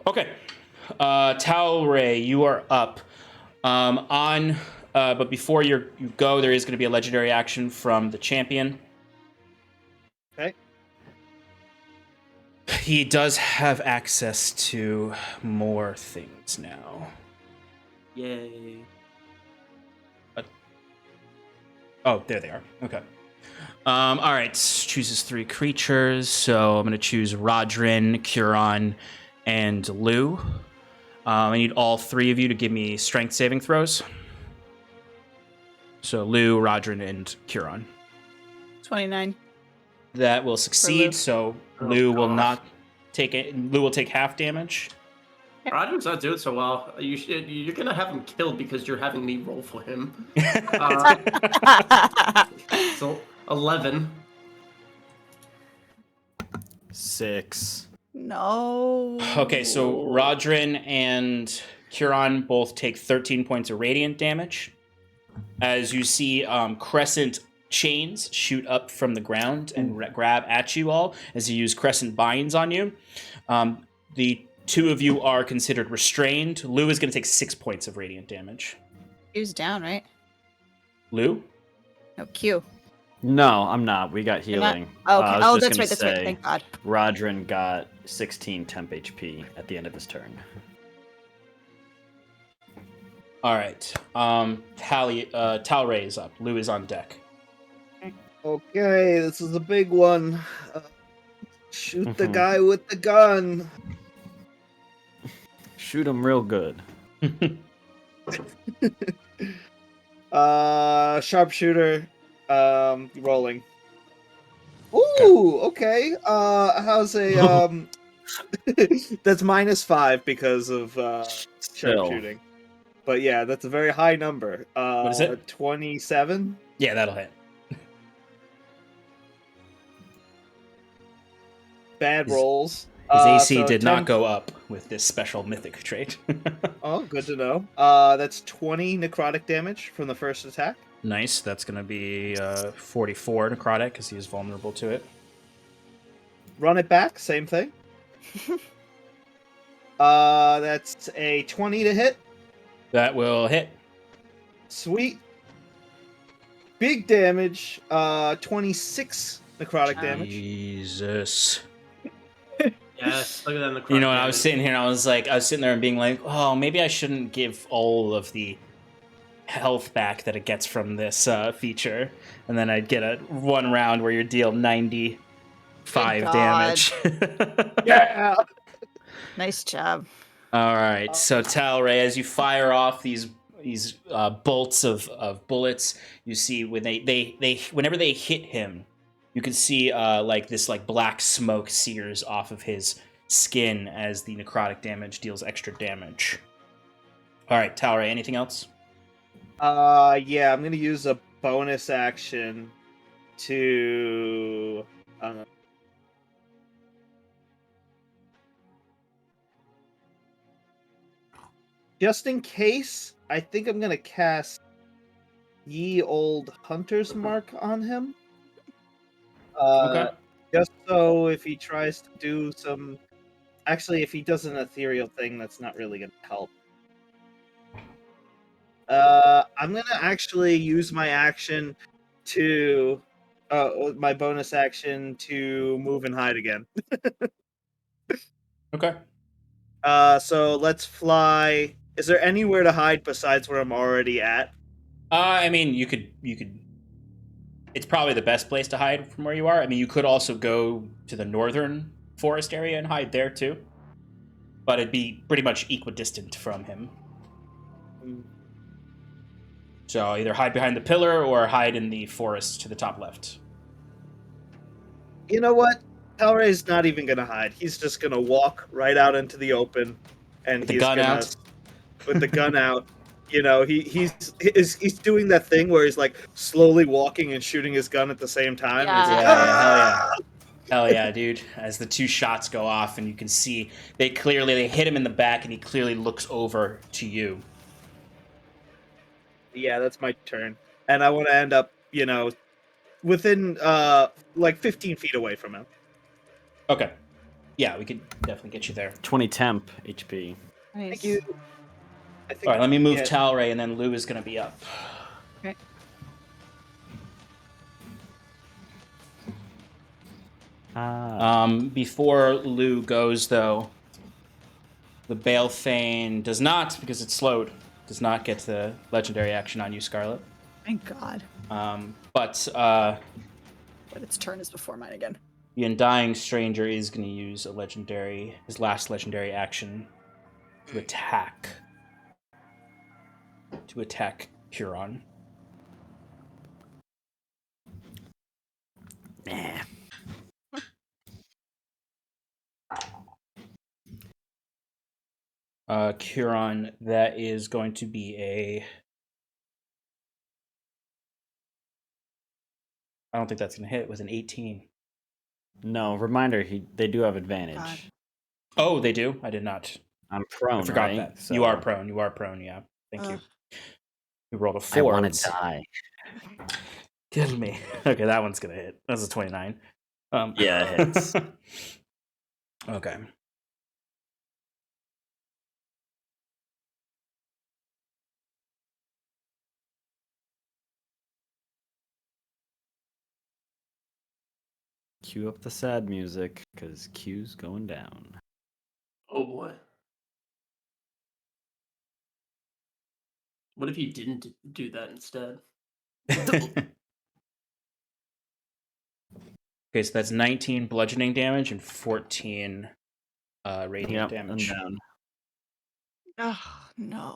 Okay. Talray, you are up. But before you go, there is going to be a legendary action from the champion. Okay. He does have access to more things now. Yay. Oh, there they are. Okay. All right. Chooses 3 creatures. So I'm going to choose Rodrin, Curon, and Lou. I need all 3 of you to give me strength saving throws. So Lou, Rodrin, and Curon. 29. That will Lou. succeed. So Oh, Lou will gosh. not take it. Lou will take half damage. Roger's not doing so well. You're gonna have him killed because you're having me roll for him. So 11. 6. No. Okay, so Rodrin and Curon both take 13 points of radiant damage. As you see crescent chains shoot up from the ground and grab at you all as you use crescent binds on you. The 2 of you are considered restrained. Lou is going to take 6 points of radiant damage. Q's down, right? Lou? No, Q. No, I'm not. We got You're not? healing. Oh, okay. I was Oh, just that's gonna right. That's right. say, Thank God. Rodrin got 16 temp HP at the end of his turn. All right. Talray is up. Lou is on deck. Okay, this is a big one. Shoot the Mhm. guy with the gun. Shoot him real good. Sharpshooter. Rolling. Ooh, okay. How's a that's -5 because of Still. sharpshooting. But yeah, that's a very high number. What is it? 27. Yeah, that'll hit. Bad rolls. His AC So did 10 not go up with this special mythic trait. Oh, good to know. That's 20 necrotic damage from the first attack. Nice. That's going to be 44 necrotic because he is vulnerable to it. Run it back, same thing. That's a 20 to hit. That will hit. Sweet. Big damage. 26 necrotic damage. Jesus. Yes, look at that. You know, when I was sitting here, I was sitting there and being like, oh, maybe I shouldn't give all of the health back that it gets from this feature. And then I'd get one round where you deal 95 God. damage. Yeah. Nice job. All right, so Talray, as you fire off these bolts of bullets, you see when they whenever they hit him, you can see this black smoke sears off of his skin as the necrotic damage deals extra damage. All right, Talray, anything else? Yeah, I'm gonna use a bonus action to just in case, I think I'm gonna cast Ye Old Hunter's Mark on him. Okay. Just so if he tries to do some... Actually, if he does an ethereal thing, that's not really gonna help. I'm gonna actually use my action to... my bonus action to move and hide again. Okay. So let's fly... Is there anywhere to hide besides where I'm already at? I mean, you could. It's probably the best place to hide from where you are. I mean, you could also go to the northern forest area and hide there too, but it'd be pretty much equidistant from him. So either hide behind the pillar or hide in the forest to the top left. You know what? Talray's not even gonna hide. He's just gonna walk right out into the open, and With the he's gun gonna, out? with the gun out. You know, he's doing that thing where he's like slowly walking and shooting his gun at the same time. Yeah. He's like, Yeah, "Ah!" hell yeah, dude. As the 2 shots go off and you can see they hit him in the back and he clearly looks over to you. Yeah, that's my turn, and I want to end up, within 15 feet away from him. Okay. Yeah, we could definitely get you there. 20 temp HP. Nice. Thank you. I think, All right, let me move yeah. Talray and then Lou is going to be up. Okay. Before Lou goes, though, the Balefane does not, because it's slowed, does not get the legendary action on you, Scarlet. Thank God. But But its turn is before mine again. the Undying Stranger is going to use his last legendary action to attack Huron. Nah. Huron, that is going to be a... I don't think that's going to hit with an 18. No, reminder, they do have advantage. God. Oh, they do? I did not. I'm prone, I forgot right? that. So You are prone, yeah. Thank you. You rolled a I 4. want to die. Kill me. Okay, that one's going to hit. That's a 29. Yeah, it hits. Okay. Cue up the sad music, because Q's going down. Oh boy. What if you didn't do that instead? Okay, so that's 19 bludgeoning damage and 14 radiant damage. I'm down. Oh, no.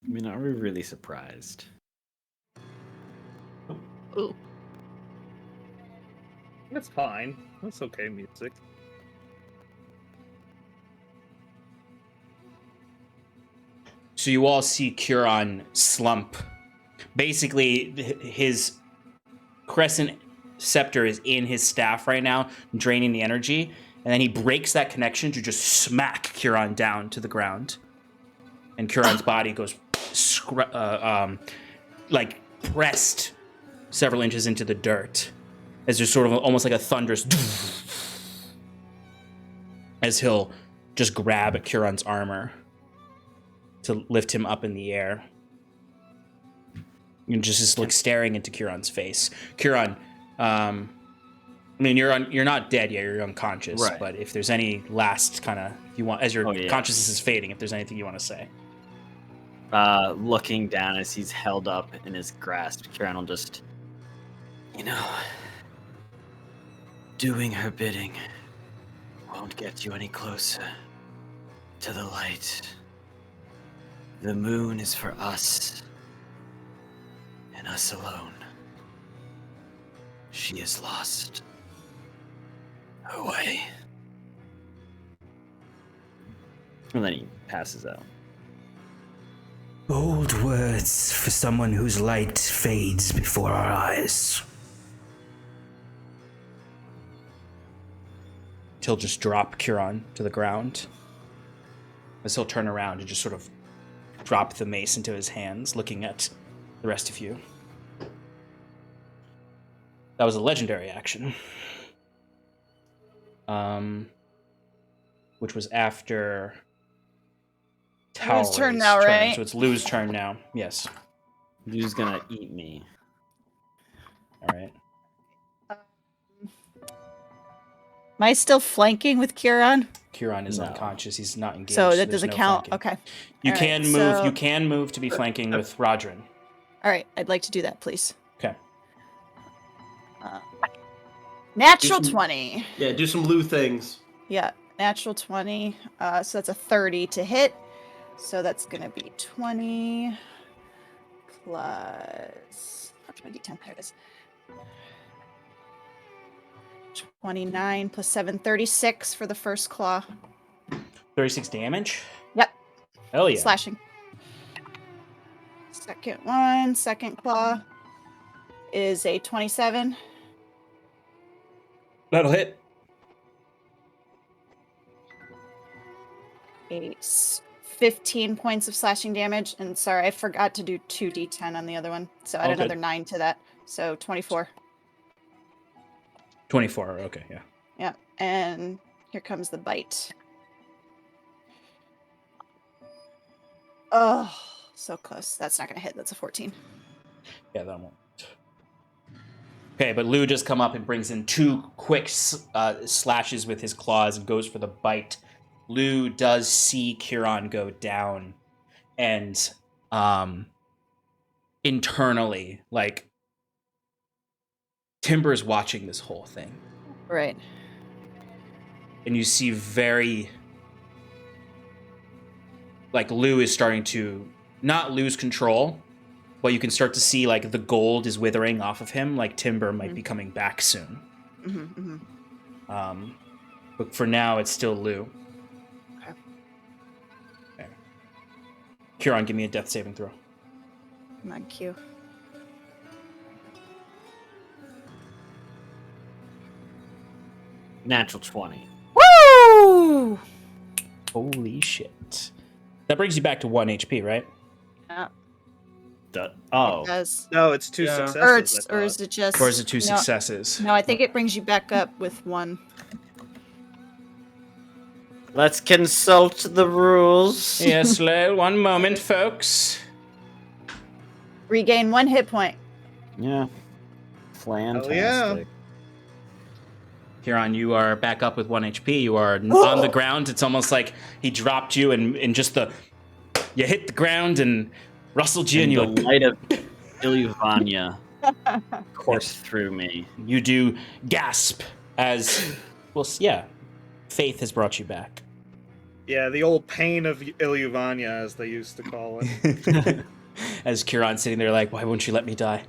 I mean, are we really surprised? Ooh. That's fine. That's okay, music. So you all see Curon slump. Basically, his crescent scepter is in his staff right now, draining the energy, and then he breaks that connection to just smack Curon down to the ground. And Curon's body goes like pressed several inches into the dirt, as there's sort of almost like a thunderous as he'll just grab at Curon's armor to lift him up in the air. You just look staring into Curon's face. Curon, I mean, you're not dead yet. You're unconscious. Right. But if there's any last kind of, if you want, as your consciousness is fading, if there's anything you want to say. Looking down as he's held up in his grasp, Curon will just, doing her bidding won't get you any closer to the light. The moon is for us, and us alone. She is lost her way. And then he passes out. Bold words for someone whose light fades before our eyes. He'll just drop Curon to the ground, as he'll turn around and just sort of drop the mace into his hands, looking at the rest of you. That was a legendary action. Which was after Lou's turn now, right? So it's Lou's turn now. Yes. Lou's gonna eat me. All right. Am I still flanking with Curon? Curon is No. unconscious. He's not engaged. So that there's doesn't no count. flanking. Okay. You All can right, move. so- You can move to be flanking with Rodrin. All right. I'd like to do that, please. Okay. Natural Do some- 20. Yeah, do some Lou things. Yeah, natural 20. So that's a 30 to hit. So that's going to be 20 plus... Oh, 20d10, there it is. 29 plus 7, 36 for the first claw. 36 damage. Yep. Hell yeah. Slashing. Second claw is a 27. That'll hit. A 15 points of slashing damage. And sorry, I forgot to do 2d10 on the other one. So add Okay. another 9 to that. So 24. 24. Okay, yeah. Yeah. And here comes the bite. Oh, so close. That's not going to hit. That's a 14. Yeah, that won't. Okay, but Lou just come up and brings in 2 quick slashes with his claws and goes for the bite Lou does see Kieran go down, and internally, like, Timber's watching this whole thing. Right. And you see very, like, Lou is starting to not lose control, but you can start to see, like, the gold is withering off of him, like Timber might be coming back soon. But for now, it's still Lou. Okay. Kieran, give me a death saving throw. Come on, Q. Natural 20. Woo! Holy shit. That brings you back to 1 HP, right? Oh. It does. No, it's 2 Yeah. successes. Or is it just? Or is it 2 no, successes? No, I think it brings you back up with 1. Let's consult the rules. Yes, one moment, folks. Regain 1 hit point. Yeah. Fantastic. yeah. Kieran, you are back up with 1 HP. You are on the ground. It's almost like he dropped you and just you hit the ground and rustled you, and The you light of Ilyvania coursed through me. You do gasp as, well, yeah, faith has brought you back. Yeah, the old pain of Ilyvania, as they used to call it. As Kieran's sitting there like, why won't you let me die?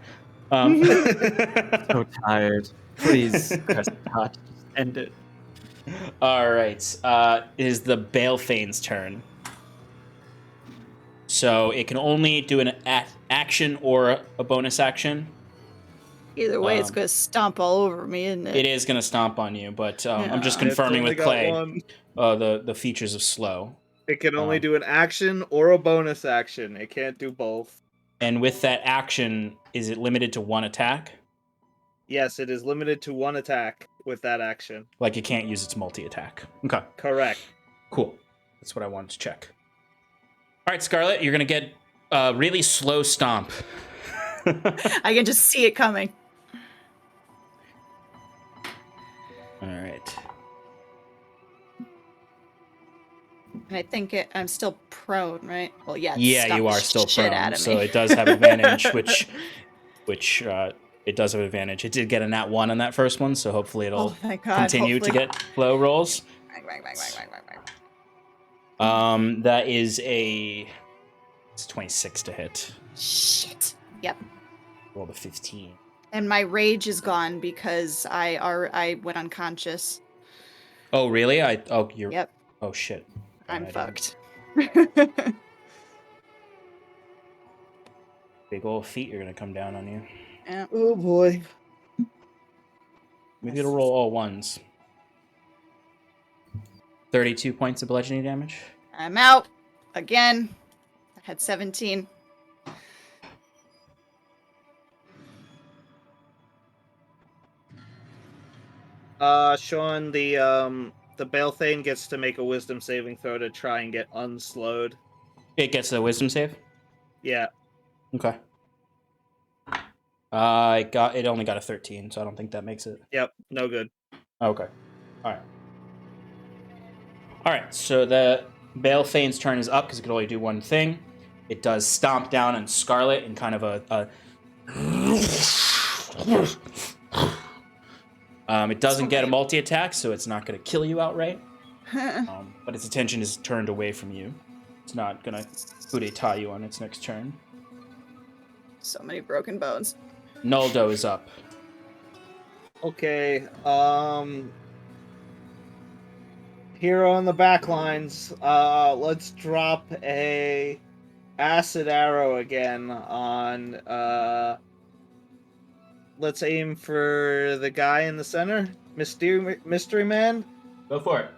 So tired. Please, press touch. End it. All right. It is the Balefane's turn. So it can only do an action or a bonus action. Either way, it's going to stomp all over me, isn't it? It is going to stomp on you, but I'm just It's confirming only with got Clay one. the features of slow. It can only do an action or a bonus action. It can't do both. And with that action, is it limited to 1 attack? Yes, it is limited to 1 attack with that action. Like it can't use its multi-attack. Okay. Correct. Cool. That's what I wanted to check. All right, Scarlet, you're going to get a really slow stomp. I can just see it coming. All right. And I think I'm still prone, right? Well, yeah. Yeah, you are still shit prone, out of so me. it does have advantage, which it does have advantage. It did get a nat 1 on that first one, so hopefully it'll continue to get low rolls. That is it's 26 to hit. Shit. Yep. Roll the 15. And my rage is gone because I went unconscious. Oh, really? Yep. Oh, shit. I'm fucked. Big old feet are going to come down on you. Yeah. Oh boy. Maybe it'll roll all 1s. 32 points of bludgeoning damage. I'm out. Again. I had 17. Sean, the Balethane gets to make a wisdom saving throw to try and get unslowed. It gets a wisdom save? Yeah. Okay. It only got a 13, so I don't think that makes it. Yep, no good. Okay. Alright. Alright, so the Balefane's turn is up because it can only do one thing. It does stomp down on Scarlet in kind of a it doesn't get a multi-attack, so it's not going to kill you outright. But its attention is turned away from you. It's not going to coup you on its next turn. So many broken bones. Nuldo is up. Okay, here on the back lines, let's drop a acid arrow again on, let's aim for the guy in the center, Mystery Man. Go for it.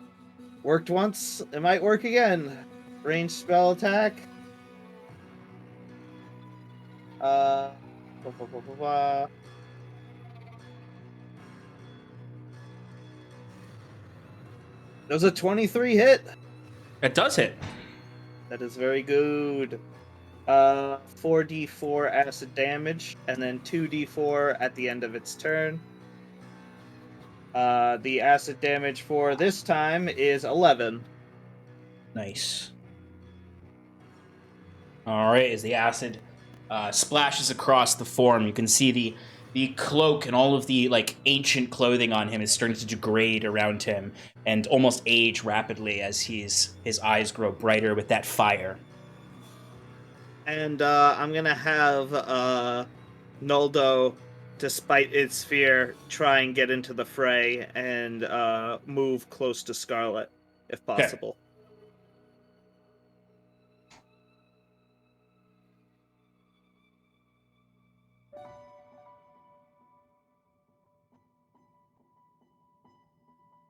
Worked once, it might work again. Ranged spell attack. There's a 23 hit. It does hit. That is very good. 4d4 acid damage, and then 2d4 at the end of its turn. The acid damage for this time is 11. Nice. All right, as the acid splashes across the form, you can see the cloak and all of the like ancient clothing on him is starting to degrade around him and almost age rapidly as his eyes grow brighter with that fire. And I'm gonna have Noldo, despite its fear, try and get into the fray and move close to Scarlet, if possible.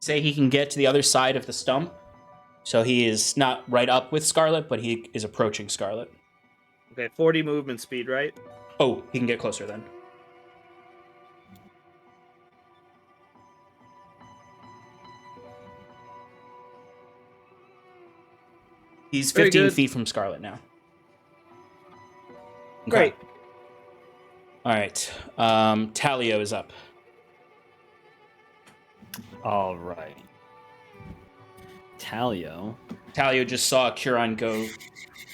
Say he can get to the other side of the stump, so he is not right up with Scarlet, but he is approaching Scarlet. Okay, 40 movement speed, right? Oh, he can get closer then. He's 15 feet from Scarlet now. Okay. Great. All right. Talio is up. All right. Talio just saw Curon go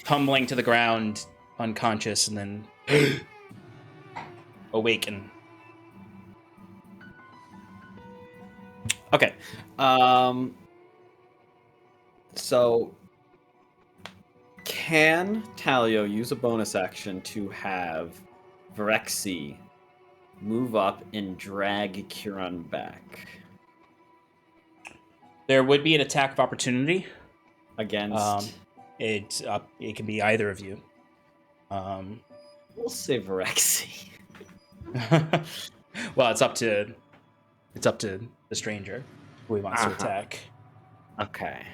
tumbling to the ground, unconscious, and then awaken. Okay. So can Talio use a bonus action to have Vrexy move up and drag Curon back There would be an attack of opportunity. against? It can be either of you. We'll say Vrexy. Well, it's up to the stranger who he wants to attack. Okay.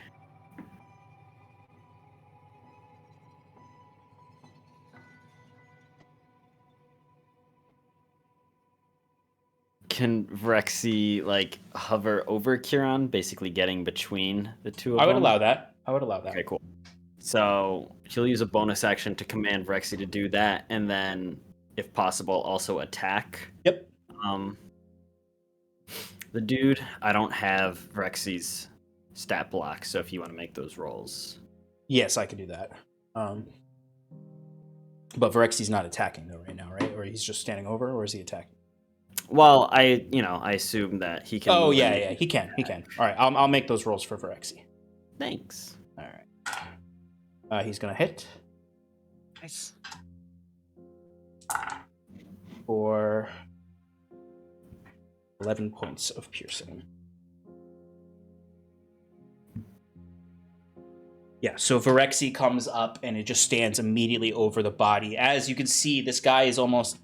Can Vrexy like hover over Curon, basically getting between the two of them? I would allow that. Okay, cool. So he'll use a bonus action to command Vrexy to do that, and then, if possible, also attack. Yep. The dude. I don't have Vrexy's stat block, so if you want to make those rolls. Yes, I can do that. But Virexy's not attacking though right now, right? Or he's just standing over, or is he attacking? Well, I assume that he can. Oh move yeah, in. he can. All right, I'll make those rolls for Virexy. Thanks. All right. He's gonna hit Nice. for 11 points of piercing. Yeah, so Virexy comes up and it just stands immediately over the body. As you can see, this guy is almost...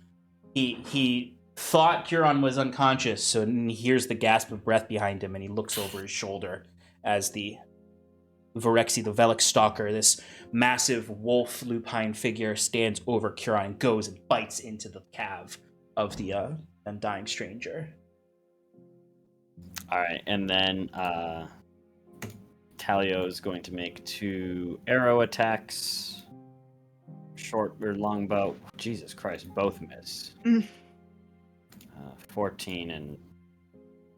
He thought Curon was unconscious, so then he hears the gasp of breath behind him and he looks over his shoulder as the Virexy, the Velik Stalker, this massive wolf lupine figure, stands over Curon and goes and bites into the calf of the undying stranger. All right, and then Talio is going to make 2 arrow attacks. Short or longbow. Jesus Christ, both miss. 14 and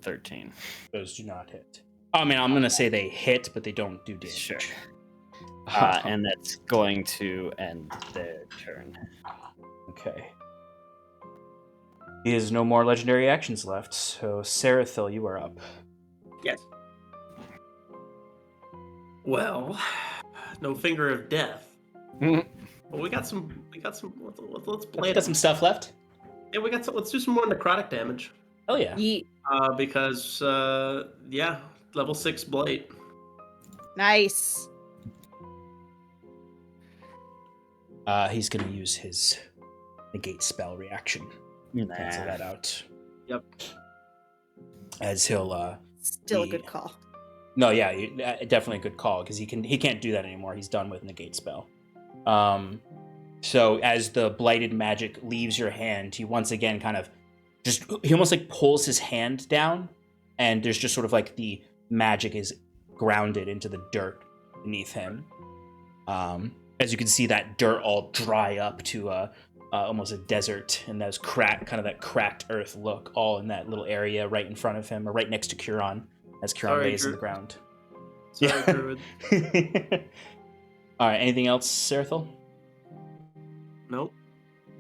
13. Those do not hit. I mean, I'm going to say they hit, but they don't do damage. Sure. And that's going to end their turn. Okay. He has no more legendary actions left, so Sarathil, you are up. Yes. Well, no finger of death. Well, we got some. Let's play You got some stuff left? Yeah, we got some. Let's do some more necrotic damage. Oh yeah. Yeet. Because level 6 blight. Nice. He's going to use his negate spell reaction. Cancel that out. Yep. As he'll Still a good call. No, yeah, definitely a good call because he can't do that anymore. He's done with negate spell. So as the blighted magic leaves your hand, he once again he almost like pulls his hand down, and there's just sort of like the magic is grounded into the dirt beneath him. As you can see, that dirt all dry up to almost a desert, and that cracked earth look all in that little area right in front of him, or right next to Curon, as Curon lays in the ground. Sorry, Druid. All right. Anything else, Sarathil? Nope.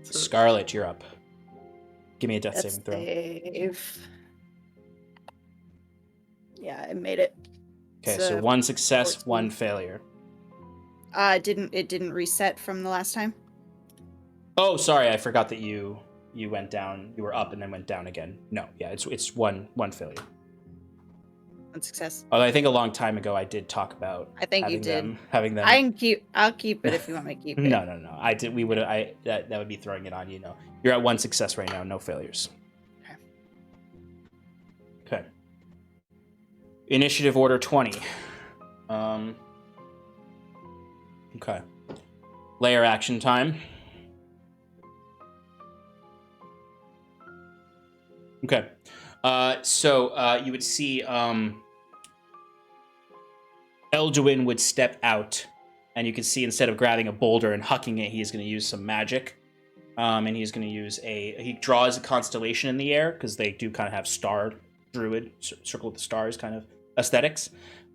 Scarlet, you're up. Give me a death That's saving throw. save. Yeah, I made it. Okay, It's, so 1 success, 14. 1 failure. It didn't reset from the last time. Oh, sorry, I forgot that you went down. You were up and then went down again. No, yeah, it's one failure. 1 success. Although I think a long time ago I did talk about. I think you did. Having them. I'll keep it if you want me to keep it. No. I did. We would. That would be throwing it on you. No, you're at 1 success right now. No failures. Okay. Initiative order 20. Okay. Layer action time. Okay. So you would see Elduin would step out, and you can see instead of grabbing a boulder and hucking it, he is going to use some magic. And he's going to use he draws a constellation in the air, because they do kind of have star druid, circle of the stars kind of aesthetics,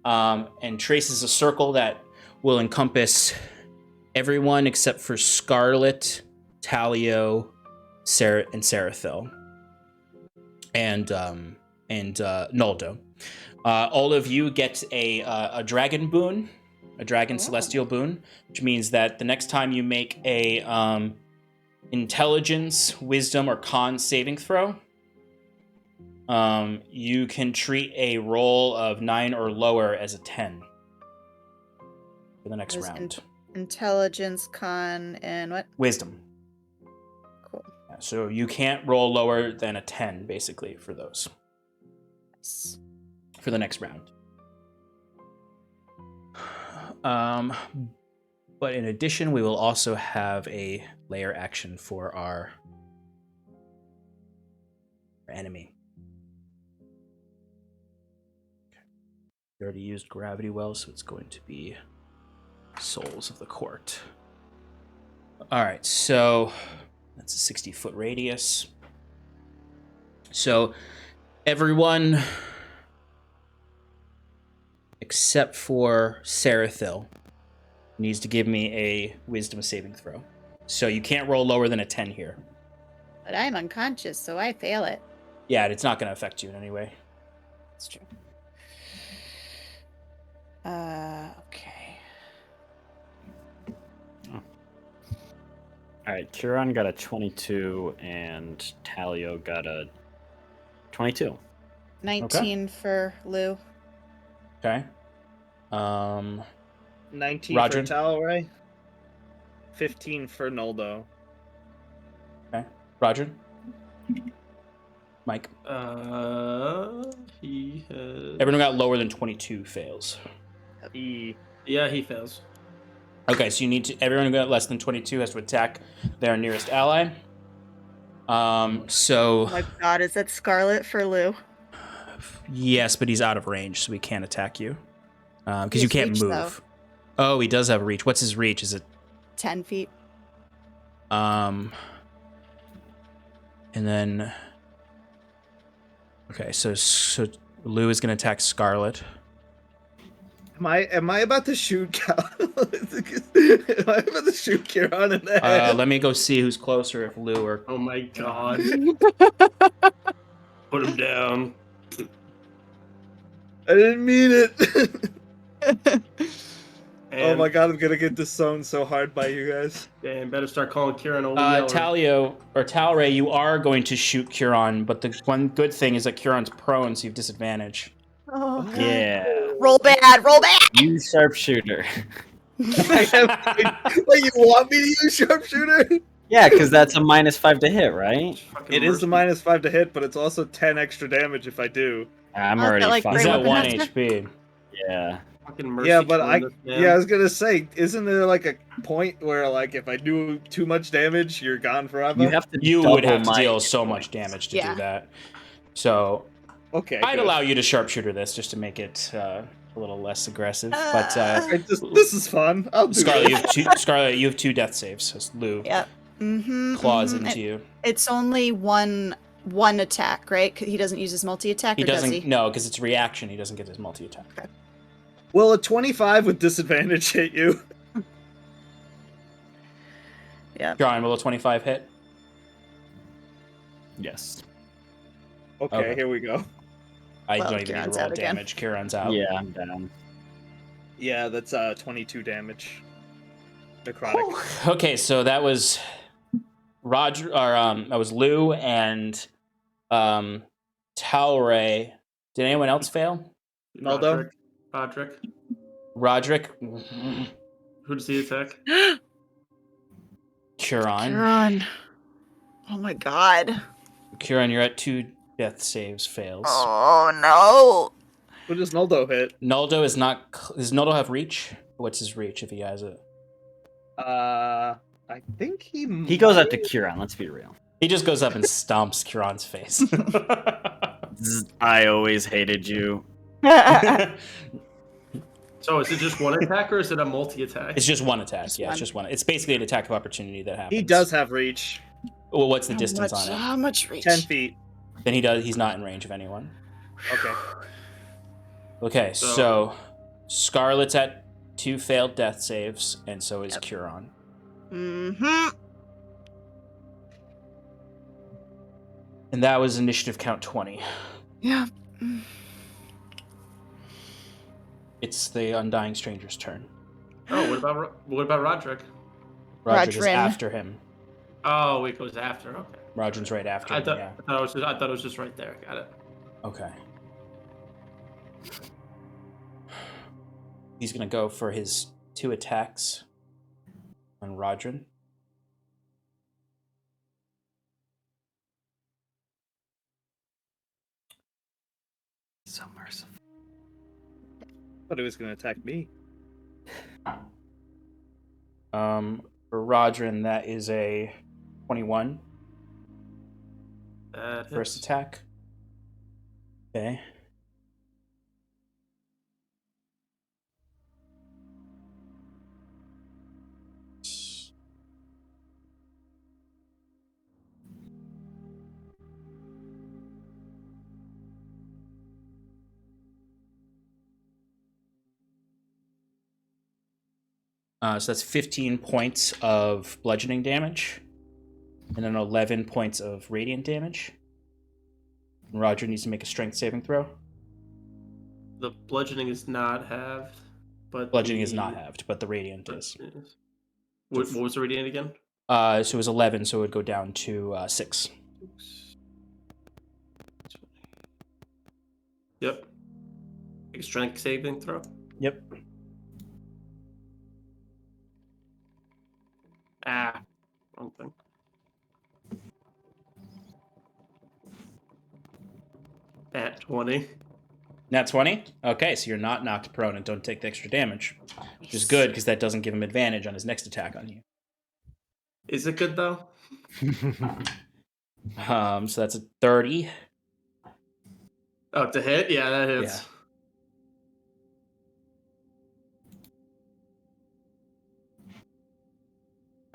and traces a circle that will encompass everyone except for Scarlet, Talio, and Sarathil. And Noldo. All of you get a dragon boon, a dragon celestial boon, which means that the next time you make a intelligence, wisdom, or con saving throw, you can treat a roll of 9 or lower as a 10 for the next round. Intelligence, con, and what? Wisdom. Cool. So you can't roll lower than a 10, basically, for those. Nice. For the next round. But in addition, we will also have a layer action for our enemy. Okay. We already used Gravity Well, so it's going to be Souls of the Court. Alright, so that's a 60-foot radius. So everyone except for Sarathil needs to give me a wisdom saving throw. So you can't roll lower than a 10 here. But I'm unconscious, so I fail it. Yeah, it's not going to affect you in any way. That's true. Okay. All right, Kieran got a 22 and Talio got a 22. 19 for Lou. Okay. 19 Roger. for Talray. 15 for Noldo. Okay. Roger? Mike? He has... Everyone got lower than 22 fails. Yeah, he fails. Okay, so you need to... Everyone who got less than 22 has to attack their nearest ally. So... Oh my god, is that Scarlet for Lou? Yes, but he's out of range, so he can't attack you. Because you can't reach, move. though. Oh, he does have reach. What's his reach? Is it... 10 feet. And then... Okay, so Lou is going to attack Scarlet. Am I about to shoot Am I about to shoot Kieran in the head? Let me go see who's closer, if Lou or... Oh my god. Put him down. I didn't mean it. Oh And, my god, I'm gonna get disowned so hard by you guys. damn, better start calling Kieran Old Yeller. Talio, or Talray, you are going to shoot Kieran, but the one good thing is that Kieran's prone, so you have disadvantage. Oh, God. Yeah. Roll bad, roll bad! You sharpshooter. Wait, you want me to use sharpshooter? Yeah, because that's a -5 to hit, right? Fucking It is a mercy. -5 to hit, but it's also 10 extra damage if I do. I'm Oh, is already that like fucked He's Great at up. weapon 1 master? HP. Yeah. Fucking mercy Yeah, but killing this man. I was gonna say, isn't there like a point where like if I do too much damage, you're gone forever? You have to. You would double have to my deal hit so points. much damage to Yeah. do that. So Okay. I'd good. allow you to sharpshooter this just to make it a little less aggressive. But This is fun. I'll do Scarlet, this. you have two death saves. So Lou Yep. Mm-hmm. claws into you. It's only one attack, right? He doesn't use his multi-attack, He or doesn't. does he? No, because it's reaction. He doesn't get his multi-attack. Okay. Will a 25 with disadvantage hit you? Yeah. John, will a 25 hit? Yes. Okay, here we go. I Well, don't even need to Kieran's roll out again. damage. Kieran's out. Yeah, I'm down. Yeah, that's 22 damage. Necrotic. Okay, so that was Roger, or that was Lou and Talray. Did anyone else fail? Naldo? Roderick. Roderick, Who does he attack? Curon. Run. Oh my god. Curon, you're at 2 death saves fails. Oh no. Who does Naldo hit? Naldo is not. Does Naldo have reach? What's his reach if he has it? I think He goes up to Kieran, let's be real. He just goes up and stomps Curon's face. I always hated you. So is it just one attack or is it a multi-attack? It's just one attack. Just Yeah, one. it's just one. It's basically an attack of opportunity that happens. He does have reach. Well, what's the distance on it? How much reach? 10 feet. Then he does. He's not in range of anyone. Okay. Okay, so Scarlet's at 2 failed death saves, and so is Curon. Mm-hmm. And that was initiative count 20. Yeah. It's the Undying Stranger's turn. Oh, what about Roderick? Roger's is Rodrin. after him. Oh, it goes after. Okay. Rodrin's right after I him, thought yeah. I thought it was just right there. Got it. Okay. He's gonna go for his 2 attacks on Rodrin. So merciful. Thought he was going to attack me. For Rodrin, that is a 21 That first hits. attack. Okay. So that's 15 points of bludgeoning damage, and then 11 points of radiant damage. And Roger needs to make a strength saving throw. The bludgeoning is not halved, but Bludgeoning is not halved, but the radiant is. What was the radiant again? So it was 11, so it would go down to 6. Yep. Make a strength saving throw. Yep. Ah, wrong thing. At 20. Nat 20? Okay, so you're not knocked prone and don't take the extra damage. Which is good, because that doesn't give him advantage on his next attack on you. Is it good though? So that's a 30. Oh, to hit? Yeah, that hits. Yeah.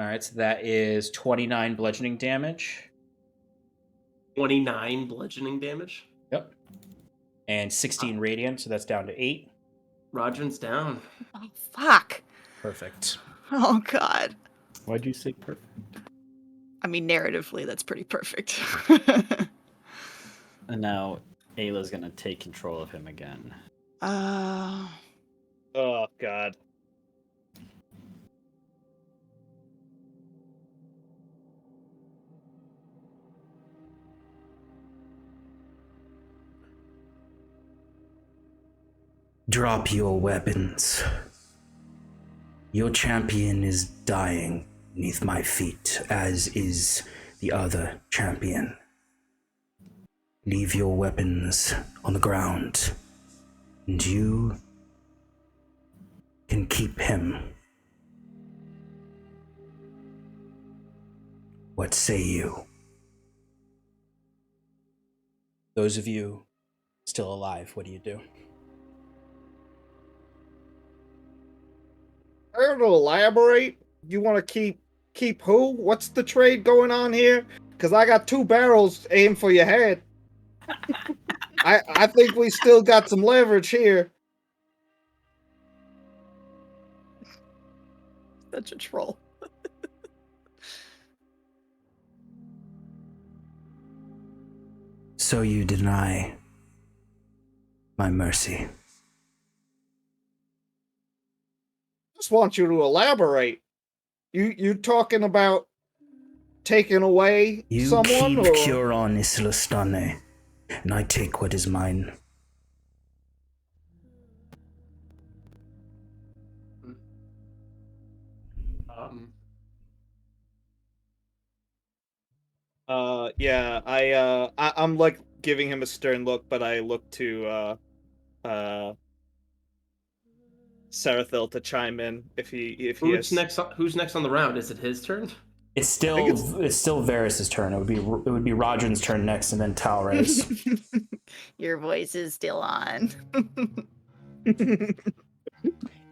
Alright, so that is 29 bludgeoning damage. 29 bludgeoning damage. Yep. And 16 radiant, so that's down to 8. Rodrin's down. Oh fuck. Perfect. Oh god. Why'd you say perfect? I mean, narratively, that's pretty perfect. And now Ayla's gonna take control of him again. uh, Oh, God. Drop your weapons. Your champion is dying beneath my feet, as is the other champion. Leave your weapons on the ground, and you can keep him. What say you? Those of you still alive, what do you do? I don't know, elaborate? You want to keep who? What's the trade going on here? Because I got 2 barrels aimed for your head. I think we still got some leverage here. Such a troll. So you deny my mercy. Just want you to elaborate. You talking about taking away You someone, keep or Curon Islastane, and I take what is mine. yeah, I'm like giving him a stern look, but I look to Sarathil to chime in if he Who's has. next? Who's next on the round? Is it his turn? It's still Varys' turn. It would be Rodrin's turn next, and then Talray's. Your voice is still on.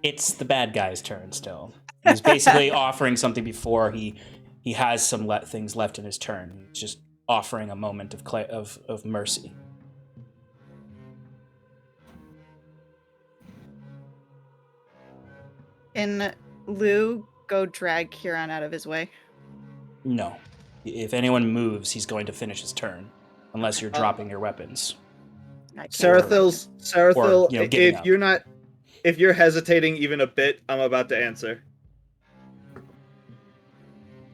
It's the bad guy's turn still. He's basically offering something before he has some things left in his turn. He's just offering a moment of mercy. Can Lou go drag Huron out of his way? No. If anyone moves, he's going to finish his turn, unless you're dropping your weapons. Sarathil, giving up. if you're hesitating even a bit, I'm about to answer.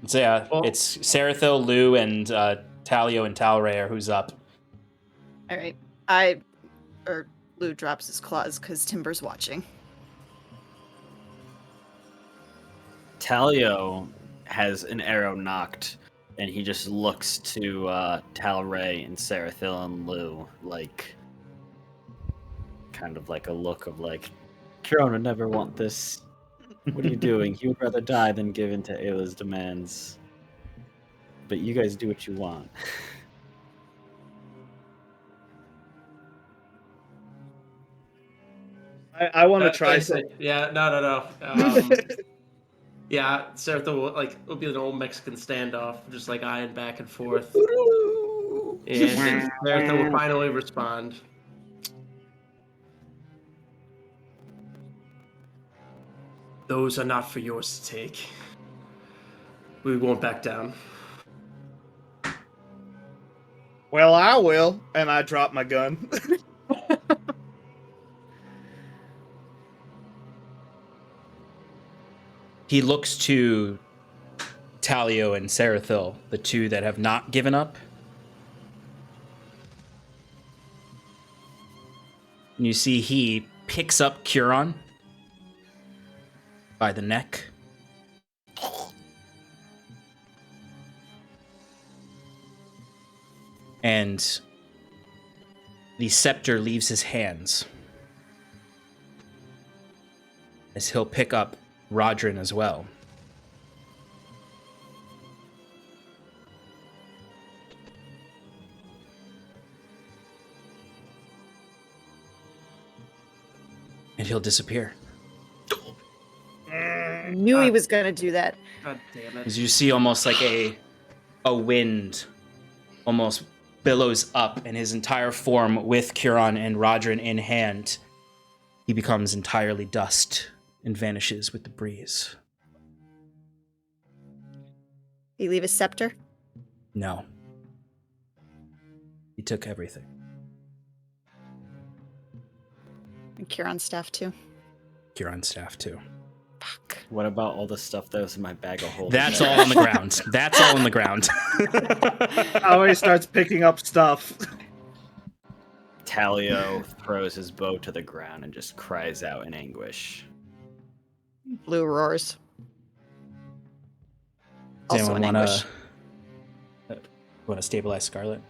So yeah, it's Sarathil, Lou, and Talio and Talray are who's up. All right. Lou drops his claws because Timber's watching. Talio has an arrow knocked, and he just looks to Talray and Sarathil and Lou, like, kind of like a look of like, Kiron would never want this. What are you doing? He would rather die than give in to Ayla's demands. But you guys do what you want. I want to try something. Yeah, no. Yeah, Sarathil will be an old Mexican standoff, just like eyeing back and forth. And Sarathil will finally respond. Those are not for yours to take. We won't back down. Well, I will, and I drop my gun. He looks to Talio and Sarathil, the two that have not given up. And you see he picks up Curon by the neck. And the scepter leaves his hands as he'll pick up Rodrin as well. And he'll disappear. Knew he was gonna do that. God damn it. As you see almost like a wind almost billows up, and his entire form with Curon and Rodrin in hand, he becomes entirely dust and vanishes with the breeze. He leave his scepter? No. He took everything. And Curon's staff too. Curon's staff too. Fuck. What about all the stuff that was in my bag of holding? That's all on the ground. That's all on the ground. How he starts picking up stuff. Talio throws his bow to the ground and just cries out in anguish. Blue roars. Does Also in anyone anguish. want to stabilize Scarlet?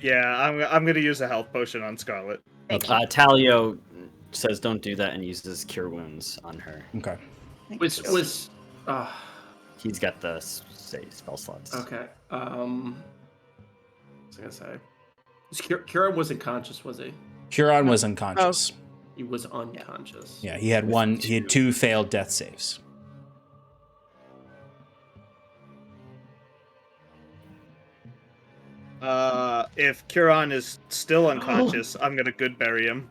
Yeah, I'm gonna use a health potion on Scarlet. Talio says don't do that and uses Cure Wounds on her. Okay. Was He's got the spell slots. okay. What was I gonna say? Kira wasn't conscious, was he? Curon was unconscious. He was unconscious. Yeah, he had two failed death saves. If Curon is still unconscious, I'm gonna good bury him.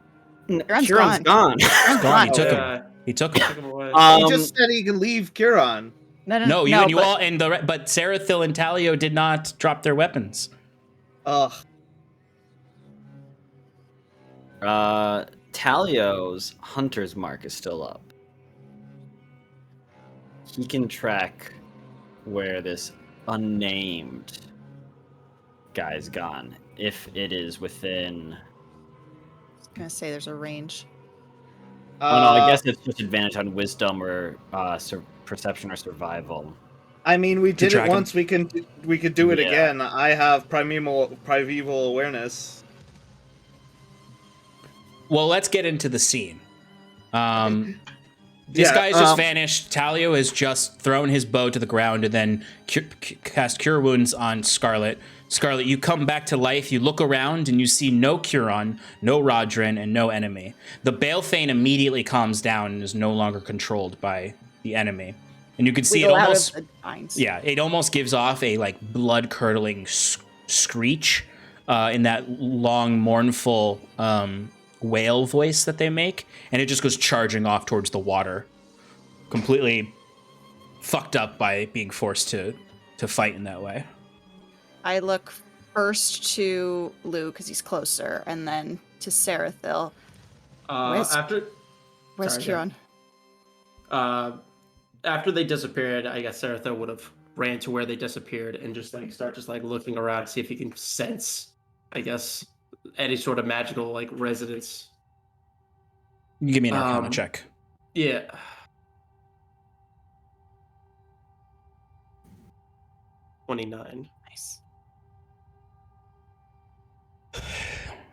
Curon's Curon's gone. He's gone. He gone. took Yeah. him. He took Took him. him away. He just said he can leave Curon. No, you all but Sarathil and Talio did not drop their weapons. Ugh. Talio's hunter's mark is still up. He can track where this unnamed guy's gone, if it is within. I was gonna say there's a range. Oh no, I guess it's just advantage on wisdom or perception or survival. I mean, we did it track him. once. We could do it Yeah. again. I have primeval awareness. Well, let's get into the scene. This Yeah, guy's just vanished. Talio has just thrown his bow to the ground and then cast Cure Wounds on Scarlet. Scarlet, you come back to life. You look around and you see no Curon, no Rodrin, and no enemy. The Balefane immediately calms down and is no longer controlled by the enemy. And you can see it almost. Yeah, it almost gives off a like blood-curdling screech in that long, mournful whale voice that they make, and it just goes charging off towards the water, completely fucked up by being forced to fight in that way. I look first to Lou because he's closer, and then to Sarathil. Where's Sorry, Curon? After they disappeared, I guess Sarathil would have ran to where they disappeared and just start looking around, see if he can sense, I guess, any sort of magical resonance. You can give me an Arcana check. Yeah. $29. Nice.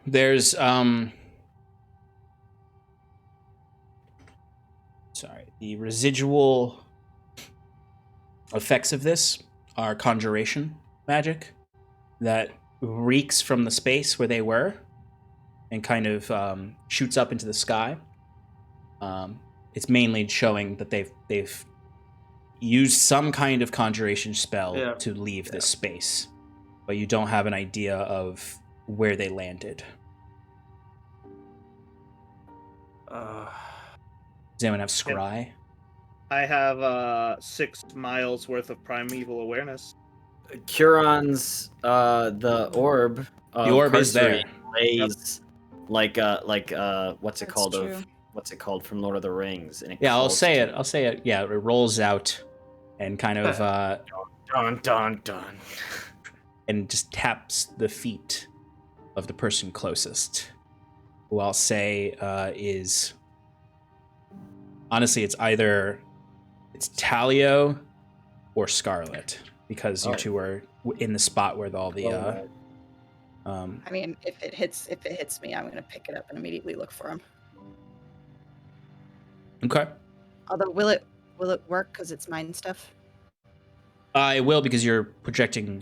There's the residual effects of this are conjuration magic that reeks from the space where they were and kind of shoots up into the sky. It's mainly showing that they've used some kind of conjuration spell to leave this space, but you don't have an idea of where they landed. Does anyone have scry? I have 6 miles worth of primeval awareness. Curon's the orb. The orb is there. Lays like what's it That's called? true. What's it called from Lord of the Rings? And I'll say it. Yeah, it rolls out and kind of dun dun dun, and just taps the feet of the person closest, who I'll say is honestly, it's Talio or Scarlet, because you two are in the spot where all the I mean, if it hits me, I'm gonna pick it up and immediately look for him. Okay. Although, will it work because it's mine stuff? It will, because you're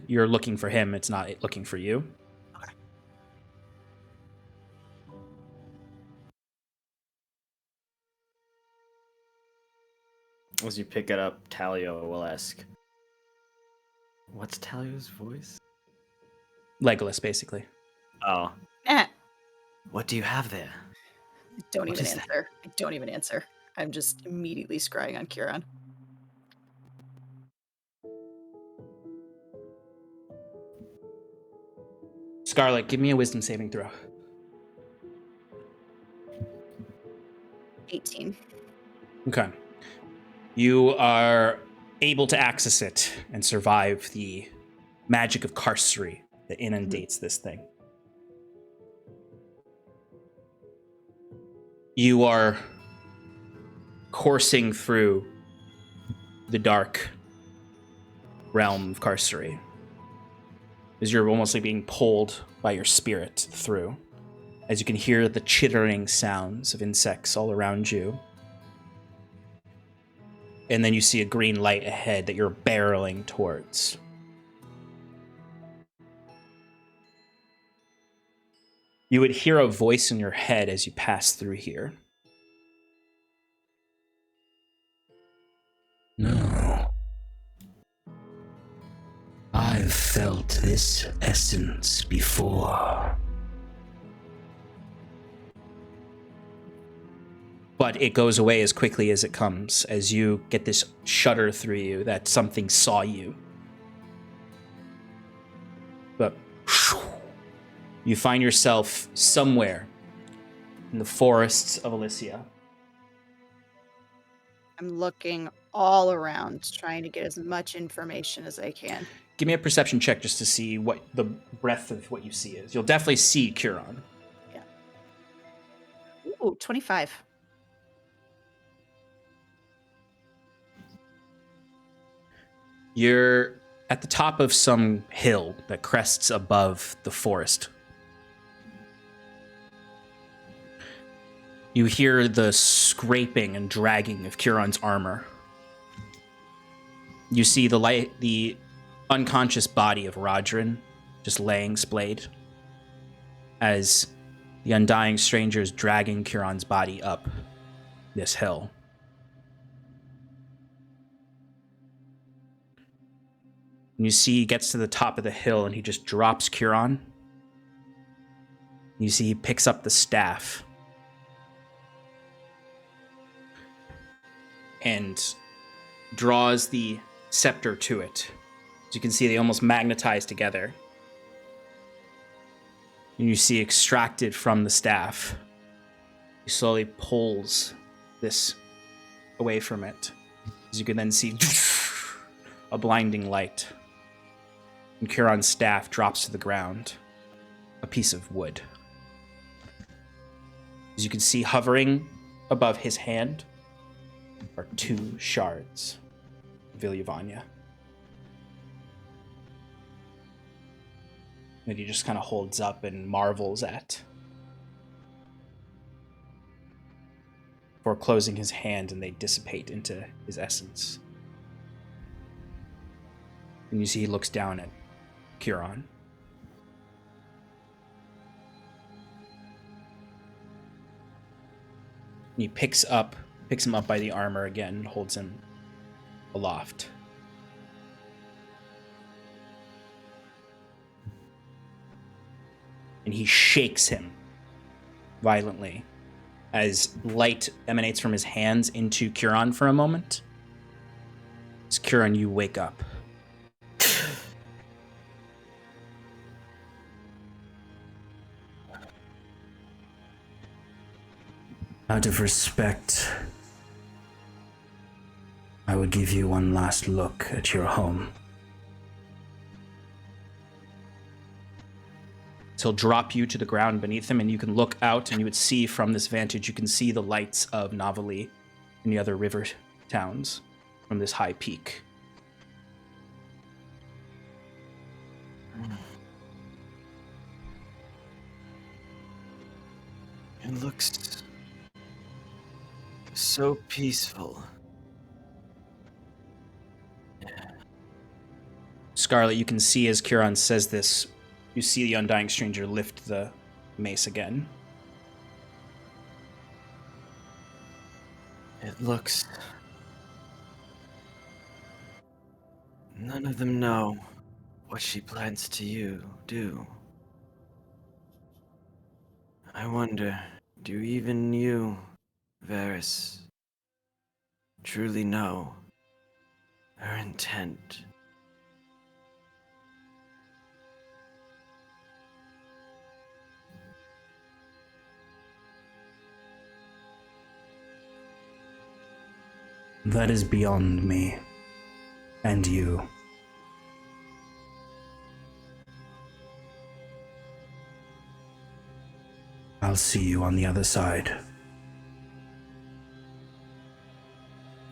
looking for him. It's not looking for you. Okay. As you pick it up, Talio will ask, "What's Talio's voice?" Legolas, basically. Oh. Eh. What do you have there? I don't What even is that? answer. I don't even answer. I'm just immediately scrying on Curon. Scarlet, give me a wisdom saving throw. 18. Okay. You are able to access it and survive the magic of Karstery that inundates this thing. You are coursing through the dark realm of Karstery, as you're almost like being pulled by your spirit through, as you can hear the chittering sounds of insects all around you. And then you see a green light ahead that you're barreling towards. You would hear a voice in your head as you pass through here. No. I've felt this essence before. but it goes away as quickly as it comes, as you get this shudder through you that something saw you. But you find yourself somewhere in the forests of Elysia. I'm looking all around, trying to get as much information as I can. Give me a perception check just to see what the breadth of what you see is. You'll definitely see Curon. Yeah. Ooh, 25. You're at the top of some hill that crests above the forest. You hear the scraping and dragging of Curon's armor. You see the unconscious body of Rodrin just laying splayed as the undying stranger is dragging Curon's body up this hill. And you see he gets to the top of the hill and he just drops Curon. You see he picks up the staff and draws the scepter to it. As you can see, they almost magnetize together. And you see extracted from the staff, he slowly pulls this away from it. As you can then see a blinding light. And Curon's staff drops to the ground, a piece of wood. As you can see, hovering above his hand are 2 shards of Ilyavanya. That he just kind of holds up and marvels at. Before closing his hand and they dissipate into his essence. And you see he looks down at Curon. And he picks him up by the armor again and holds him aloft. And he shakes him violently as light emanates from his hands into Curon for a moment. As Curon, you wake up. Out of respect, I would give you one last look at your home. So he'll drop you to the ground beneath him, and you can look out, and you would see from this vantage, you can see the lights of Navali and the other river towns from this high peak. It looks so peaceful. Scarlet, you can see as Curon says this, you see the Undying Stranger lift the mace again. It looks... None of them know what she plans to do. I wonder, do even you, Varys, truly know her intent? That is beyond me and you. I'll see you on the other side.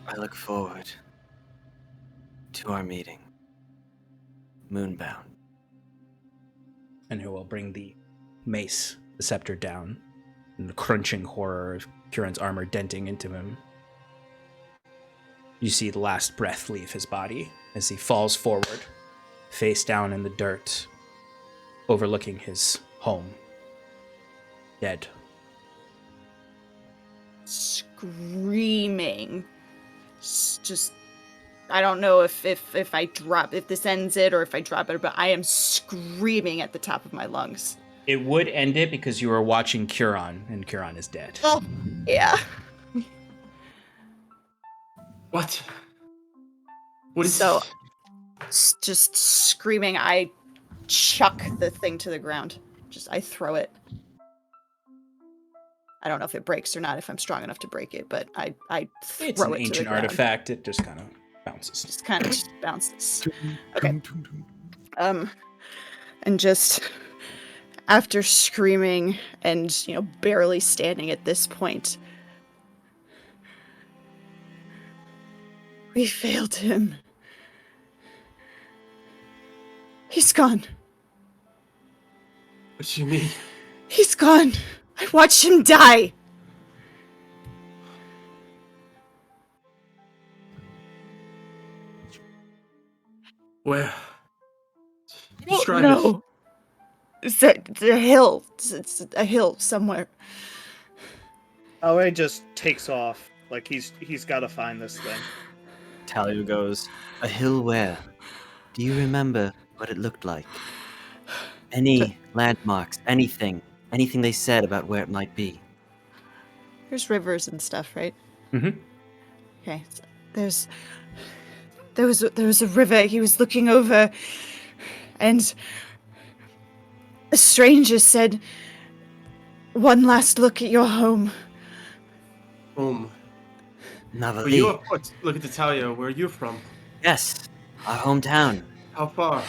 I look forward to our meeting. Moonbound. And who will bring the mace, the scepter down, and the crunching horror of Curon's armor denting into him. You see the last breath leave his body as he falls forward, face down in the dirt, overlooking his home. Dead. Screaming. Just, I don't know if this ends it or if I drop it, but I am screaming at the top of my lungs. It would end it because you were watching Curon, and Curon is dead. Oh, yeah. What? What is So, just screaming, I chuck the thing to the ground. I throw it. I don't know if it breaks or not, if I'm strong enough to break it, but I throw It's an it to the ancient ground. artifact. It just kind of bounces. Just kind of just bounces. Okay. And just after screaming and, barely standing at this point, we failed him. He's gone. What do you mean? He's gone. I watched him die. Where? Describe No. It's a hill. It's a hill somewhere. Talray just takes off. Like he's got to find this thing. Talia goes, "A hill where? Do you remember what it looked like? Any landmarks, anything they said about where it might be?" There's rivers and stuff, right? Mm-hmm. Okay. There was a river. He was looking over, and a stranger said, "One last look at your home." Well, Navali. you are look at Natalia. Where are you from? Yes, our hometown. How far?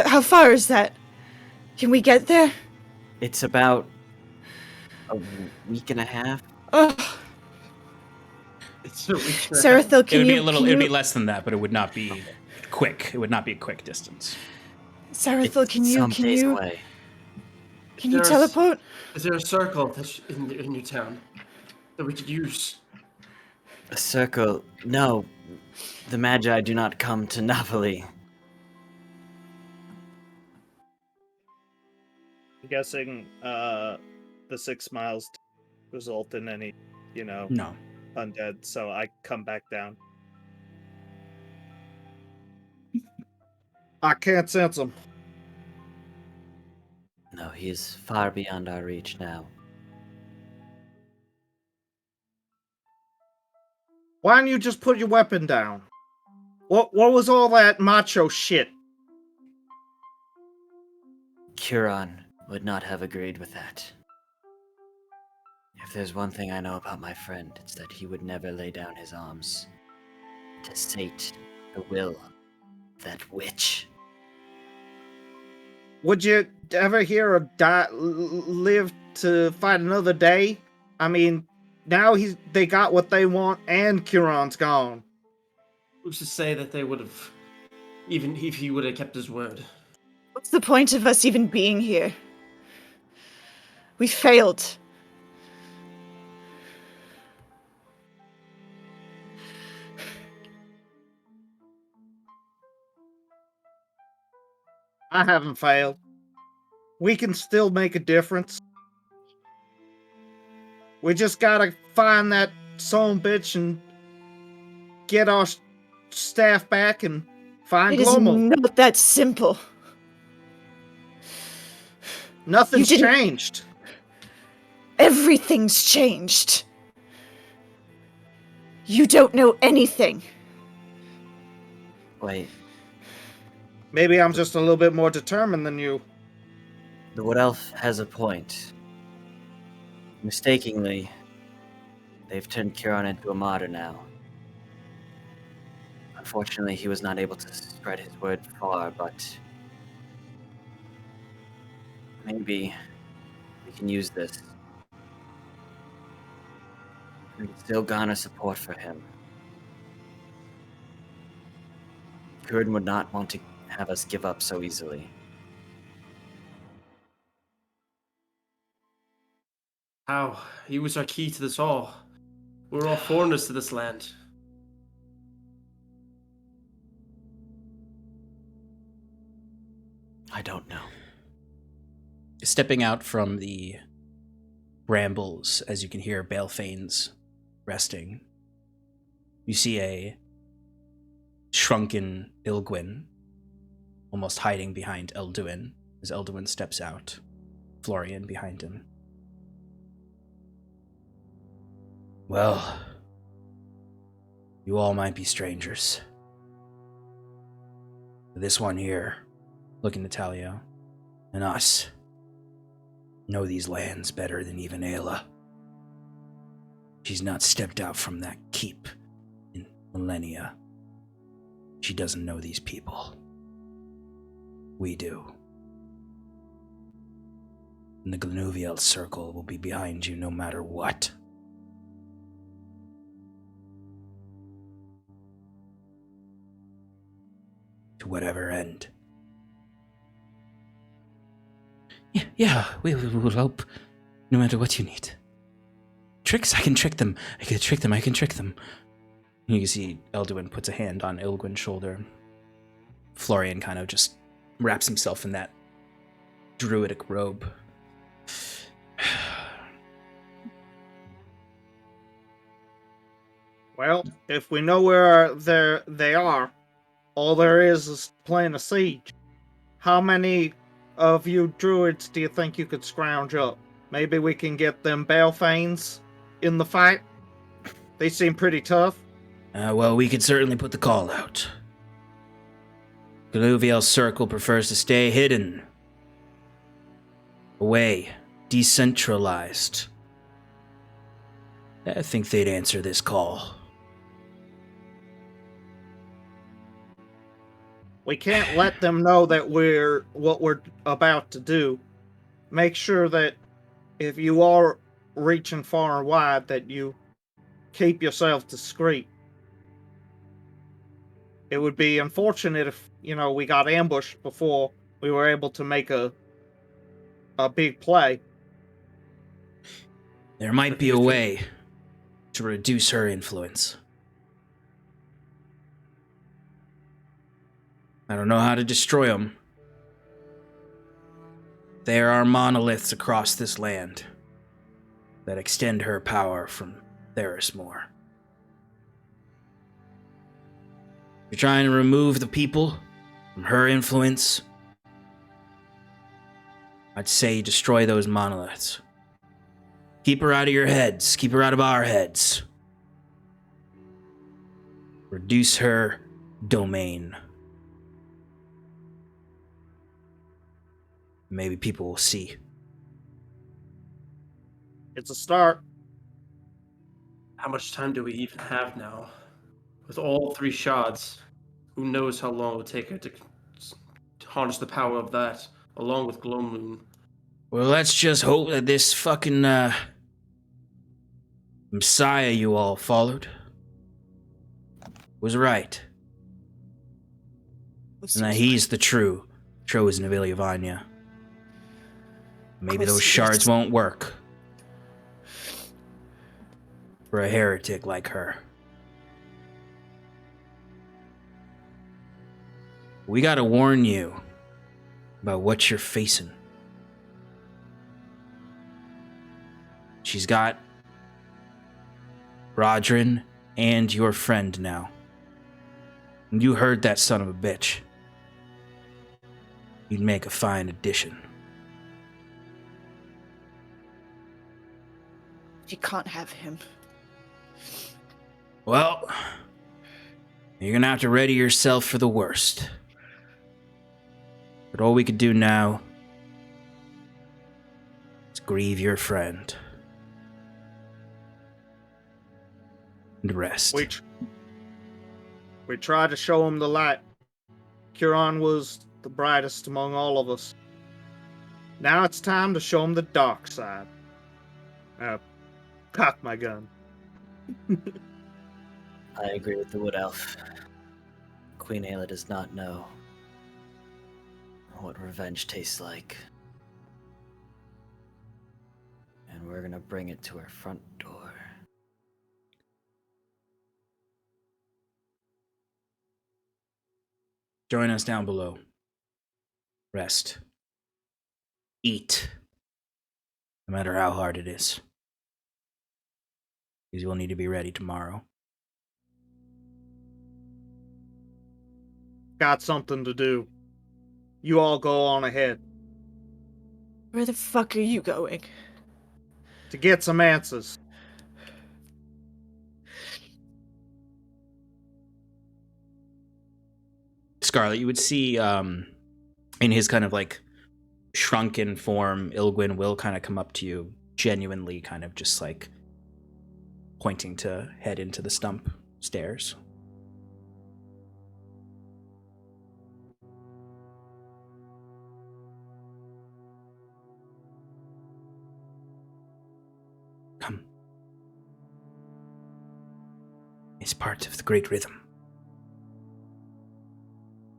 How far is that? Can we get there? It's about a week and a half. Oh, It's a week. Sarathil, It would be a little. It would be less than that, but it would not be quick. It would not be a quick distance. Sarathil, It's some days away. Can you teleport? Is there a circle that's in your town that we could use? A circle? No, the Magi do not come to Navali. I'm guessing the 6 miles result in any, No. undead. So I come back down. I can't sense him. No, he is far beyond our reach now. Why don't you just put your weapon down? What was all that macho shit? Curon would not have agreed with that. If there's one thing I know about my friend, it's that he would never lay down his arms to sate the will of that witch. Would you ever hear of live to fight another day? I mean, now they got what they want and Curon's gone. Who's to say that they would have, even if he would have kept his word? What's the point of us even being here? We failed. I haven't failed. We can still make a difference. We just gotta find that son bitch and get our staff back and find It is Glomo. not that simple. Nothing's changed. Everything's changed. You don't know anything. Wait, Maybe I'm just a little bit more determined than you. the Wood Elf has a point. Mistakenly, they've turned Curon into a martyr now. Unfortunately, he was not able to spread his word far, but maybe we can use this. We can still garner support for him. Curon would not want to have us give up so easily. How? He was our key to this all. We're all foreigners to this land. I don't know. Stepping out from the brambles, as you can hear Balefane's resting, you see a shrunken Ilgwyn almost hiding behind Elduin as Elduin steps out, Florian behind him. Well, You all might be strangers. But this one here, Looking to Talio. and us, know these lands better than even Ayla. She's not stepped out from that keep in millennia. She doesn't know these people. We do. And the Glanuviel circle will be behind you no matter what. To whatever end. Yeah, we will help no matter what you need. Tricks, I can trick them. I can trick them. You can see Elduin puts a hand on Ilgwin's shoulder. Florian kind of just wraps himself in that druidic robe. Well, if we know where they are, all there is playing a siege. How many of you druids do you think you could scrounge up? Maybe we can get them Balefanes in the fight? They seem pretty tough. Well, we could certainly put the call out. Glanuviel's circle prefers to stay hidden. Away. Decentralized. I think they'd answer this call. We can't let them know that what we're about to do. Make sure that if you are reaching far and wide, that you keep yourself discreet. It would be unfortunate if, we got ambushed before we were able to make a big play. There might be a way to reduce her influence. I don't know how to destroy them. There are monoliths across this land that extend her power from Therismore. You're trying to remove the people from her influence. I'd say destroy those monoliths. Keep her out of your heads. Keep her out of our heads. Reduce her domain. Maybe people will see. It's a start. How much time do we even have now? With all 3 shots, who knows how long it would take her to harness the power of that, along with Glowmoon. Well, let's just hope that this fucking, Messiah you all followed was right. And that he's the true chosen of Ilyavania. Maybe those shards won't work for a heretic like her. We gotta warn you about what you're facing. She's got Rodrin and your friend now. And you heard that son of a bitch. You'd make a fine addition. You can't have him. Well, you're gonna have to ready yourself for the worst. But all we could do now is grieve your friend. And rest. We tried to show him the light. Curon was the brightest among all of us. Now it's time to show him the dark side. Cock my gun. I agree with the Wood Elf. Queen Ayla does not know what revenge tastes like. And we're gonna bring it to her front door. Join us down below. Rest. Eat. No matter how hard it is. Because you'll need to be ready tomorrow. Got something to do. You all go on ahead. Where the fuck are you going? To get some answers. Scarlet, you would see in his kind of like shrunken form, Ilgwyn will kind of come up to you, genuinely kind of just like pointing to head into the stump stairs. Come. It's part of the great rhythm.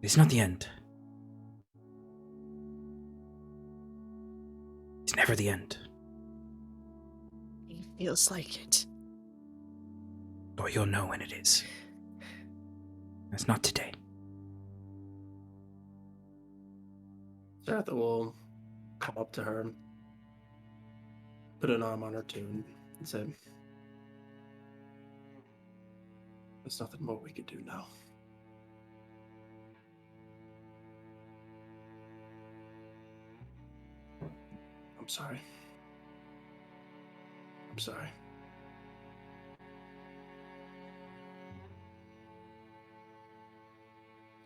It's not the end. It's never the end. It feels like it. Or you'll know when it is. It's not today. Sarathil will come up to her, put an arm on her too, and say, "There's nothing more we could do now." I'm sorry. I'm sorry.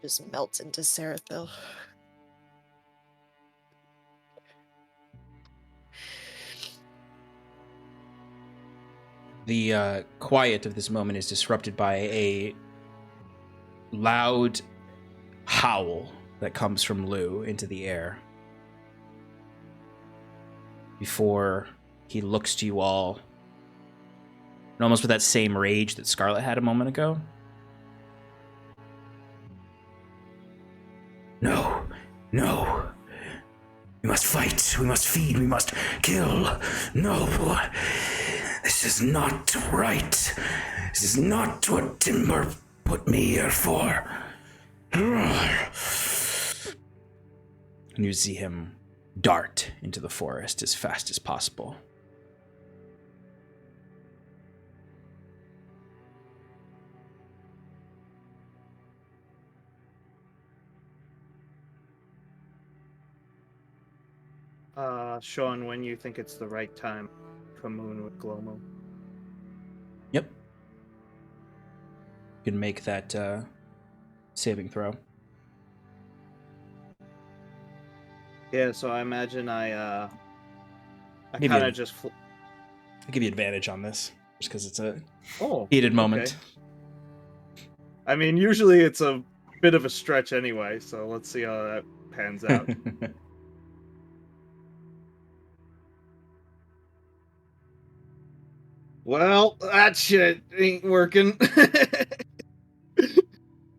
Just melts into Sarathil. The quiet of this moment is disrupted by a loud howl that comes from Lou into the air. Before he looks to you all, and almost with that same rage that Scarlet had a moment ago. No, no. We must fight, we must feed, we must kill. No, this is not right. This is not what Timber put me here for. And you see him dart into the forest as fast as possible. Sean, when you think it's the right time for Moon with Glow Moon. Yep. You can make that saving throw. Yeah, so I imagine I Maybe kind a- of just... I'll give you advantage on this, just because it's a Oh, heated moment. okay. I mean, usually it's a bit of a stretch anyway, so let's see how that pans out. Well, that shit ain't working.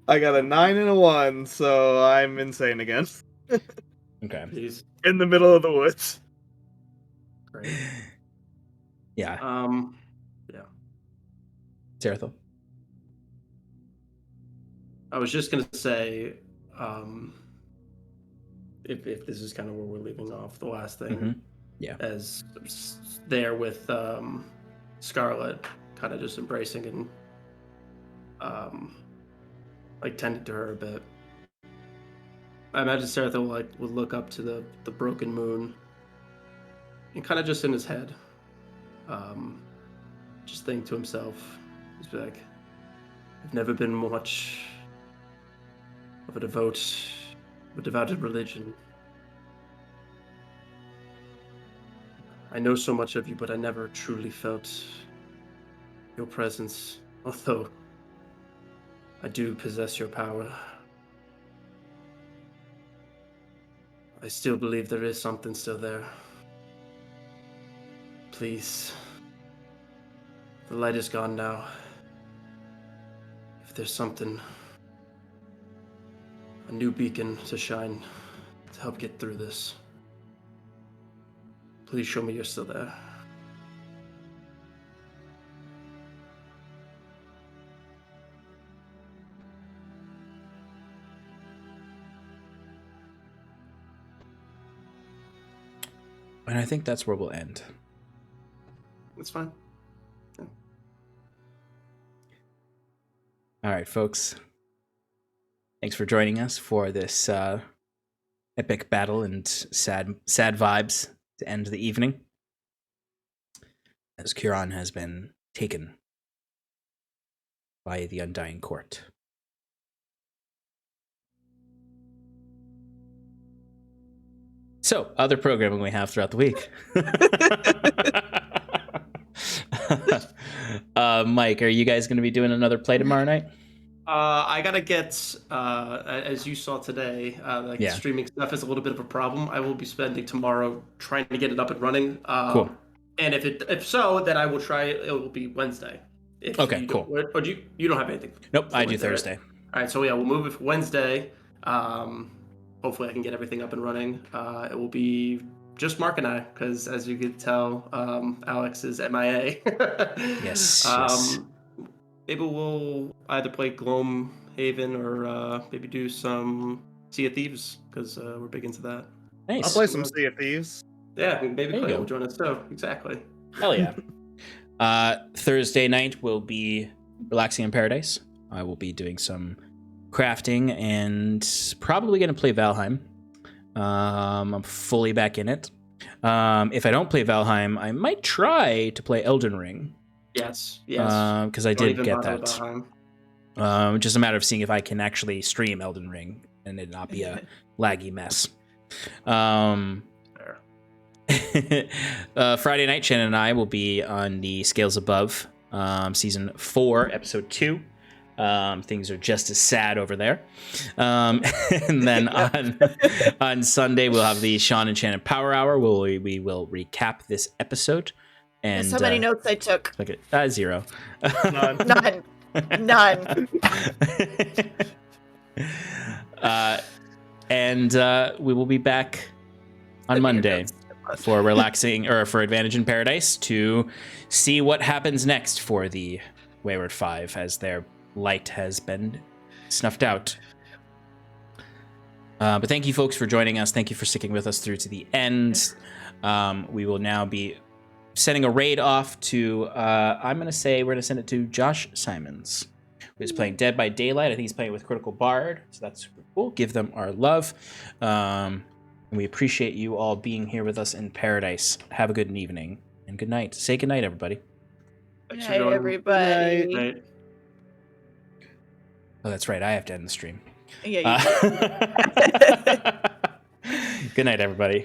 I got a 9 and a 1, so I'm insane again. Okay. Please. In the middle of the woods. Great. Yeah. Yeah. Sarathil. I was just gonna say, if this is kind of where we're leaving off, the last thing, Mhm. Yeah. as there with Scarlet, kind of just embracing and like tending to her a bit. I imagine Sarathil would look up to the broken moon, and kind of just in his head, just think to himself, he's be like, "I've never been much of a devoted religion. I know so much of you, but I never truly felt your presence, although I do possess your power. I still believe there is something still there. Please, the light is gone now. If there's something, a new beacon to shine to help get through this, please show me you're still there." And I think that's where we'll end. It's fine. All right, folks. Thanks for joining us for this epic battle and sad vibes to end the evening. As Kiran has been taken by the Undying Court. So, other programming we have throughout the week. Mike, are you guys going to be doing another play tomorrow night? I gotta get, as you saw today, Yeah. streaming stuff is a little bit of a problem. I will be spending tomorrow trying to get it up and running. Cool. And if so, then I will try. It will be Wednesday. Okay, cool. Or do you don't have anything? Nope, I do Wednesday, right? Thursday. All right, so yeah, we'll move it for Wednesday. Hopefully, I can get everything up and running. It will be just Mark and I, because as you can tell, Alex is MIA. Yes. Maybe we'll either play Gloomhaven or maybe do some Sea of Thieves, because we're big into that. Nice. I'll play some Sea of Thieves. Yeah, maybe There you Clay go. will join us too. Exactly. Hell yeah. Thursday night will be relaxing in Paradise. I will be doing some crafting and probably going to play Valheim. I'm fully back in it. If I don't play Valheim, I might try to play Elden Ring. Yes. Because I Don't did even get bother that. with Valheim. Just a matter of seeing if I can actually stream Elden Ring and it not be a laggy mess. Friday night, Shannon and I will be on the Scales Above, season 4, episode 2. Things are just as sad over there. And then on Sunday, we'll have the Sean and Shannon Power Hour, where we will recap this episode. And Guess how many notes I took? Okay, 0. None. None. And we will be back on Monday for relaxing or for Advantage in Paradise to see what happens next for the Wayward Five as their light has been snuffed out. But thank you folks for joining us. Thank you for sticking with us through to the end. We will now be sending a raid off to, I'm going to say we're going to send it to Josh Simons, who's playing Dead by Daylight. I think he's playing with Critical Bard, so that's super cool. Give them our love. And we appreciate you all being here with us in Paradise. Have a good evening and good night. Say good night, everybody. Thanks for Hey, joining. everybody. Right. Oh, that's right. I have to end the stream. Yeah, you Good night, everybody.